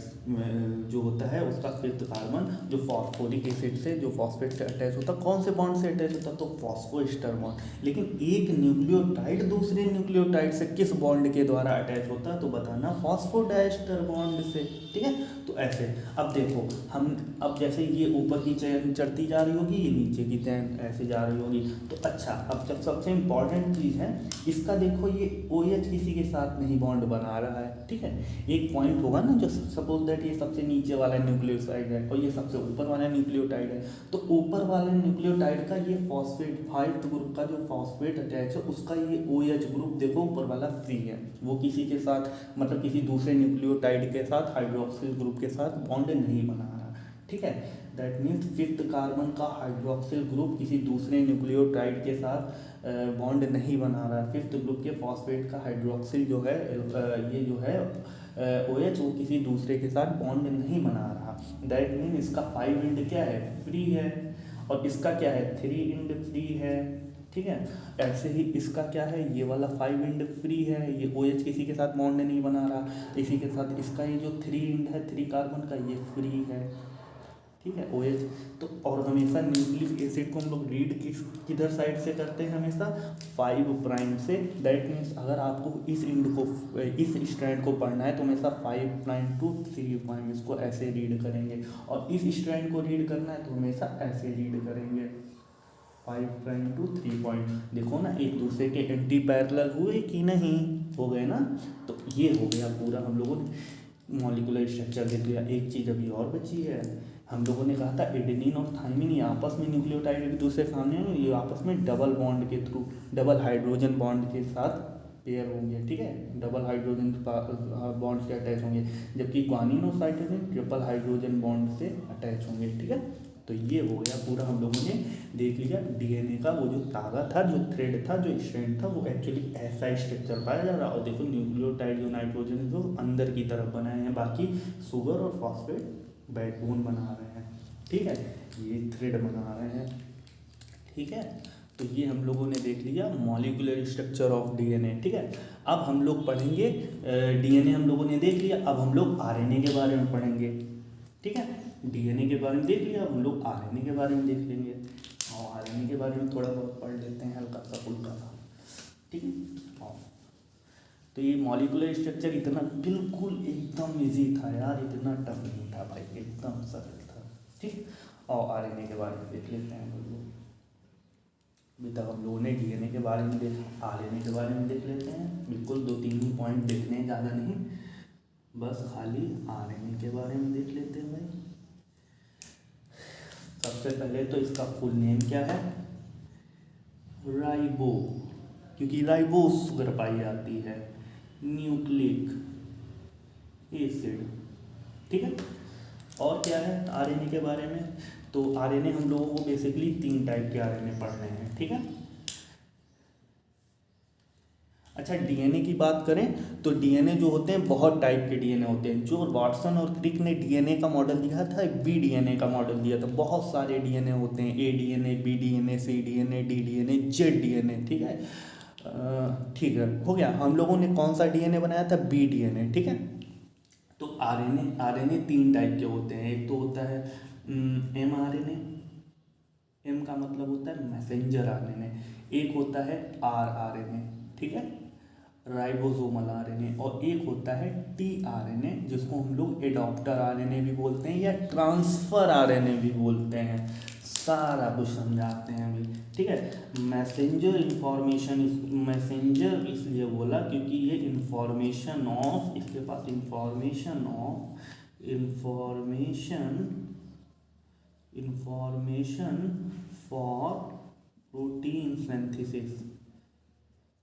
S1: जो होता है उसका फिफ्थ कार्बन जो फॉस्फोरिक एसिड से जो फॉस्फेट से अटैच होता है कौन से बॉन्ड से अटैच होता है, तो फॉस्फोएस्टर बॉन्ड। लेकिन एक न्यूक्लियोटाइड दूसरे न्यूक्लियोटाइड से किस बॉन्ड के द्वारा अटैच होता है, तो बताना फॉस्फोडाइस्टर बॉन्ड से, ठीक है। तो ऐसे अब देखो हम, अब जैसे ये ऊपर की चैन चढ़ती जा रही होगी, ये नीचे की चैन ऐसे जा रही होगी, तो अच्छा अब जब सबसे इम्पॉर्टेंट चीज़ है इसका, देखो ये OH किसी के साथ नहीं बॉन्ड बना रहा है, ठीक है। एक पॉइंट होगा ना, जो सपोज दैट ये सबसे नीचे वाला न्यूक्लियोसाइड है और ये सबसे ऊपर वाला न्यूक्लियोटाइड है, तो ऊपर वाले न्यूक्लियोटाइड का ये फॉस्फेट फाइव्थ ग्रुप का जो फॉस्फेट अटैच है उसका ये OH ग्रुप देखो ऊपर वाला फ्री है, वो किसी के साथ मतलब किसी दूसरे न्यूक्लियोटाइड के साथ हाइड्रोक्सिल ग्रुप के साथ बॉन्ड नहीं बना रहा, ठीक है। दैट मीन्स फिफ्थ कार्बन का हाइड्रोक्सिल ग्रुप किसी दूसरे न्यूक्लियोटाइड के साथ बॉन्ड नहीं बना रहा है। फिफ्थ ग्रुप के फॉस्फेट का हाइड्रोक्सिल जो है ये जो है OH वो किसी दूसरे के साथ बॉन्ड नहीं बना रहा। दैट मीन इसका 5 एंड क्या है, फ्री है, और इसका क्या है 3 एंड फ्री है, ठीक है। ऐसे ही इसका क्या है, ये वाला 5 एंड फ्री है, ये OH किसी के साथ बॉन्ड नहीं बना रहा, इसी के साथ इसका ये जो 3 एंड है 3 कार्बन का ये फ्री है, ठीक है OH। तो और हमेशा न्यूक्लिक एसिड को हम लोग रीड किधर साइड से करते हैं, हमेशा 5 प्राइम से। दैट मीन्स अगर आपको इस इंड को इस स्ट्रैंड को पढ़ना है तो हमेशा 5 प्राइम टू 3 प्राइम इसको ऐसे रीड करेंगे, और इस स्ट्रैंड को रीड करना है तो हमेशा ऐसे रीड करेंगे 5 प्राइम टू 3 पॉइंट। देखो ना एक दूसरे के एंटी पैरेलल हुए कि नहीं, हो गए ना। तो ये हो गया पूरा, हम लोगों ने मॉलिक्यूलर स्ट्रक्चर देख लिया। एक चीज़ अभी और बची है, हम लोगों ने कहा था एडेनिन और थाइमिन ये आपस में न्यूक्लियोटाइड एक दूसरे सामने हैं, ये आपस में डबल बॉन्ड के थ्रू डबल हाइड्रोजन बॉन्ड के साथ पेयर होंगे, ठीक है, डबल हाइड्रोजन बॉन्ड से अटैच होंगे, जबकि ग्वानिन और साइटोसिन ट्रिपल हाइड्रोजन बॉन्ड से अटैच होंगे, ठीक है। तो ये हो गया पूरा, हम लोगों ने देख लिया डीएनए का वो जो तागा था, जो थ्रेड था, जो स्ट्रैंड था, वो एक्चुअली ऐसा स्ट्रक्चर पाया जा रहा है। और देखो न्यूक्लियोटाइड जो नाइट्रोजन है जो अंदर की तरफ बनाए हैं, बाकी शुगर और फॉस्फेट बैकबोन बना रहे हैं, ठीक है, ये थ्रेड बना रहे हैं, ठीक है। तो ये हम लोगों ने देख लिया मॉलिक्यूलर स्ट्रक्चर ऑफ डीएनए, ठीक है। अब हम लोग पढ़ेंगे डीएनए हम लोगों ने देख लिया, अब हम लोग आरएनए के बारे में पढ़ेंगे, ठीक है। डीएनए के बारे में देख लिया, अब हम लोग आरएनए के बारे में देख लेंगे, और आरएनए के बारे में थोड़ा बहुत पढ़ लेते हैं, हल्का सा फुल्का सा, ठीक है। और तो ये मॉलिक्यूलर स्ट्रक्चर इतना बिल्कुल एकदम इजी था यार, इतना टफ नहीं था भाई, एकदम सरल था, ठीक। और आरएनए के बारे में देख लेते हैं हम लोग। अभी तक हम लोगों ने डीएनए के बारे में देखा, आरएनए के बारे में देख लेते हैं। बिल्कुल 2-3 ही पॉइंट देखने हैं, ज़्यादा नहीं, बस खाली आरएनए के बारे में देख लेते हैं भाई। सबसे पहले तो इसका फुल नेम क्या है, राइबो, क्योंकि राइबो शुगर पाई जाती है, न्यूक्लिक एसिड, ठीक है। और क्या है आरएनए के बारे में, तो आरएनए हम लोगों को बेसिकली 3 टाइप के आरएनए पढ़ने हैं, ठीक है। अच्छा, डीएनए की बात करें तो डीएनए जो होते हैं बहुत टाइप के डीएनए होते हैं। जो वाटसन और क्रिक ने डीएनए का मॉडल दिया था, बी डीएनए का मॉडल दिया था। बहुत सारे डीएनए होते हैं, A DNA, B DNA, C DNA, D DNA, Z DNA. ठीक है, ठीक है, हो गया। हम लोगों ने कौन सा डीएनए बनाया था? B DNA. ठीक है, तो आरएनए 3 टाइप के होते हैं। एक तो होता है एमआरएनए, एम का मतलब होता है मैसेंजर आरएनए। एक होता है आरआरएनए, ठीक है, राइबोसोमल आरएनए। और एक होता है टीआरएनए, जिसको हम लोग एडॉप्टर आरएनए भी बोलते हैं या ट्रांसफर आरएनए भी बोलते हैं। सारा कुछ समझाते हैं अभी, ठीक है। मैसेंजर इंफॉर्मेशन, मैसेंजर इसलिए बोला क्योंकि ये इंफॉर्मेशन ऑफ, इसके पास इंफॉर्मेशन फॉर प्रोटीन सिंथेसिस,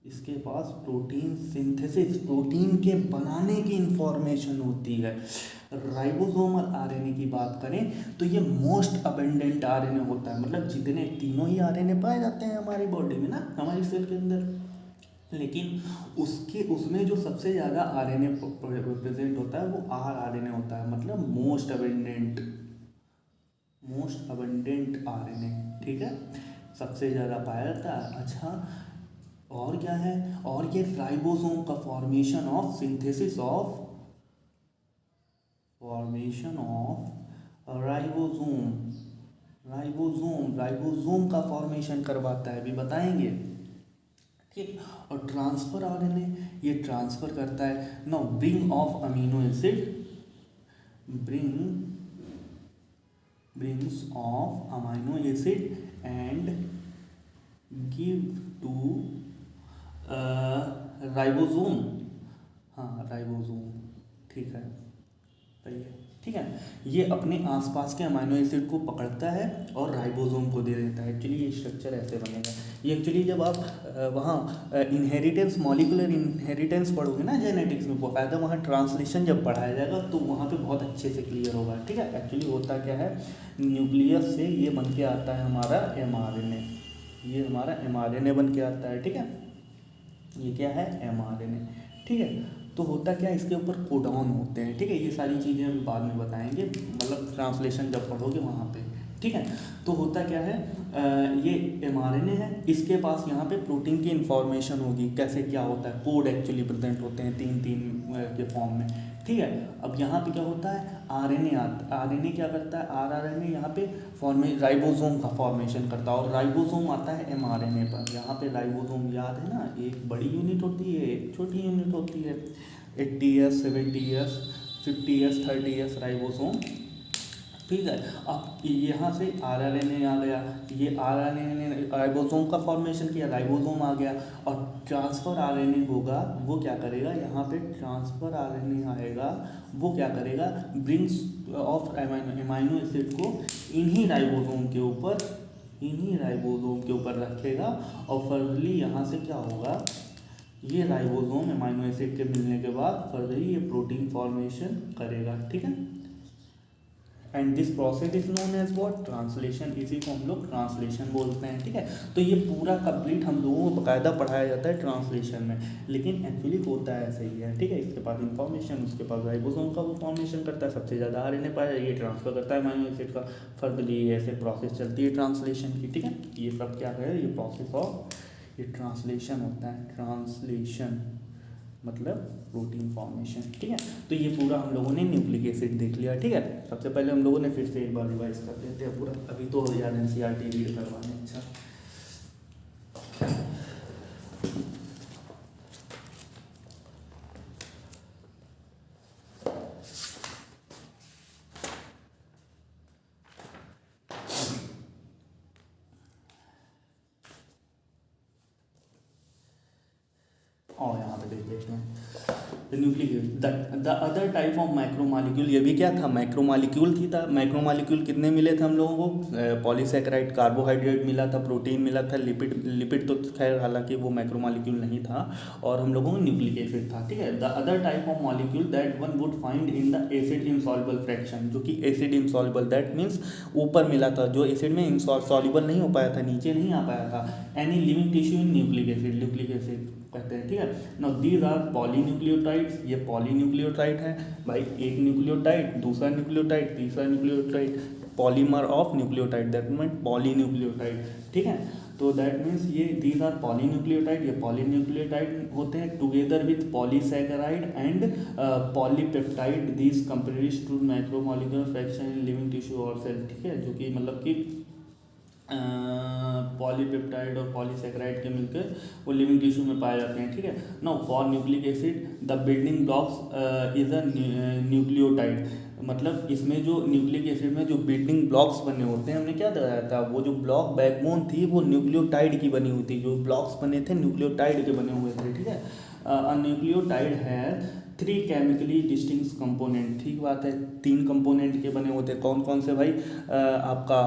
S1: इसके पास प्रोटीन सिंथेसिस, प्रोटीन के बनाने की इंफॉर्मेशन होती है। राइबोसोमल आरएनए की बात करें तो ये मोस्ट अबेंडेंट आरएनए होता है। मतलब जितने तीनों ही आरएनए पाए जाते हैं हमारी बॉडी में ना, हमारी सेल के अंदर, लेकिन उसमें जो सबसे ज़्यादा आरएनए प्रेजेंट होता है वो आरआरएनए होता है। मतलब मोस्ट अबेंडेंट आरएनए, ठीक है, सबसे ज़्यादा पाया जाता है। अच्छा, और क्या है? और ये राइबोसोम का फॉर्मेशन ऑफ राइबोसोम का फॉर्मेशन करवाता है, अभी बताएंगे, ठीक। और ट्रांसफर आरएनए, ये ट्रांसफर करता है know bring of amino acid, brings of amino acid and give to ribosome. हाँ, राइबोसोम, ठीक है, सही है, ठीक है। ये अपने आसपास के अमीनो एसिड को पकड़ता है और राइबोसोम को दे देता है। एक्चुअली ये स्ट्रक्चर ऐसे बनेगा। ये एक्चुअली जब आप वहाँ इनहेरिटेंस, मॉलिकुलर इनहेरिटेंस पढ़ोगे ना जेनेटिक्स में, बाकायदा वहाँ ट्रांसलेशन जब पढ़ाया जाएगा तो वहाँ पे बहुत अच्छे से क्लियर होगा, ठीक है। एक्चुअली होता क्या है, न्यूक्लियस से ये बन के आता है हमारा एमआरएनए, ये हमारा एमआरएनए बन के आता है, ठीक है। ये क्या है? एमआरएनए, ठीक है। तो होता क्या है, इसके ऊपर कोडॉन होते हैं, ठीक है। ये सारी चीज़ें अभी बाद में बताएंगे, मतलब ट्रांसलेशन जब पढ़ोगे वहाँ पे, ठीक है। तो होता क्या है, ये एमआरएनए है, इसके पास यहाँ पे प्रोटीन की इन्फॉर्मेशन होगी, कैसे क्या होता है, कोड एक्चुअली प्रेजेंट होते हैं तीन के फॉर्म में, ठीक है। अब यहाँ पे क्या होता है, आरएनए क्या करता है, आरआरएनए यहाँ पे राइबोसोम का फॉर्मेशन करता है, और राइबोसोम आता है एमआरएनए पर। यहाँ पे राइबोसोम याद है ना, एक बड़ी यूनिट होती है, एक छोटी यूनिट होती है। 80S, 70S, 50S, 30S ribosome, ठीक है। अब यहाँ से आरआरएनए आ गया, ये आरआरएनए ने राइबोसोम का फॉर्मेशन किया, राइबोसोम आ गया, और ट्रांसफ़र आरएनए होगा, वो क्या करेगा, यहाँ पे ट्रांसफ़र आरएनए आएगा, वो क्या करेगा, ब्रिंग्स ऑफ अमीनो एसिड को इन्हीं राइबोसोम के ऊपर रखेगा, और फर्दरली यहाँ से क्या होगा, ये राइबोसोम अमीनो एसिड के मिलने के बाद फर्दरली ये प्रोटीन फॉर्मेशन करेगा, ठीक है। And this process is known as what, translation. इसी को हम लोग ट्रांसलेशन बोलते हैं, ठीक है। तो ये पूरा कंप्लीट हम लोगों को बाकायदा पढ़ाया जाता है ट्रांसलेशन में, लेकिन एक्चुअली होता है ऐसे ही है, ठीक है। इसके पास इंफॉर्मेशन, उसके पास राइबोसोम का वो फॉर्मेशन करता है, सबसे ज़्यादा आरएनए पाया, ये ट्रांसफर करता है अमीनो एसिड का, फर्दरली ऐसे प्रोसेस चलती है ट्रांसलेशन की, ठीक है। ये सब क्या है, ये प्रोसेस ऑफ, ये ट्रांसलेशन होता है, ट्रांसलेशन मतलब प्रोटीन फॉर्मेशन, ठीक है। तो ये पूरा हम लोगों ने न्यूक्लिक एसिड देख लिया, ठीक है। सबसे पहले हम लोगों ने, फिर से एक बार रिवाइज कर देते हैं पूरा, अभी तो यार एनसीईआरटी रीड करवाने। अच्छा, और यहाँ पे देख लेते हैं nucleic the other type of macromolecule. ये भी क्या था, मैक्रोमॉलिक्यूल थी था। मैक्रोमॉलिक्यूल कितने मिले थे हम लोगों को, पॉलीसेकेराइड, कार्बोहाइड्रेट मिला था, प्रोटीन मिला था, लिपिड तो खैर हालांकि वो मैक्रोमॉलिक्यूल नहीं था, और हम लोगों को न्यूक्लिक एसिड था, ठीक है। The other type of molecule that one would find in the acid insoluble fraction, जो कि एसिड इनसॉल्युबल दैट मीन्स ऊपर मिला था, जो एसिड में सॉल्युबल नहीं हो पाया था, नीचे नहीं आ पाया था। एनी लिविंग टिश्यू इन न्यूक्लिक एसिड कहते हैं, ठीक है। नाउ दीज आर पॉलीन्यूक्लियोटाइड्स, ये पॉलीन्यूक्लियोटाइड है भाई, एक न्यूक्लियोटाइड, दूसरा न्यूक्लियोटाइड, तीसरा nucleotide, polymer of nucleotide, that mean polynucleotide, ठीक है। तो दैट मीन्स ये दीज आर पॉलीन्यूक्लियोटाइड, ये पॉलीन्यूक्लियोटाइड होते हैं together with polysaccharide and polypeptide, these comprise to micromolecular fraction in living tissue और सेल, ठीक है, जो कि मतलब कि पॉलीपेप्टाइड और पॉलीसैकेराइड के मिलकर वो लिविंग टिश्यू में पाए जाते हैं, ठीक है। Now for nucleic acid the building blocks is a nucleotide, मतलब इसमें जो न्यूक्लिक एसिड में जो बिल्डिंग ब्लॉक्स बने होते हैं, हमने क्या बताया था, वो जो ब्लॉक बैकबोन थी वो न्यूक्लियोटाइड की बनी हुई थी, जो ब्लॉक्स बने थे न्यूक्लियोटाइड के बने हुए थे, ठीक है। अ न्यूक्लियोटाइड है 3 केमिकली डिस्टिंक्ट कंपोनेंट, ठीक बात है, 3 कंपोनेंट के बने होते हैं, कौन कौन से भाई, आपका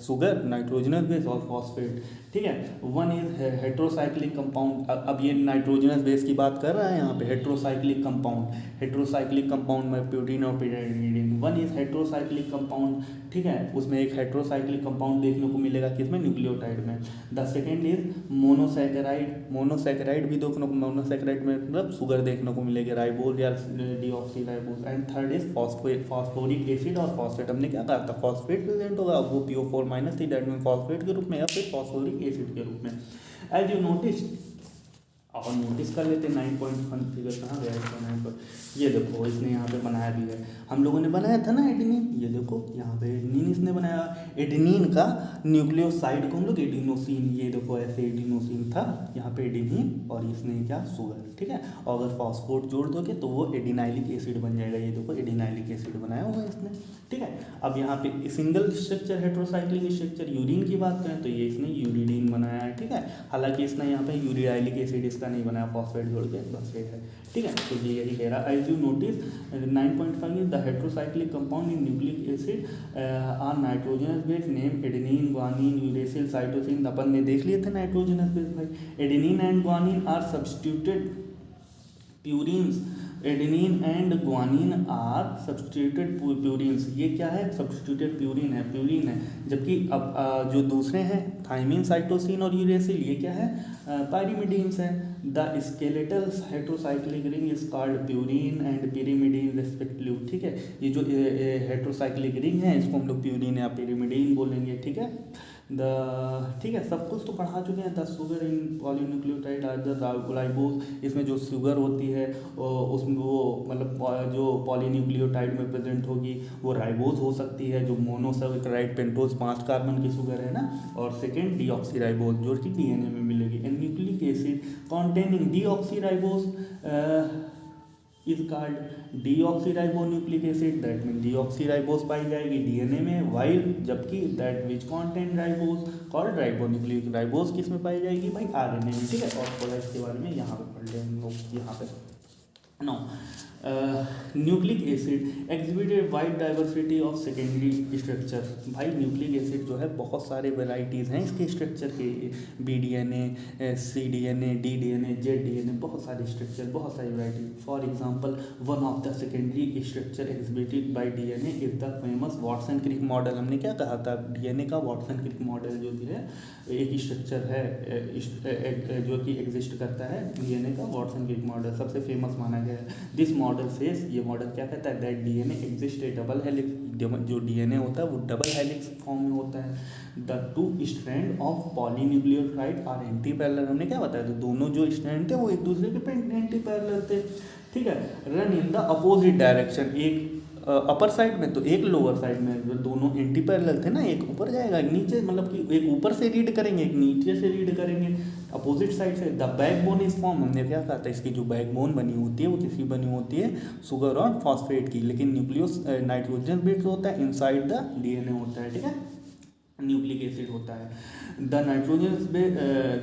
S1: शुगर, नाइट्रोजनस बेस और फॉस्फेट, ठीक है। वन इज हेट्रोसाइक्लिक कंपाउंड, अब ये नाइट्रोजनस बेस की बात कर रहा है यहाँ पे, हेट्रोसाइक्लिक कंपाउंड में प्यूरीन और pyridine, one is heterocyclic compound, ठीक है, उसमें एक हेट्रोसाइक्लिक कंपाउंड देखने को मिलेगा किसमें, न्यूक्लियोटाइड में। द सेकेंड इज मोनोसैकेराइड भी देखने को, मोनोसैकेराइड में मतलब शुगर देखने को मिलेगी, राइबोज या deoxyribose. And third is phosphoric acid और फॉस्फेट, हमने क्या कहा था, फॉस्फेट प्रेजेंट होगा, वो PO4 माइनस थी, दैट मीन फॉस्फेट के रूप में या फिर फॉस्फोरिक एसिड के रूप में। एज यू नोटिस, और नोटिस कर लेते 9.1 फिगर कहाँ गया इसका 9 पर, ये देखो इसने यहाँ पे बनाया भी है, हम लोगों ने बनाया था ना एडेनिन, ये देखो यहाँ पे एडेनिन इसने बनाया, एडेनिन का न्यूक्लियोसाइड को हम लोग एडिनोसिन, ये देखो ऐसे एडिनोसिन था, यहाँ पे एडेनिन और इसने क्या शुगर, ठीक है। और अगर फॉस्फोट जोड़ दोगे तो वो एडिनाइलिक एसिड बन जाएगा, ये देखो एडिनाइलिक एसिड बनाया होगा इसने, ठीक है। अब यहाँ पे single structure heterocyclic structure urine की बात करें तो ये इसने यूरिडीन बनाया है, ठीक है, हालांकि इसने यहाँ पे यूरियाइलिक एसिड इसका नहीं बनाया, फॉस्फेट जोड़ के बस ये है, ठीक है। तो ये यही कह रहा है, as you notice 9.5 is the heterocyclic compound in nucleic acid are nitrogenous base name adenine, guanine, uracil, cytosine, अपन ने देख लिए थे नाइट्रोजनस बेस भाई, adenine and guanine are substituted purines, adenine and guanine are substituted purines, ये क्या है, substituted purine है, जबकि अब जो दूसरे हैं थाइमिन, साइटोसिन और यूरेसिल, ये क्या है, पायरिमिडीन्स है। The skeletal heterocyclic ring is called purine and pyrimidine respectively, ठीक है, ये जो हेट्रोसाइक्लिक रिंग है इसको हम लोग प्यूरिन या पिरिमिडीन बोलेंगे, ठीक है। ठीक है, सब कुछ तो पढ़ा चुके हैं। The sugar in polynucleotide are the ribose, इसमें जो शुगर होती है उसमें वो मतलब जो पॉलीन्यूक्लियोटाइड में प्रेजेंट होगी वो राइबोज हो सकती है, जो मोनोसैकेराइड पेंटोज 5 कार्बन की शुगर है ना, और सेकेंड डीऑक्सीराइबोज जो कि DNA में मिलेगी। And nucleic acid containing deoxyribose is called deoxyribonucleic acid, that mean deoxyribose पाई जाएगी DNA में, वाइल जबकि that which contain ribose called ribonucleic, ribose किस में पाई जाएगी भाई, RNA में, ठीक है। और थोड़ा इसके बारे में यहाँ पे पढ़ लें हम लोग, यहाँ पे no nucleic acid exhibited wide diversity of secondary structure, भाई न्यूक्लिक एसिड जो है बहुत सारे वेराइटीज़ हैं इसके स्ट्रक्चर के, BDNA, CDNA, DDNA, ZDNA, बहुत सारे स्ट्रक्चर, बहुत सारी variety. For example one of the secondary structure exhibited by DNA is the famous Watson Crick model, हमने क्या कहा था, DNA का वाटसन क्रिक मॉडल जो भी है एक स्ट्रक्चर है जो कि एग्जिस्ट करता है, DNA का वाटसन क्रिक मॉडल सबसे फेमस माना गया है। दिस मॉडल सेज, ये मॉडल क्या कहता है, that DNA exist A double helix, जो DNA होता है वो डबल हेलिक्स फॉर्म में होता है। The 2 strand of polynucleotide are anti parallel, हमने क्या बताया, तो दोनों जो स्ट्रैंड थे वो एक दूसरे के एंटी पैरेलल थे, ठीक है। Run in the opposite direction, एक अपर साइड में तो एक लोअर साइड में, दोनों एंटी पैरेलल थे ना, एक ऊपर जाएगा एक नीचे, मतलब कि एक ऊपर से रीड करेंगे एक नीचे से रीड करेंगे अपोजिट साइड से। द बैकबोन इज फॉर्म, हमने क्या कहा था, इसकी जो बैकबोन बनी होती है वो किसकी बनी होती है, शुगर और फॉस्फेट की, लेकिन न्यूक्लियोस नाइट्रोजन बेस होता है, इनसाइड द DNA होता है, ठीक है, न्यूक्लिक एसिड होता है। The nitrogen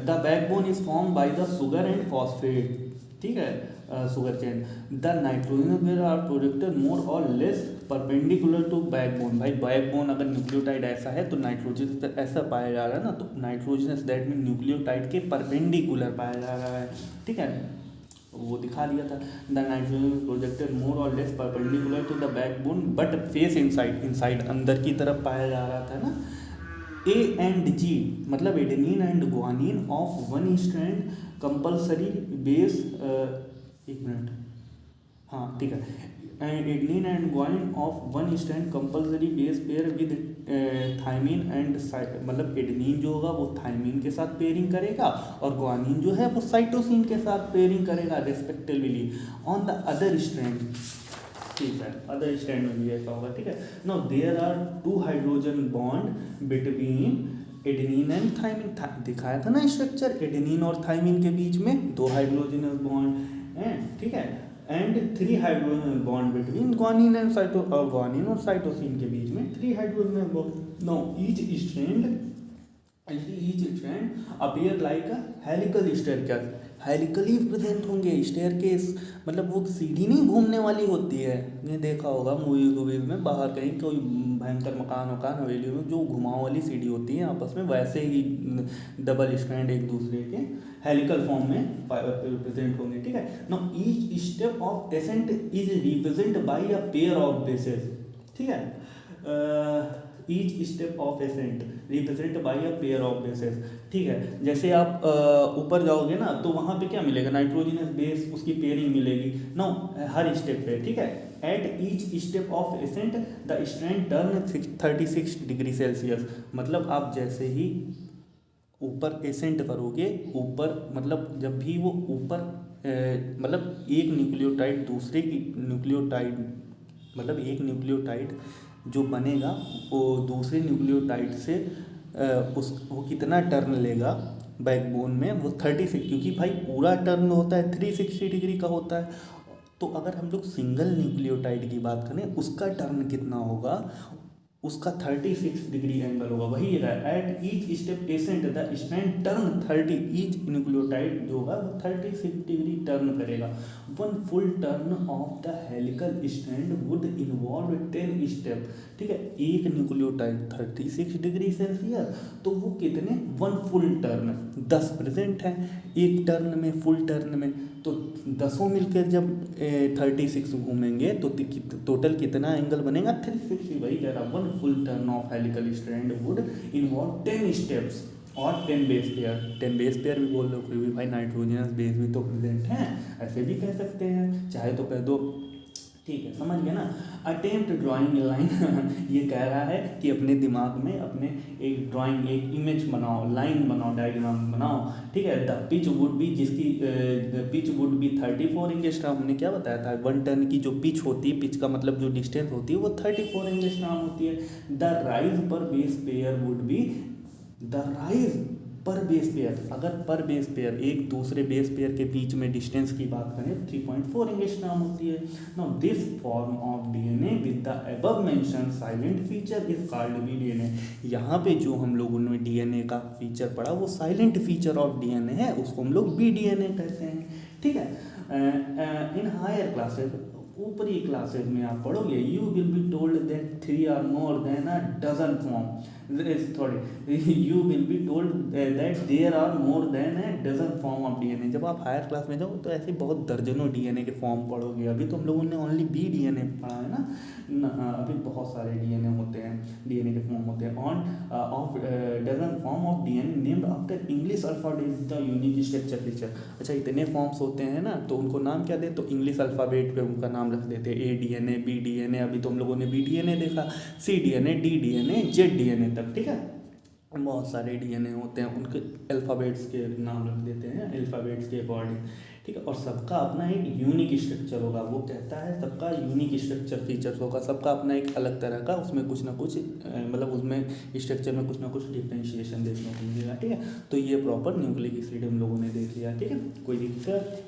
S1: the backbone is form by the sugar and phosphate, ठीक है, sugar chain. The nitrogen are projected more और लेस परपेंडिकुलर टू बैकबोन, भाई बैकबोन अगर न्यूक्लियोटाइड ऐसा है तो नाइट्रोजन ऐसा पाया जा रहा है ना, तो नाइट्रोजन दैट मीन न्यूक्लियोटाइड के परपेंडिकुलर पाया जा रहा है, ठीक है, वो दिखा दिया था। द नाइट्रोजन प्रोजेक्टेड मोर और less perpendicular to the backbone but face inside, अंदर की तरफ पाया जा रहा था ना, ए एंड जी मतलब adenine and guanine of one strand compulsory base, एक मिनट, हाँ ठीक है, adenine and guanine of one strand compulsory base pair with thymine and, मतलब एडेनिन जो होगा वो थाइमिन के साथ पेयरिंग करेगा और ग्वानिन जो है वो साइटोसिन के साथ पेयरिंग करेगा respectively on the other strand. ठीक है, अदर स्ट्रैंड में भी ऐसा होगा। ठीक है, now there are 2 hydrogen bond between adenine and thymine, दिखाया था ना स्ट्रक्चर, एडेनिन और थाइमिन के बीच में 2 हाइड्रोजन बॉन्ड हैं। ठीक है, and 3 hydrogen bond between guanine and guanine और साइटोसिन के बीच में 3 hydrogen bond. Now each strand appear like अ हेलिकल स्टेयरकेस, हेलिकली प्रेजेंट होंगे। स्टेयरकेस मतलब वो सीढ़ी नहीं घूमने वाली होती है, ये देखा होगा मूवी वूवीज में, बाहर कहीं कोई भयंकर मकान हवेली में जो घुमाव वाली सीढ़ी होती है आपस में, वैसे ही डबल स्टैंड एक दूसरे के हेलिकल फॉर्म में प्रेजेंट होंगे। ठीक है, now each step of accent is represent by a pair of bases. ठीक है, each step of accent represent by a pair of bases. ठीक है, जैसे आप ऊपर जाओगे ना तो वहाँ पे क्या मिलेगा, नाइट्रोजनस बेस, उसकी पेयरिंग मिलेगी ना हर स्टेप पे। ठीक है, eight each step of accent the strand turn 36 degree Celsius, मतलब आप जैसे ही ऊपर एसेंट करोगे, ऊपर मतलब जब भी वो ऊपर मतलब एक न्यूक्लियोटाइड दूसरे की न्यूक्लियोटाइड, मतलब एक न्यूक्लियोटाइड जो बनेगा वो दूसरे न्यूक्लियोटाइड से वो कितना टर्न लेगा बैकबोन में, वो 36, क्योंकि भाई पूरा टर्न होता है 360 डिग्री का होता है। तो अगर हम लोग सिंगल न्यूक्लियोटाइड की बात करें उसका टर्न कितना होगा, उसका 36 डिग्री एंगल होगा। वही रहा, at each step ascent the strand turn 30, each nucleotide जो होगा वो 36 डिग्री टर्न करेगा। One full turn of the helical strand would involve 10 step. ठीक है, एक न्यूक्लियोटाइड 36 डिग्री सेल्सियस, तो वो कितने, वन फुल टर्न 10 प्रेजेंट है एक टर्न में, फुल टर्न में, तो 10 मिलकर जब 36 घूमेंगे तो टोटल कितना एंगल बनेगा, 360। वही कह रहा, one full turn of helical strand would involve 10 steps और 10 बेस पेयर। 10 बेस पेयर भी बोल लो, कोई भी भाई नाइट्रोजनस बेस भी तो प्रेजेंट है, ऐसे भी कह सकते हैं, चाहे तो कह दो। ठीक है, समझ गया ना। अटेम्प्ट ड्राइंग लाइन ये कह रहा है कि अपने दिमाग में अपने एक ड्राइंग, एक इमेज बनाओ, लाइन बनाओ, डायग्राम बनाओ। ठीक है, द पिच वुड बी, जिसकी पिच वुड बी 34 एंगस्ट्रॉम। हमने क्या बताया था, 1 टन की जो पिच होती है, पिच का मतलब जो डिस्टेंस होती है वो 34 एंगस्ट्रॉम होती है। द राइज पर base pair would be, the rise पर बेस पेयर, अगर पर बेस पेयर एक दूसरे बेस पेयर के बीच में डिस्टेंस की बात करें 3.4 एंगस्ट्रॉम होती है। Now this form of DNA with the above mention salient feature is called B DNA. यहाँ पे जो हम लोगों ने डीएनए का फीचर पढ़ा वो साइलेंट फीचर ऑफ डीएनए है, उसको हम लोग बी डीएनए कहते हैं। ठीक है, इन हायर क्लासेस, ऊपरी क्लासेस में आप पढ़ोगे, you will be told that 3 are more than a dozen form, you will be told that there are more than a dozen form of DNA. जब आप हायर क्लास में जाओ तो ऐसे बहुत दर्जनों डीएनए के फॉर्म पढ़ोगे। अभी तो हम लोगों ने ओनली बी डीएनए पढ़ा है ना, अभी बहुत सारे डीएनए होते हैं, डीएनए के फॉर्म होते हैं। On off dozen form of DNA named after English alphabet the unique structure feature. अच्छा, इतने फॉर्म्स होते हैं ना, तो उनको नाम क्या दे, तो इंग्लिश अल्फाबेट पे उनका नाम रख देते हैं, ए डीएनए, बी डीएनए, अभी तो हम लोगों ने बी डीएनए देखा, C DNA, D DNA, Z DNA तक। ठीक है, बहुत सारे डीएनए होते हैं, उनके अल्फ़ाबेट्स के नाम रख देते हैं अल्फ़ाबेट्स के अकॉर्डिंग। ठीक है, और सबका अपना एक यूनिक स्ट्रक्चर होगा, वो कहता है सबका यूनिक स्ट्रक्चर फीचर्स होगा, सबका अपना एक अलग तरह का, उसमें कुछ ना कुछ मतलब उसमें स्ट्रक्चर में कुछ ना कुछ डिफ्रेंशिएशन देखने को मिलेगा। ठीक है, तो ये प्रॉपर न्यूक्लिक एसिड हम लोगों ने देख लिया। ठीक है, कोई दिक्कत?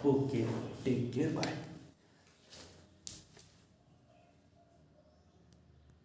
S1: Okay, take care, bye.